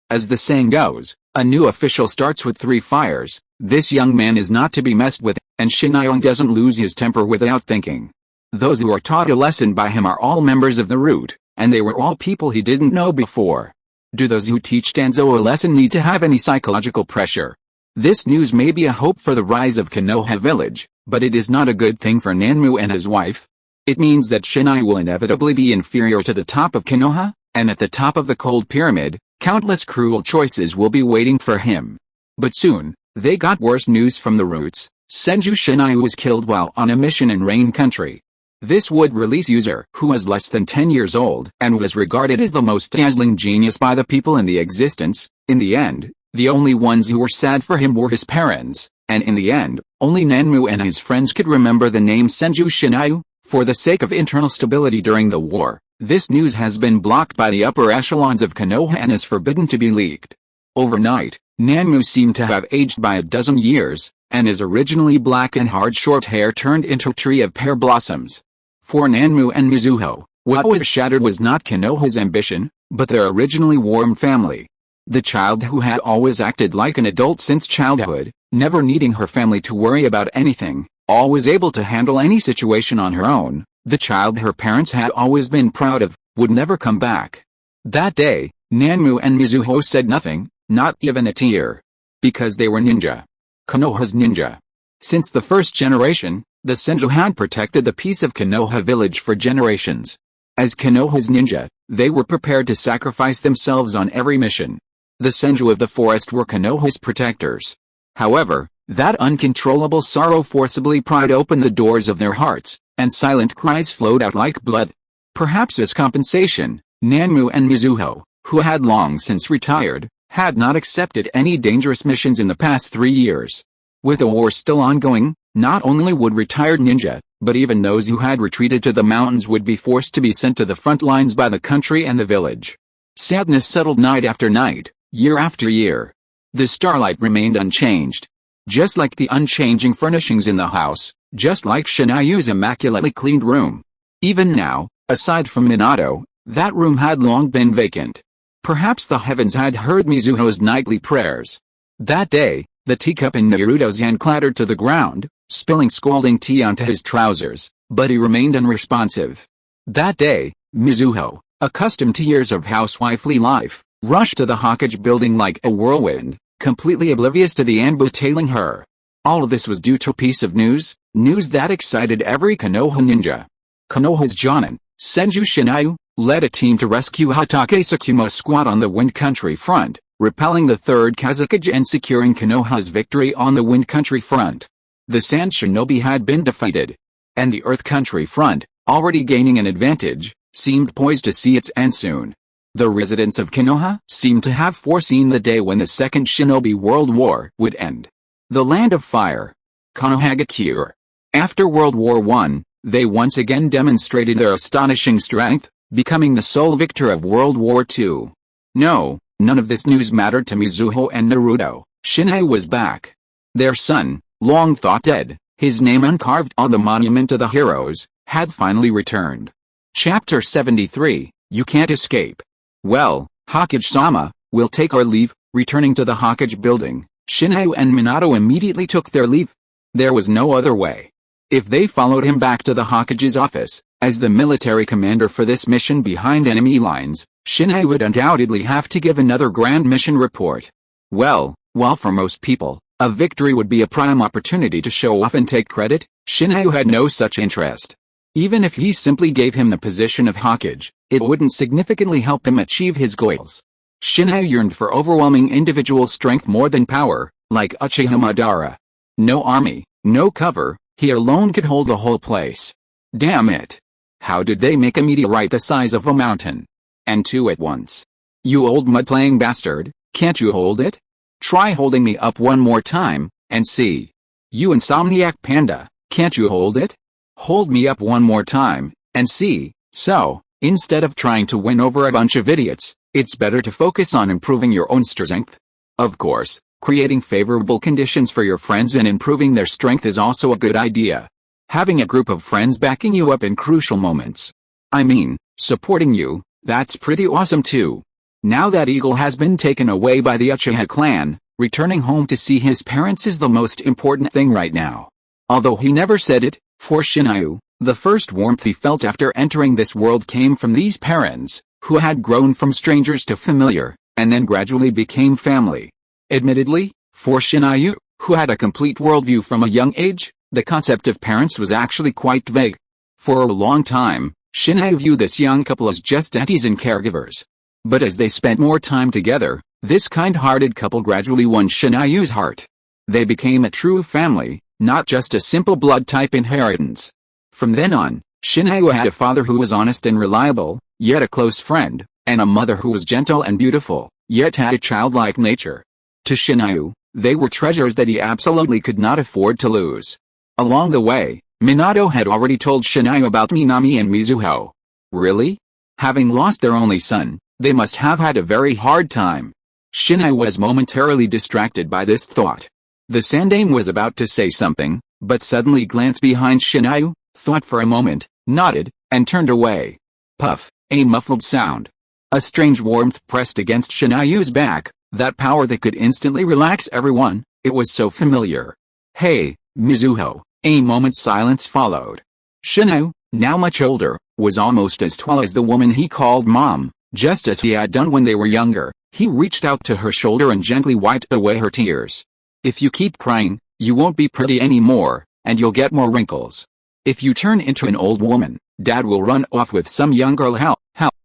as the saying goes, a new official starts with 3 fires. This young man is not to be messed with, and Shinyu doesn't lose his temper without thinking. Those who are taught a lesson by him are all members of the root, and they were all people he didn't know before. Do those who teach Danzo a lesson need to have any psychological pressure? This news may be a hope for the rise of Konoha village, but it is not a good thing for Nanmu and his wife. It means that Shinai will inevitably be inferior to the top of Konoha, and at the top of the cold pyramid, countless cruel choices will be waiting for him. But soon, they got worse news from the roots. Senju Shinai was killed while on a mission in Rain Country. This would release user who was less than 10 years old and was regarded as the most dazzling genius by the people in the existence. In the end, the only ones who were sad for him were his parents, and in the end, only Nanmu and his friends could remember the name Senju Shinai. For the sake of internal stability during the war, this news has been blocked by the upper echelons of Konoha and is forbidden to be leaked. Overnight, Nanmu seemed to have aged by a dozen years, and his originally black and hard short hair turned into a tree of pear blossoms. For Nanmu and Mizuho, what was shattered was not Konoha's ambition, but their originally warm family. The child who had always acted like an adult since childhood, never needing her family to worry about anything, always able to handle any situation on her own, the child her parents had always been proud of, would never come back. That day, Nanmu and Mizuho said nothing, not even a tear. Because they were ninja. Konoha's ninja. Since the first generation, the Senju had protected the peace of Konoha village for generations. As Konoha's ninja, they were prepared to sacrifice themselves on every mission. The Senju of the forest were Konoha's protectors. However, that uncontrollable sorrow forcibly pried open the doors of their hearts, and silent cries flowed out like blood. Perhaps as compensation, Nanmu and Mizuho, who had long since retired, had not accepted any dangerous missions in the past 3 years. With the war still ongoing, not only would retired ninja, but even those who had retreated to the mountains would be forced to be sent to the front lines by the country and the village. Sadness settled night after night, year after year. The starlight remained unchanged. Just like the unchanging furnishings in the house, just like Shinayu's immaculately cleaned room. Even now, aside from Minato, that room had long been vacant. Perhaps the heavens had heard Mizuho's nightly prayers. That day, the teacup in Naruto's hand clattered to the ground, spilling scalding tea onto his trousers, but he remained unresponsive. That day, Mizuho, accustomed to years of housewifely life, rushed to the Hokage building like a whirlwind, completely oblivious to the ambush tailing her. All of this was due to a piece of news that excited every Konoha ninja. Konoha's Jonin, Senju Shinai, led a team to rescue Hatake Sakuma's squad on the Wind Country front, repelling the Third Hokage and securing Konoha's victory on the Wind Country front. The Sand Shinobi had been defeated, and the Earth Country front, already gaining an advantage, seemed poised to see its end soon. The residents of Konoha seemed to have foreseen the day when the Second Shinobi World War would end. The Land of Fire. Konohagakure. After World War I, they once again demonstrated their astonishing strength, becoming the sole victor of World War II. No, none of this news mattered to Mizuho and Naruto. Shinai was back. Their son, long thought dead, his name uncarved on the monument to the heroes, had finally returned. Chapter 73, You Can't Escape. Well, Hokage-sama, we'll take our leave. Returning to the Hokage building, Shinai and Minato immediately took their leave. There was no other way. If they followed him back to the Hokage's office, as the military commander for this mission behind enemy lines, Shinai would undoubtedly have to give another grand mission report. Well, while for most people, a victory would be a prime opportunity to show off and take credit, Shinai had no such interest. Even if he simply gave him the position of Hokage, it wouldn't significantly help him achieve his goals. Shinai yearned for overwhelming individual strength more than power, like Uchiha Madara. No army, no cover, he alone could hold the whole place. Damn it. How did they make a meteorite the size of a mountain? And two at once. You old mud-playing bastard, can't you hold it? Try holding me up one more time, and see. You insomniac panda, can't you hold it? Hold me up one more time, and see. So, instead of trying to win over a bunch of idiots, it's better to focus on improving your own strength. Of course, creating favorable conditions for your friends and improving their strength is also a good idea. Having a group of friends backing you up in crucial moments. I mean, supporting you, that's pretty awesome too. Now that Eagle has been taken away by the Uchiha clan, returning home to see his parents is the most important thing right now. Although he never said it, for Shinai, the first warmth he felt after entering this world came from these parents, who had grown from strangers to familiar, and then gradually became family. Admittedly, For Shinayu, who had a complete worldview from a young age, the concept of parents was actually quite vague. For a long time, Shinayu viewed this young couple as just aunties and caregivers. But as they spent more time together, this kind-hearted couple gradually won Shinayu's heart. They became a true family, not just a simple blood-type inheritance. From then on, Shinayu had a father who was honest and reliable, yet a close friend, and a mother who was gentle and beautiful, yet had a childlike nature. To Shinayu, they were treasures that he absolutely could not afford to lose. Along the way, Minato had already told Shinayu about Minami and Mizuho. Really? Having lost their only son, they must have had a very hard time. Shinayu was momentarily distracted by this thought. The Sandaime was about to say something, but suddenly glanced behind Shinayu, thought for a moment, nodded, and turned away. Puff, a muffled sound. A strange warmth pressed against Shinayu's back, that power that could instantly relax everyone, it was so familiar. Hey, Mizuho. A moment's silence followed. Shinayu, now much older, was almost as tall as the woman he called Mom, just as he had done when they were younger. He reached out to her shoulder and gently wiped away her tears. If you keep crying, you won't be pretty anymore, and you'll get more wrinkles. If you turn into an old woman, Dad will run off with some young girl. How?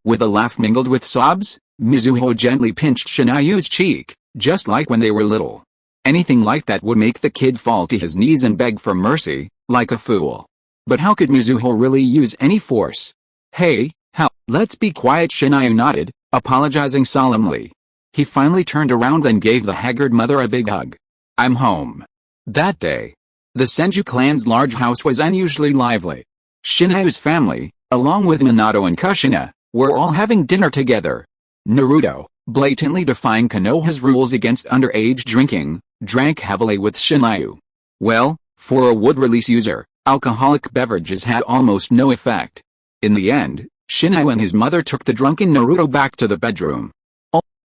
With a laugh mingled with sobs, Mizuho gently pinched Shinayu's cheek, just like when they were little. Anything like that would make the kid fall to his knees and beg for mercy, like a fool. But how could Mizuho really use any force? Hey, let's be quiet. Shinayu nodded, apologizing solemnly. He finally turned around and gave the haggard mother a big hug. I'm home. That day, the Senju clan's large house was unusually lively. Shinayu's family, along with Minato and Kushina, were all having dinner together. Naruto, blatantly defying Konoha's rules against underage drinking, drank heavily with Shinayu. Well, for a wood release user, alcoholic beverages had almost no effect. In the end, Shinayu and his mother took the drunken Naruto back to the bedroom.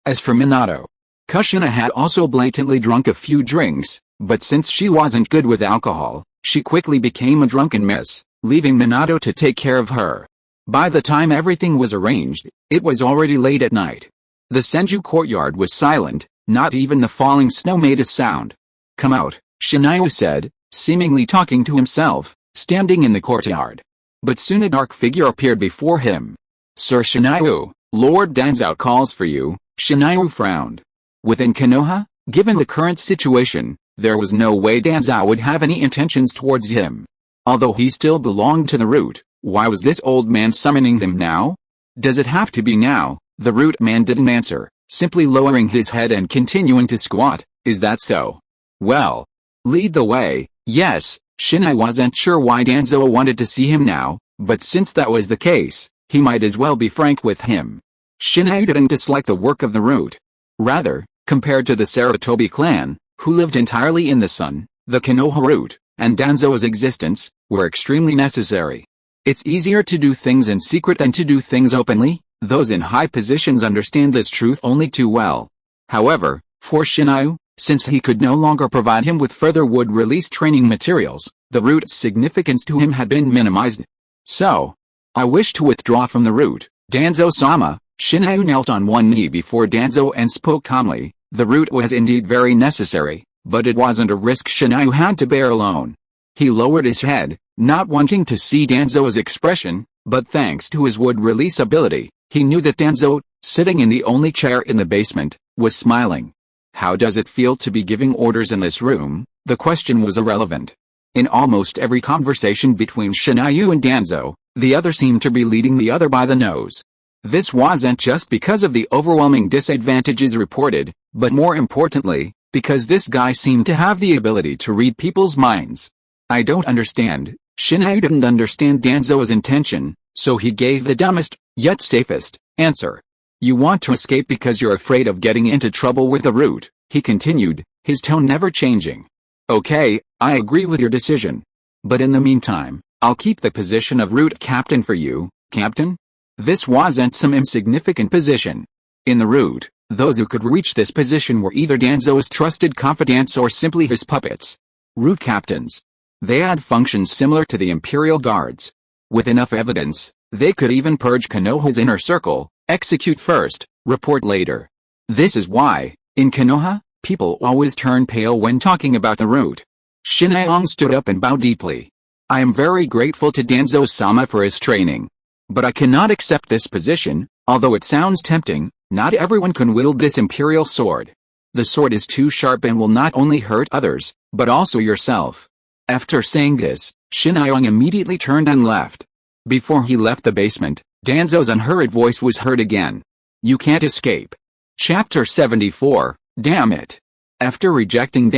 As for Minato, Kushina had also blatantly drunk a few drinks, but since she wasn't good with alcohol, she quickly became a drunken mess, leaving Minato to take care of her. By the time everything was arranged, it was already late at night. The Senju courtyard was silent, not even the falling snow made a sound. Come out, Shinayu said, seemingly talking to himself, standing in the courtyard. But soon a dark figure appeared before him. Sir Shinayu, Lord Danzo calls for you. Shinayu frowned. Within Konoha, given the current situation, there was no way Danzo would have any intentions towards him. Although he still belonged to the root, why was this old man summoning him now? Does it have to be now? The root man didn't answer, simply lowering his head and continuing to squat. Is that so? Well, lead the way. Yes, Shinayu wasn't sure why Danzo wanted to see him now, but since that was the case, he might as well be frank with him. Shinayu didn't dislike the work of the root. Rather, compared to the Sarutobi clan, who lived entirely in the sun, the Konoha root, and Danzo's existence, were extremely necessary. It's easier to do things in secret than to do things openly. Those in high positions understand this truth only too well. However, for Shinayu, since he could no longer provide him with further wood release training materials, the root's significance to him had been minimized. So, I wish to withdraw from the root, Danzo-sama. Shinayu knelt on one knee before Danzo and spoke calmly. The root was indeed very necessary, but it wasn't a risk Shinayu had to bear alone. He lowered his head, not wanting to see Danzo's expression, but thanks to his wood release ability, he knew that Danzo, sitting in the only chair in the basement, was smiling. How does it feel to be giving orders in this room? The question was irrelevant. In almost every conversation between Shinayu and Danzo, the other seemed to be leading the other by the nose. This wasn't just because of the overwhelming disadvantages reported, but more importantly, because this guy seemed to have the ability to read people's minds. I don't understand. Shinayu didn't understand Danzo's intention, so he gave the dumbest, yet safest, answer. You want to escape because you're afraid of getting into trouble with the root, he continued, his tone never changing. Okay, I agree with your decision. But in the meantime, I'll keep the position of root captain for you, Captain? This wasn't some insignificant position. In the root, those who could reach this position were either Danzo's trusted confidants or simply his puppets. Root captains. They had functions similar to the Imperial Guards. With enough evidence, they could even purge Konoha's inner circle, execute first, report later. This is why, in Konoha, People always turn pale when talking about Naruto. Shinayong stood up and bowed deeply. I am very grateful to Danzo-sama for his training. But I cannot accept this position, although it sounds tempting. Not everyone can wield this imperial sword. The sword is too sharp and will not only hurt others, but also yourself. After saying this, Shinayong immediately turned and left. Before he left the basement, Danzo's unhurried voice was heard again. You can't escape. Chapter 74, Damn it. After rejecting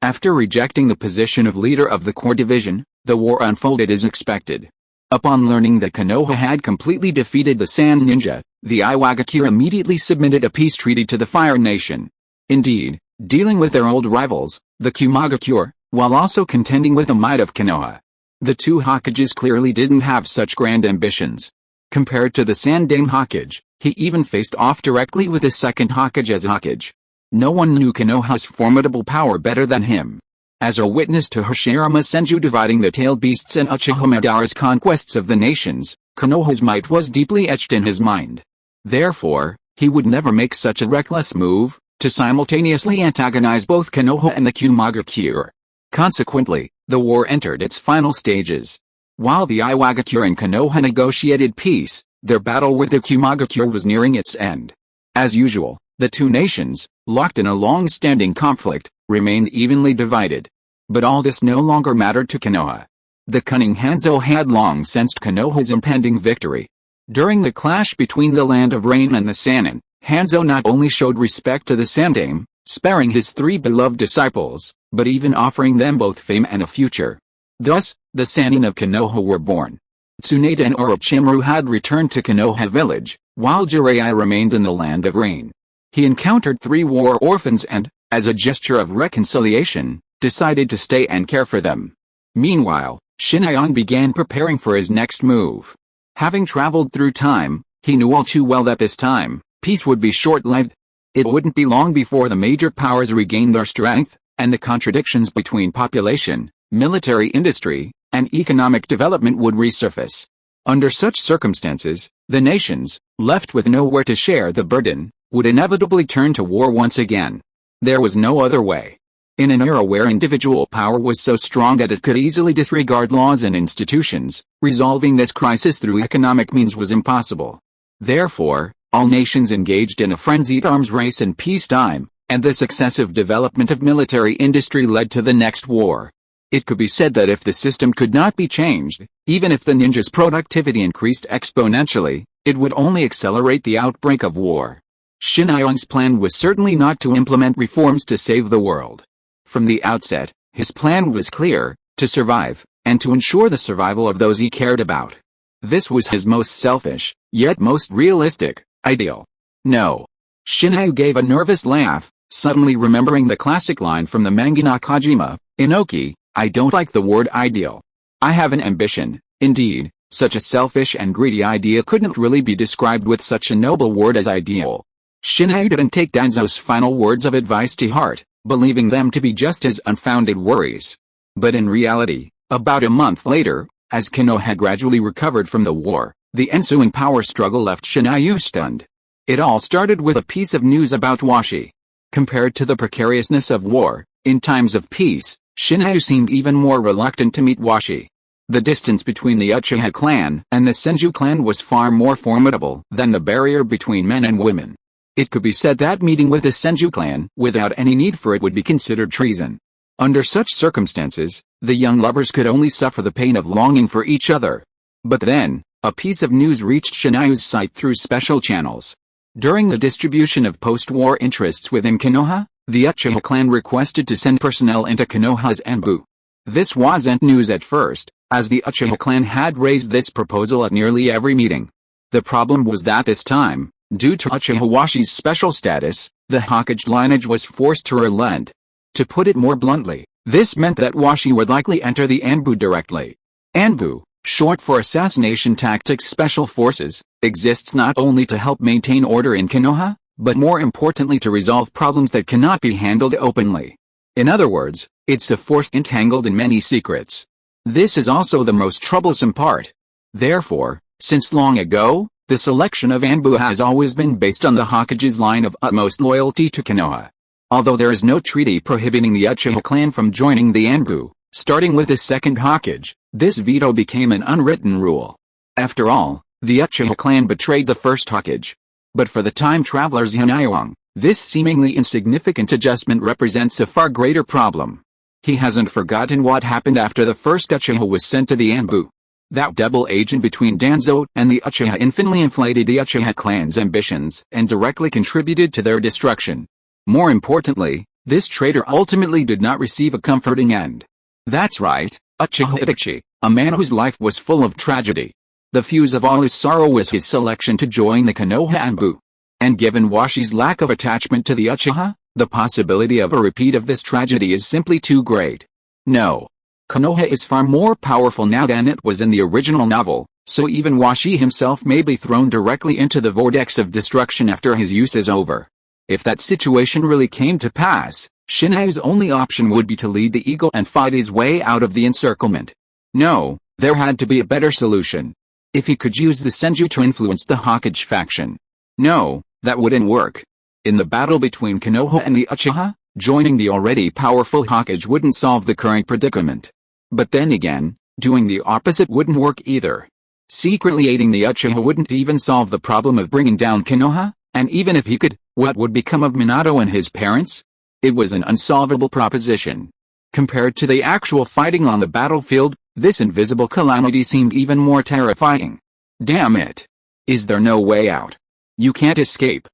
after rejecting the position of leader of the core division, the war unfolded as expected. Upon learning that Konoha had completely defeated the Sand Ninja, the Iwagakure immediately submitted a peace treaty to the Fire Nation. Indeed, dealing with their old rivals, the Kumagakure, while also contending with the might of Konoha. The two Hokages clearly didn't have such grand ambitions. Compared to the Sandame Hokage, he even faced off directly with the second Hokage as Hokage. No one knew Konoha's formidable power better than him. As a witness to Hashirama Senju dividing the tailed beasts and Uchiha Madara's conquests of the nations, Konoha's might was deeply etched in his mind. Therefore, he would never make such a reckless move, to simultaneously antagonize both Konoha and the Kumagakure. Consequently, the war entered its final stages. While the Iwagakure and Konoha negotiated peace, their battle with the Kumagakure was nearing its end. As usual, the two nations, locked in a long-standing conflict, remained evenly divided. But all this no longer mattered to Konoha. The cunning Hanzo had long sensed Konoha's impending victory. During the clash between the Land of Rain and the Sannin, Hanzo not only showed respect to the Sandame, sparing his three beloved disciples, but even offering them both fame and a future. Thus, the Sannin of Konoha were born. Tsunade and Orochimaru had returned to Konoha village, while Jiraiya remained in the Land of Rain. He encountered three war orphans and, as a gesture of reconciliation, decided to stay and care for them. Meanwhile, Shinayong began preparing for his next move. Having traveled through time, he knew all too well that this time, peace would be short-lived. It wouldn't be long before the major powers regained their strength, and the contradictions between population, military industry, and economic development would resurface. Under such circumstances, the nations, left with nowhere to share the burden, would inevitably turn to war once again. There was no other way. In an era where individual power was so strong that it could easily disregard laws and institutions, resolving this crisis through economic means was impossible. Therefore, all nations engaged in a frenzied arms race in peacetime, and the successive development of military industry led to the next war. It could be said that if the system could not be changed, even if the ninjas' productivity increased exponentially, it would only accelerate the outbreak of war. Shinayong's plan was certainly not to implement reforms to save the world. From the outset, his plan was clear: to survive, and to ensure the survival of those he cared about. This was his most selfish, yet most realistic, ideal. No. Shinayong gave a nervous laugh, suddenly remembering the classic line from the manga Nakajima, Inoki, I don't like the word ideal. I have an ambition. Indeed, such a selfish and greedy idea couldn't really be described with such a noble word as ideal. Shinayong didn't take Danzo's final words of advice to heart, believing them to be just as unfounded worries. But in reality, about a month later, as Konoha gradually recovered from the war, the ensuing power struggle left Shinayong stunned. It all started with a piece of news about Washi. Compared to the precariousness of war, in times of peace, Shinayong seemed even more reluctant to meet Washi. The distance between the Uchiha clan and the Senju clan was far more formidable than the barrier between men and women. It could be said that meeting with the Senju clan without any need for it would be considered treason. Under such circumstances, the young lovers could only suffer the pain of longing for each other. But then, a piece of news reached Shinayong's sight through special channels. During the distribution of post-war interests within Konoha, the Uchiha clan requested to send personnel into Konoha's Anbu. This wasn't news at first, as the Uchiha clan had raised this proposal at nearly every meeting. The problem was that this time, due to Uchiha Washi's special status, the Hokage lineage was forced to relent. To put it more bluntly, this meant that Washi would likely enter the Anbu directly. Anbu, short for Assassination Tactics Special Forces, exists not only to help maintain order in Konoha, but more importantly to resolve problems that cannot be handled openly. In other words, it's a force entangled in many secrets. This is also the most troublesome part. Therefore, since long ago, The selection of Anbu has always been based on the Hokage's line of utmost loyalty to Konoha. Although there is no treaty prohibiting the Uchiha clan from joining the Anbu, starting with the second Hokage, this veto became an unwritten rule. After all, the Uchiha clan betrayed the first Hokage. But for the time travelers Hanayong, this seemingly insignificant adjustment represents a far greater problem. He hasn't forgotten what happened after the first Uchiha was sent to the Anbu. That double agent between Danzo and the Uchiha infinitely inflated the Uchiha clan's ambitions and directly contributed to their destruction. More importantly, this traitor ultimately did not receive a comforting end. That's right, Uchiha Itachi, a man whose life was full of tragedy. The fuse of all his sorrow was his selection to join the Konoha Anbu. And given Washi's lack of attachment to the Uchiha, the possibility of a repeat of this tragedy is simply too great. No. Konoha is far more powerful now than it was in the original novel, so even Washi himself may be thrown directly into the vortex of destruction after his use is over. If that situation really came to pass, Shinju's only option would be to lead the eagle and fight his way out of the encirclement. No, there had to be a better solution. If he could use the Senju to influence the Hokage faction. No, that wouldn't work. In the battle between Konoha and the Uchiha, joining the already powerful Hokage wouldn't solve the current predicament. But then again, doing the opposite wouldn't work either. Secretly aiding the Uchiha wouldn't even solve the problem of bringing down Konoha, and even if he could, what would become of Minato and his parents? It was an unsolvable proposition. Compared to the actual fighting on the battlefield, this invisible calamity seemed even more terrifying. Damn it. Is there no way out? You can't escape.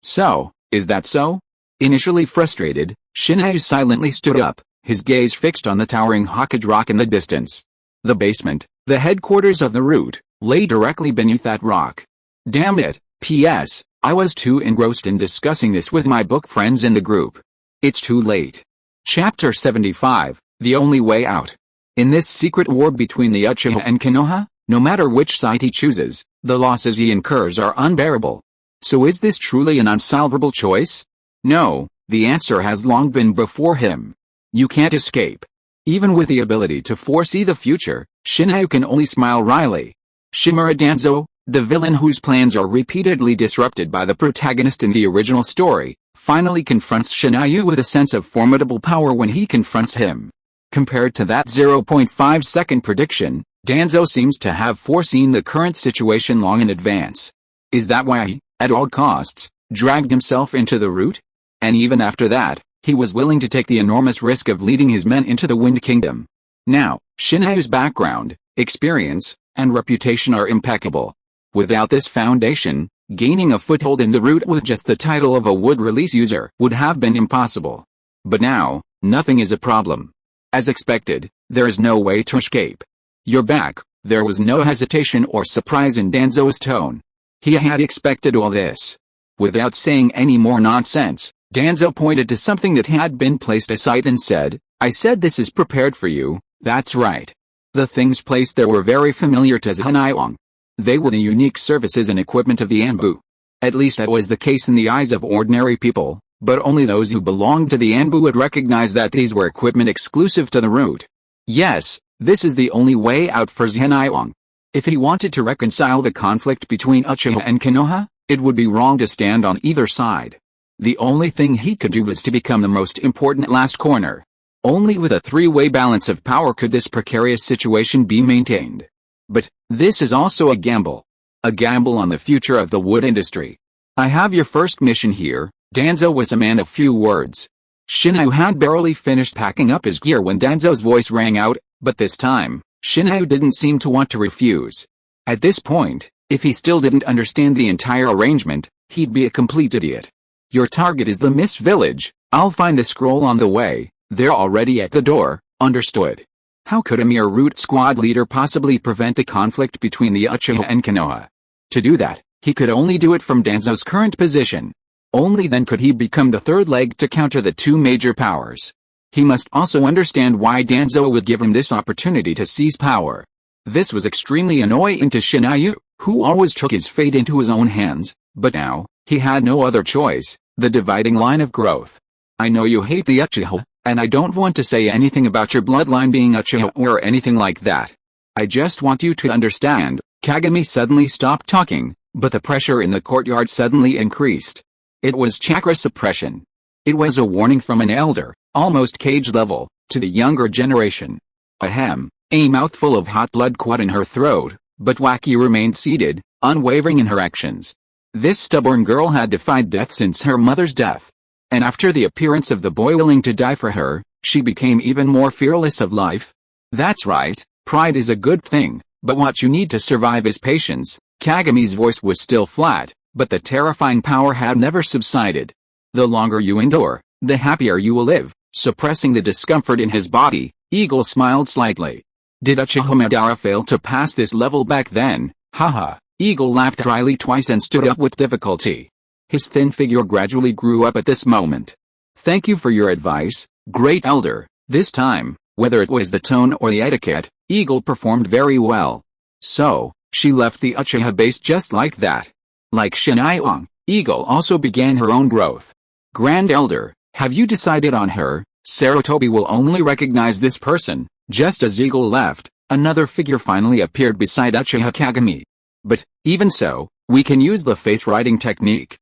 So, is that so? Initially frustrated, Shinju silently stood up, his gaze fixed on the towering Hokage rock in the distance. The basement, the headquarters of the root, lay directly beneath that rock. Damn it, P.S. I was too engrossed in discussing this with my book friends in the group. It's too late. Chapter 75, The Only Way Out. In this secret war between the Uchiha and Konoha, no matter which side he chooses, the losses he incurs are unbearable. So is this truly an unsolvable choice? No, the answer has long been before him. You can't escape. Even with the ability to foresee the future, Shinju can only smile wryly. Shimura Danzo, the villain whose plans are repeatedly disrupted by the protagonist in the original story, finally confronts Shinju with a sense of formidable power when he confronts him. Compared to that 0.5-second prediction, Danzo seems to have foreseen the current situation long in advance. Is that why he, at all costs, dragged himself into the root? And even after that, he was willing to take the enormous risk of leading his men into the Wind Kingdom. Now, Shinju's background, experience, and reputation are impeccable. Without this foundation, gaining a foothold in the root with just the title of a wood release user would have been impossible. But now, nothing is a problem. As expected, there is no way to escape. You're back. There was no hesitation or surprise in Danzo's tone. He had expected all this. Without saying any more nonsense, Danzo pointed to something that had been placed aside and said, I said this is prepared for you, that's right. The things placed there were very familiar to Hanayong. They were the unique services and equipment of the Anbu. At least that was the case in the eyes of ordinary people, but only those who belonged to the Anbu would recognize that these were equipment exclusive to the root. Yes, this is the only way out for Hanayong. If he wanted to reconcile the conflict between Uchiha and Konoha, it would be wrong to stand on either side. The only thing he could do was to become the most important last corner. Only with a three-way balance of power could this precarious situation be maintained. But, this is also a gamble. A gamble on the future of the wood industry. I have your first mission here. Danzo was a man of few words. Shinju had barely finished packing up his gear when Danzo's voice rang out, but this time, Shinju didn't seem to want to refuse. At this point, if he still didn't understand the entire arrangement, he'd be a complete idiot. Your target is the Mist Village. I'll find the scroll on the way. They're already at the door, understood. How could a mere root squad leader possibly prevent the conflict between the Uchiha and Konoha? To do that, he could only do it from Danzo's current position. Only then could he become the third leg to counter the two major powers. He must also understand why Danzo would give him this opportunity to seize power. This was extremely annoying to Shinju, who always took his fate into his own hands, but now, he had no other choice, the dividing line of growth. I know you hate the Uchiha, and I don't want to say anything about your bloodline being Uchiha or anything like that. I just want you to understand, Kagami suddenly stopped talking, but the pressure in the courtyard suddenly increased. It was chakra suppression. It was a warning from an elder, almost cage level, to the younger generation. Ahem, a mouthful of hot blood caught in her throat, but Waki remained seated, unwavering in her actions. This stubborn girl had defied death since her mother's death. And after the appearance of the boy willing to die for her, she became even more fearless of life. That's right, pride is a good thing, but what you need to survive is patience. Kagami's voice was still flat, but the terrifying power had never subsided. The longer you endure, the happier you will live. Suppressing the discomfort in his body, Eagle smiled slightly. Did Uchiha Madara fail to pass this level back then? Haha. Eagle laughed dryly twice and stood up with difficulty. His thin figure gradually grew up at this moment. Thank you for your advice, great elder. This time, whether it was the tone or the etiquette, Eagle performed very well. So, she left the Uchiha base just like that. Like Shin'ai, Eagle also began her own growth. Grand Elder, have you decided on her? Sarutobi will only recognize this person. Just as Eagle left, another figure finally appeared beside Uchiha Kagami. But, even so, we can use the face writing technique.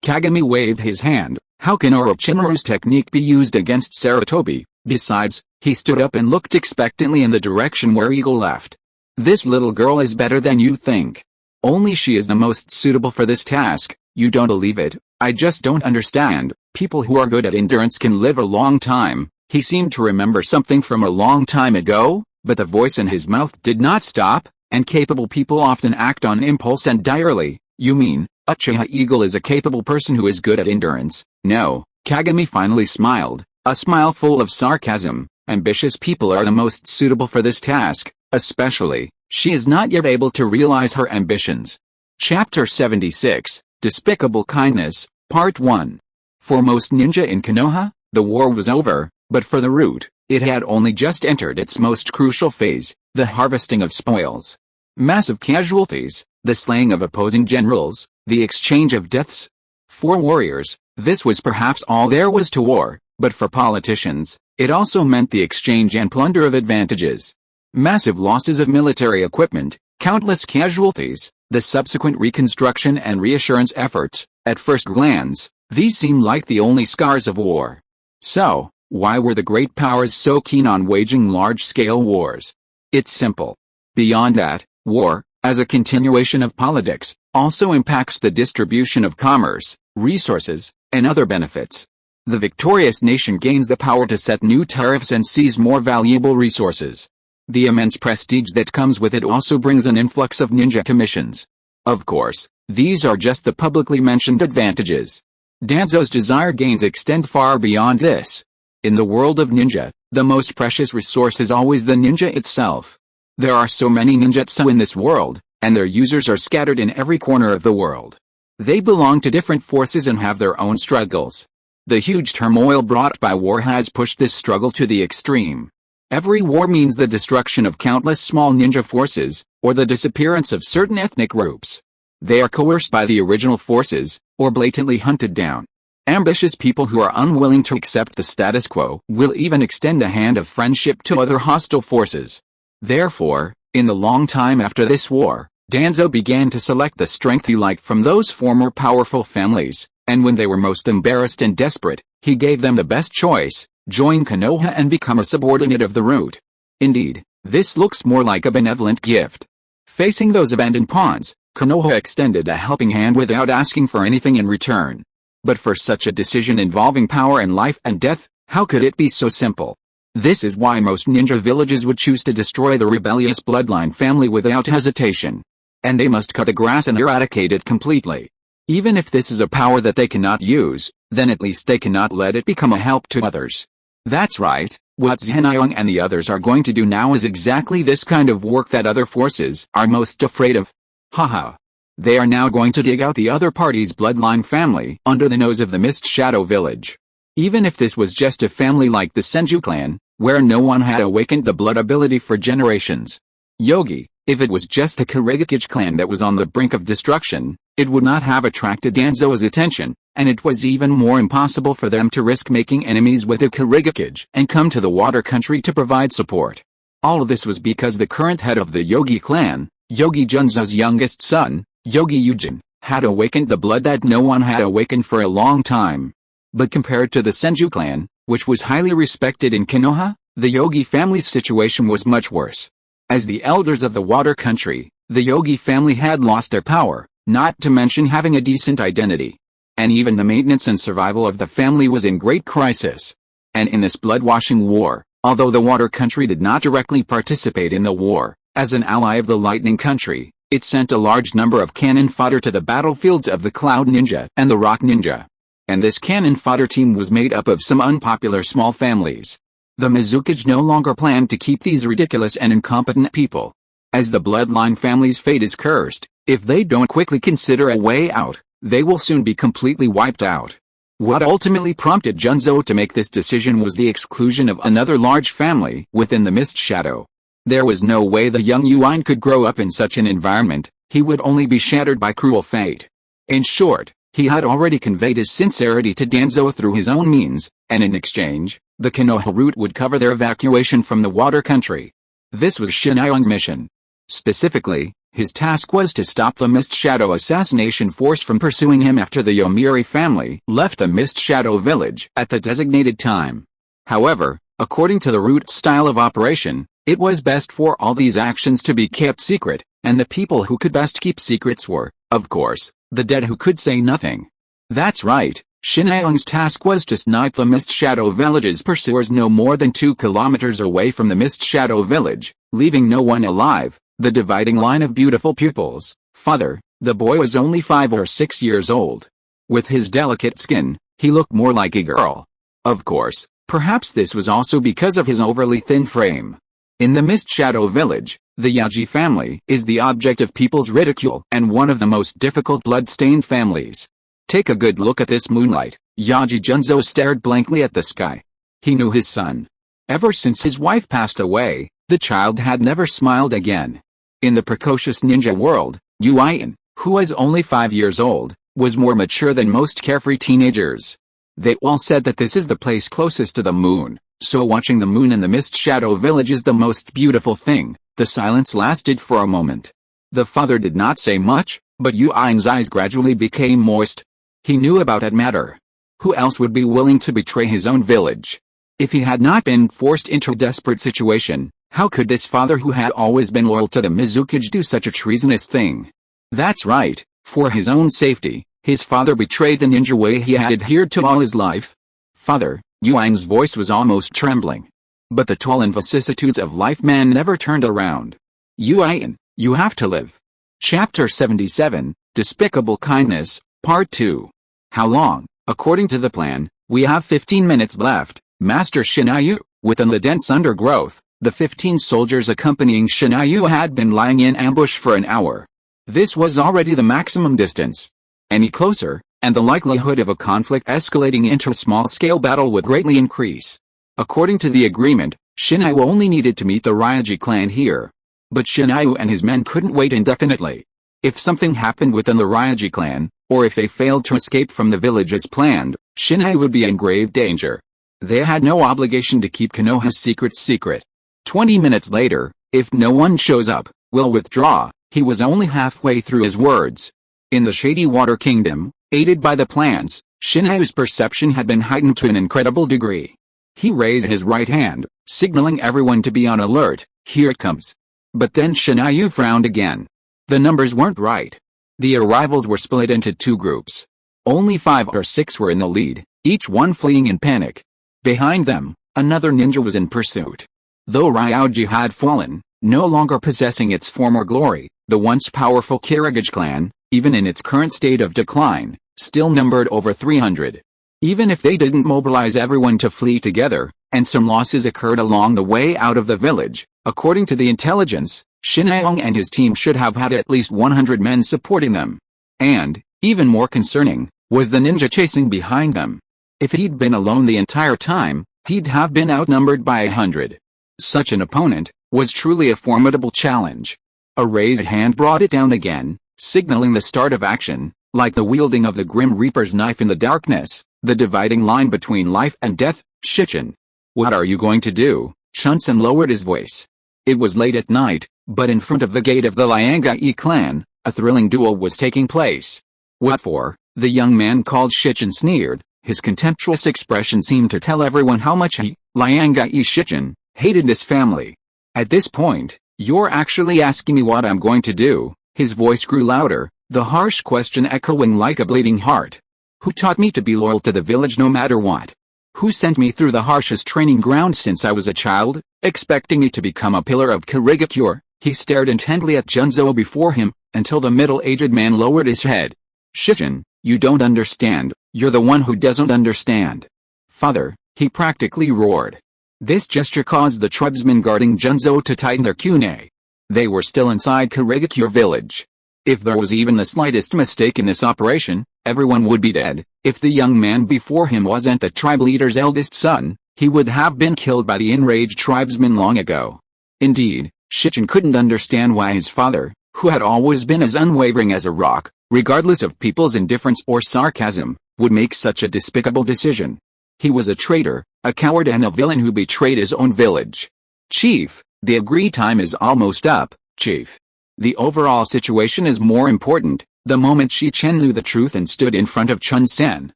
Kagami waved his hand. How can Orochimaru's technique be used against Sarutobi? Besides, he stood up and looked expectantly in the direction where Eagle left. This little girl is better than you think. Only she is the most suitable for this task. You don't believe it? I just don't understand. People who are good at endurance can live a long time. He seemed to remember something from a long time ago, but the voice in his mouth did not stop, and capable people often act on impulse and direly. You mean, Uchiha Eagle is a capable person who is good at endurance? No. Kagami finally smiled, a smile full of sarcasm. Ambitious people are the most suitable for this task, especially, she is not yet able to realize her ambitions. Chapter 76, Despicable Kindness, Part 1. For most ninja in Konoha, the war was over, but for the root, it had only just entered its most crucial phase, the harvesting of spoils. Massive casualties, the slaying of opposing generals, the exchange of deaths. For warriors, this was perhaps all there was to war, but for politicians, it also meant the exchange and plunder of advantages. Massive losses of military equipment, countless casualties, the subsequent reconstruction and reassurance efforts. At first glance, these seemed like the only scars of war. So, why were the great powers so keen on waging large-scale wars? It's simple. Beyond that, war, as a continuation of politics, also impacts the distribution of commerce, resources, and other benefits. The victorious nation gains the power to set new tariffs and seize more valuable resources. The immense prestige that comes with it also brings an influx of ninja commissions. Of course, these are just the publicly mentioned advantages. Danzo's desired gains extend far beyond this. In the world of ninja, the most precious resource is always the ninja itself. There are so many ninjutsu in this world, and their users are scattered in every corner of the world. They belong to different forces and have their own struggles. The huge turmoil brought by war has pushed this struggle to the extreme. Every war means the destruction of countless small ninja forces, or the disappearance of certain ethnic groups. They are coerced by the original forces, or blatantly hunted down. Ambitious people who are unwilling to accept the status quo will even extend a hand of friendship to other hostile forces. Therefore, in the long time after this war, Danzo began to select the strength he liked from those former powerful families, and when they were most embarrassed and desperate, he gave them the best choice: join Konoha and become a subordinate of the root. Indeed, this looks more like a benevolent gift. Facing those abandoned pawns, Konoha extended a helping hand without asking for anything in return. But for such a decision involving power and life and death, how could it be so simple? This is why most ninja villages would choose to destroy the rebellious bloodline family without hesitation. And they must cut the grass and eradicate it completely. Even if this is a power that they cannot use, then at least they cannot let it become a help to others. That's right, what Zen'ai and the others are going to do now is exactly this kind of work that other forces are most afraid of. Haha. They are now going to dig out the other party's bloodline family under the nose of the Mist Shadow village. Even if this was just a family like the Senju clan, where no one had awakened the blood ability for generations. Yogi, if it was just the Kurigakage clan that was on the brink of destruction, it would not have attracted Danzo's attention, and it was even more impossible for them to risk making enemies with the Kurigakage and come to the water country to provide support. All of this was because the current head of the Yogi clan, Yogi Junzo's youngest son, Yogi Yujin, had awakened the blood that no one had awakened for a long time. But compared to the Senju clan, which was highly respected in Konoha, the Yogi family's situation was much worse. As the elders of the water country, the Yogi family had lost their power, not to mention having a decent identity. And even the maintenance and survival of the family was in great crisis. And in this blood-washing war, although the water country did not directly participate in the war, as an ally of the lightning country, it sent a large number of cannon fodder to the battlefields of the Cloud Ninja and the Rock Ninja. And this cannon fodder team was made up of some unpopular small families. The Mizukage no longer planned to keep these ridiculous and incompetent people. As the bloodline family's fate is cursed, if they don't quickly consider a way out, they will soon be completely wiped out. What ultimately prompted Junzo to make this decision was the exclusion of another large family within the Mist Shadow. There was no way the young Yuan could grow up in such an environment, he would only be shattered by cruel fate. In short, he had already conveyed his sincerity to Danzo through his own means, and in exchange, the Konoha route would cover their evacuation from the water country. This was Shinayong's mission. Specifically, his task was to stop the Mist Shadow assassination force from pursuing him after the Yomiuri family left the Mist Shadow village at the designated time. However, according to the route's style of operation, it was best for all these actions to be kept secret, and the people who could best keep secrets were, of course, the dead who could say nothing. That's right, Shinayong's task was to snipe the Mist Shadow village's pursuers no more than 2 kilometers away from the Mist Shadow village, leaving no one alive. The dividing line of beautiful pupils. Father, the boy was only 5 or 6 years old. With his delicate skin, he looked more like a girl. Of course, perhaps this was also because of his overly thin frame. In the Mist Shadow village, the Yaji family is the object of people's ridicule and one of the most difficult blood-stained families. Take a good look at this moonlight. Yaji Junzo stared blankly at the sky. He knew his son. Ever since his wife passed away, the child had never smiled again. In the precocious ninja world, Yuan, who was only 5 years old, was more mature than most carefree teenagers. They all said that this is the place closest to the moon, so watching the moon in the Mist Shadow village is the most beautiful thing. The silence lasted for a moment. The father did not say much, but Yuan's eyes gradually became moist. He knew about that matter. Who else would be willing to betray his own village? If he had not been forced into a desperate situation, how could this father who had always been loyal to the Mizukage do such a treasonous thing? That's right, for his own safety, his father betrayed the ninja way he had adhered to all his life. Father, Yuan's voice was almost trembling. But the toll and vicissitudes of life man never turned around. Yuan, you have to live. Chapter 77, Despicable Kindness, Part 2. How long? According to the plan, we have 15 minutes left, Master Shinayu. Within the dense undergrowth, the 15 soldiers accompanying Shinayu had been lying in ambush for an hour. This was already the maximum distance. Any closer, and the likelihood of a conflict escalating into a small-scale battle would greatly increase. According to the agreement, Shinayu only needed to meet the Ryoji clan here. But Shinayu and his men couldn't wait indefinitely. If something happened within the Ryoji clan, or if they failed to escape from the village as planned, Shinayu would be in grave danger. They had no obligation to keep Konoha's secrets secret. 20 minutes later, if no one shows up, we'll withdraw. He was only halfway through his words. In the Shady Water Kingdom, aided by the plants, Shinayu's perception had been heightened to an incredible degree. He raised his right hand, signaling everyone to be on alert. Here it comes. But then Shinayu frowned again. The numbers weren't right. The arrivals were split into 2 groups. Only 5 or 6 were in the lead, each one fleeing in panic. Behind them, another ninja was in pursuit. Though Ryoji had fallen, no longer possessing its former glory, the once powerful Kirigage clan, even in its current state of decline, still numbered over 300. Even if they didn't mobilize everyone to flee together, and some losses occurred along the way out of the village, according to the intelligence, Shinayong and his team should have had at least 100 men supporting them. And, even more concerning, was the ninja chasing behind them. If he'd been alone the entire time, he'd have been outnumbered by 100. Such an opponent was truly a formidable challenge. A raised hand brought it down again, signaling the start of action, like the wielding of the Grim Reaper's knife in the darkness, the dividing line between life and death. Shichen. What are you going to do? Chunsen lowered his voice. It was late at night, But in front of the gate of the Liangai clan, a thrilling duel was taking place. What for? The young man called Shichen sneered. His contemptuous expression seemed to tell everyone how much he, Liangai Shichen, hated this family. At this point, you're actually asking me what I'm going to do? His voice grew louder, the harsh question echoing like a bleeding heart. Who taught me to be loyal to the village no matter what? Who sent me through the harshest training ground since I was a child, expecting me to become a pillar of Kirigakure? He stared intently at Danzo before him, until the middle-aged man lowered his head. Shichen, you don't understand, you're the one who doesn't understand. Father, he practically roared. This gesture caused the tribesmen guarding Danzo to tighten their kunai. They were still inside Kirigakure village. If there was even the slightest mistake in this operation, everyone would be dead. If the young man before him wasn't the tribe leader's eldest son, he would have been killed by the enraged tribesmen long ago. Indeed, Shichen couldn't understand why his father, who had always been as unwavering as a rock, regardless of people's indifference or sarcasm, would make such a despicable decision. He was a traitor, a coward and a villain who betrayed his own village. Chief, the agreed time is almost up, Chief. The overall situation is more important. The moment Shichen knew the truth and stood in front of Chun-sen,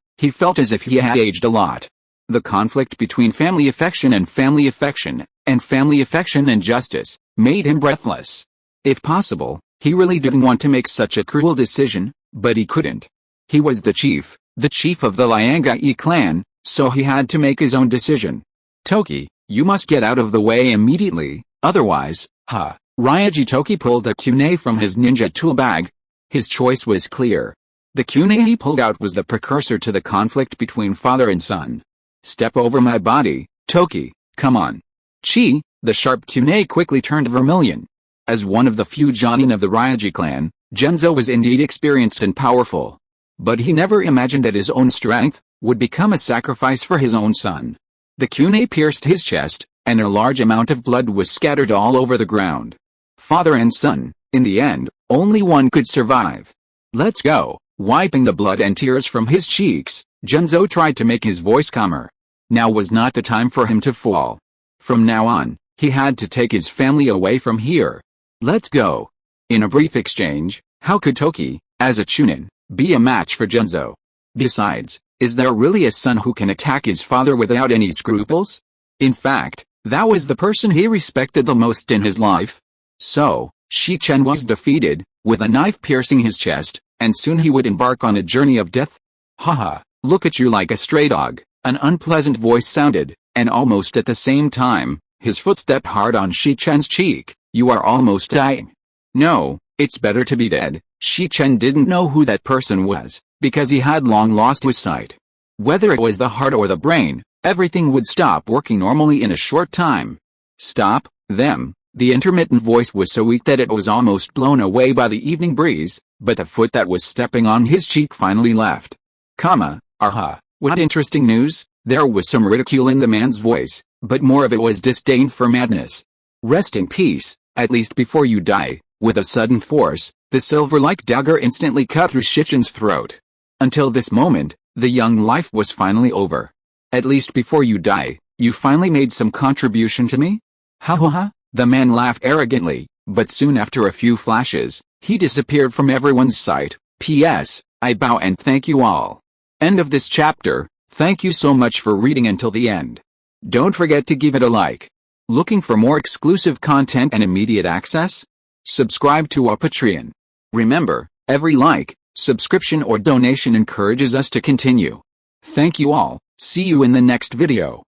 he felt as if he had aged a lot. The conflict between family affection and family affection and justice, made him breathless. If possible, he really didn't want to make such a cruel decision, but he couldn't. He was the chief of the Liangai clan, so he had to make his own decision. Toki, you must get out of the way immediately, otherwise, Ryuji Toki pulled a kunai from his ninja tool bag. His choice was clear. The kunai he pulled out was the precursor to the conflict between father and son. Step over my body, Toki, come on. Chi, the sharp kunai quickly turned vermilion. As one of the few Jonin of the Ryuji clan, Danzo was indeed experienced and powerful. But he never imagined that his own strength would become a sacrifice for his own son. The kunai pierced his chest, and a large amount of blood was scattered all over the ground. Father and son, in the end, only one could survive. Let's go. Wiping the blood and tears from his cheeks, Danzo tried to make his voice calmer. Now was not the time for him to fall. From now on, he had to take his family away from here. Let's go. In a brief exchange, how could Toki, as a Chunin, be a match for Danzo? Besides, is there really a son who can attack his father without any scruples? In fact, that was the person he respected the most in his life. So, Shichen was defeated, with a knife piercing his chest, and soon he would embark on a journey of death. Haha, look at you like a stray dog, an unpleasant voice sounded, and almost at the same time, his foot stepped hard on Shichen's cheek. You are almost dying. No, it's better to be dead. Shichen didn't know who that person was, because he had long lost his sight. Whether it was the heart or the brain, everything would stop working normally in a short time. Stop them. The intermittent voice was so weak that it was almost blown away by the evening breeze, but the foot that was stepping on his cheek finally left. Aha, what interesting news. There was some ridicule in the man's voice, but more of it was disdain for madness. Rest in peace, at least before you die. With a sudden force, the silver-like dagger instantly cut through Shichen's throat. Until this moment, the young life was finally over. At least before you die, you finally made some contribution to me? Ha ha ha. The man laughed arrogantly, but soon after a few flashes, he disappeared from everyone's sight. P.S. I bow and thank you all. End of this chapter. Thank you so much for reading until the end. Don't forget to give it a like. Looking for more exclusive content and immediate access? Subscribe to our Patreon. Remember, every like, subscription or donation encourages us to continue. Thank you all. See you in the next video.